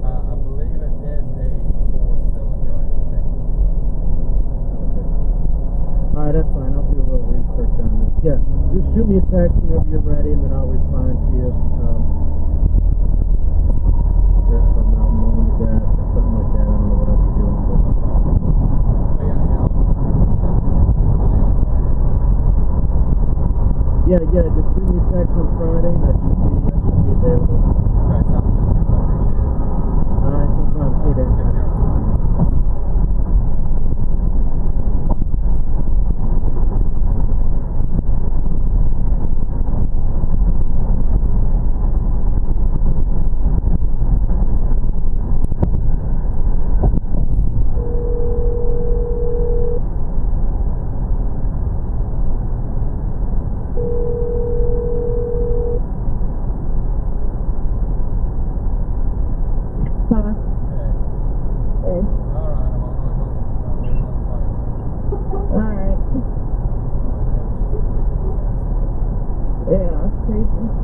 [SPEAKER 14] I believe it is a 4-cylinder, I think.
[SPEAKER 13] Okay. Alright, that's fine. I'll do a little research on this. Yeah, just shoot me a text whenever you're ready, and then I'll respond to you. If I'm out mowing the grass or something like that, I don't know what I'll be doing. But yeah, just shoot me a text on Friday, and I should be available.
[SPEAKER 14] Okay, sounds good. I appreciate it.
[SPEAKER 13] Alright, no problem. See you then.
[SPEAKER 14] Take care.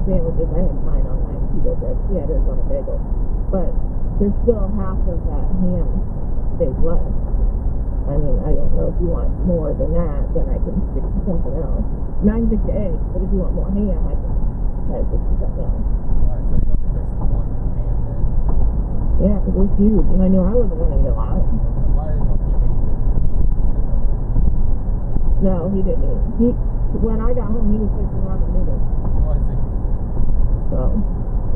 [SPEAKER 16] Sandwiches. I had mine on my keto bread. She had hers on a bagel. But there's still half of that ham steak left. I mean, I don't know if you want more than that, then I can stick to something else. I mean, I can stick to eggs, but if you want more ham, I can try to stick to something else.
[SPEAKER 14] Alright, so you only fixed the one ham then?
[SPEAKER 16] Yeah, because it was huge, and I knew I wasn't going to eat a lot.
[SPEAKER 14] Why didn't he eat it?
[SPEAKER 16] No, he didn't eat. When I got home, he was fixing ramen noodles.
[SPEAKER 14] Was he?
[SPEAKER 16] So,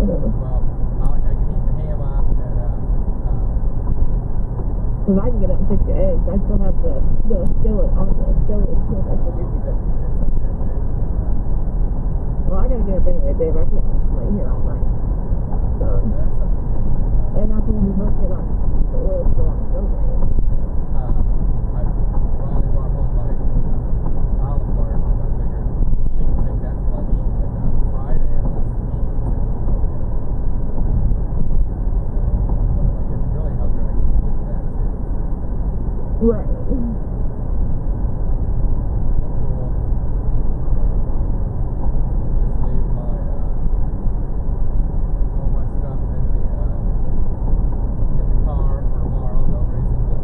[SPEAKER 16] whatever.
[SPEAKER 14] Well, I can eat the ham off and,
[SPEAKER 16] because I can get up and fix the eggs. I still have the skillet on the stove, so I figured you could. Well, I gotta get up anyway, babe. I can't lay here all night. So, and that's when we hooked it up. The oil's still on the stove right now.
[SPEAKER 14] Riley brought home my Olive Garden, and I figured she could take that to lunch and Friday and let's eat. But if I get really hungry, I can sleep that too.
[SPEAKER 16] Right.
[SPEAKER 14] Cool. Just leave my all my stuff in the car for tomorrow. No reason to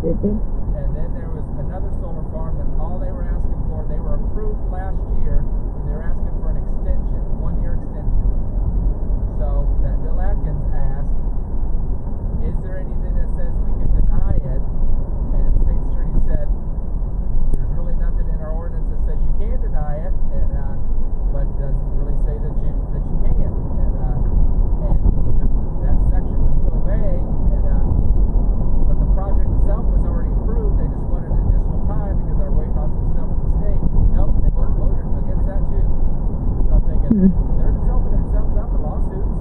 [SPEAKER 16] stupid.
[SPEAKER 14] And then there was another solar farm that all they were asking for, they were approved last year, and they were asking for an extension, 1-year extension. So that Bill Atkins asked, is there anything that says we can deny it? And the state attorney said, there's really nothing in our ordinance that says you can deny it, and but it doesn't really say that you can. And that section was so vague, but the project itself was already approved. They just wanted additional time because they're waiting on some stuff from the state. Nope, they both voted against that too. So I'm thinking they're just opening themselves up for lawsuits.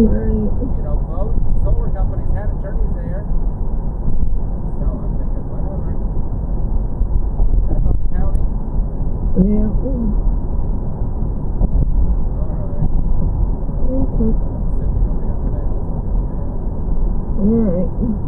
[SPEAKER 16] Right.
[SPEAKER 14] You know, both solar companies had attorneys there. So I'm thinking, whatever. That's on the county.
[SPEAKER 16] Yeah.
[SPEAKER 14] Alright.
[SPEAKER 16] Okay.
[SPEAKER 14] I'm assuming nobody got the mail.
[SPEAKER 16] Alright.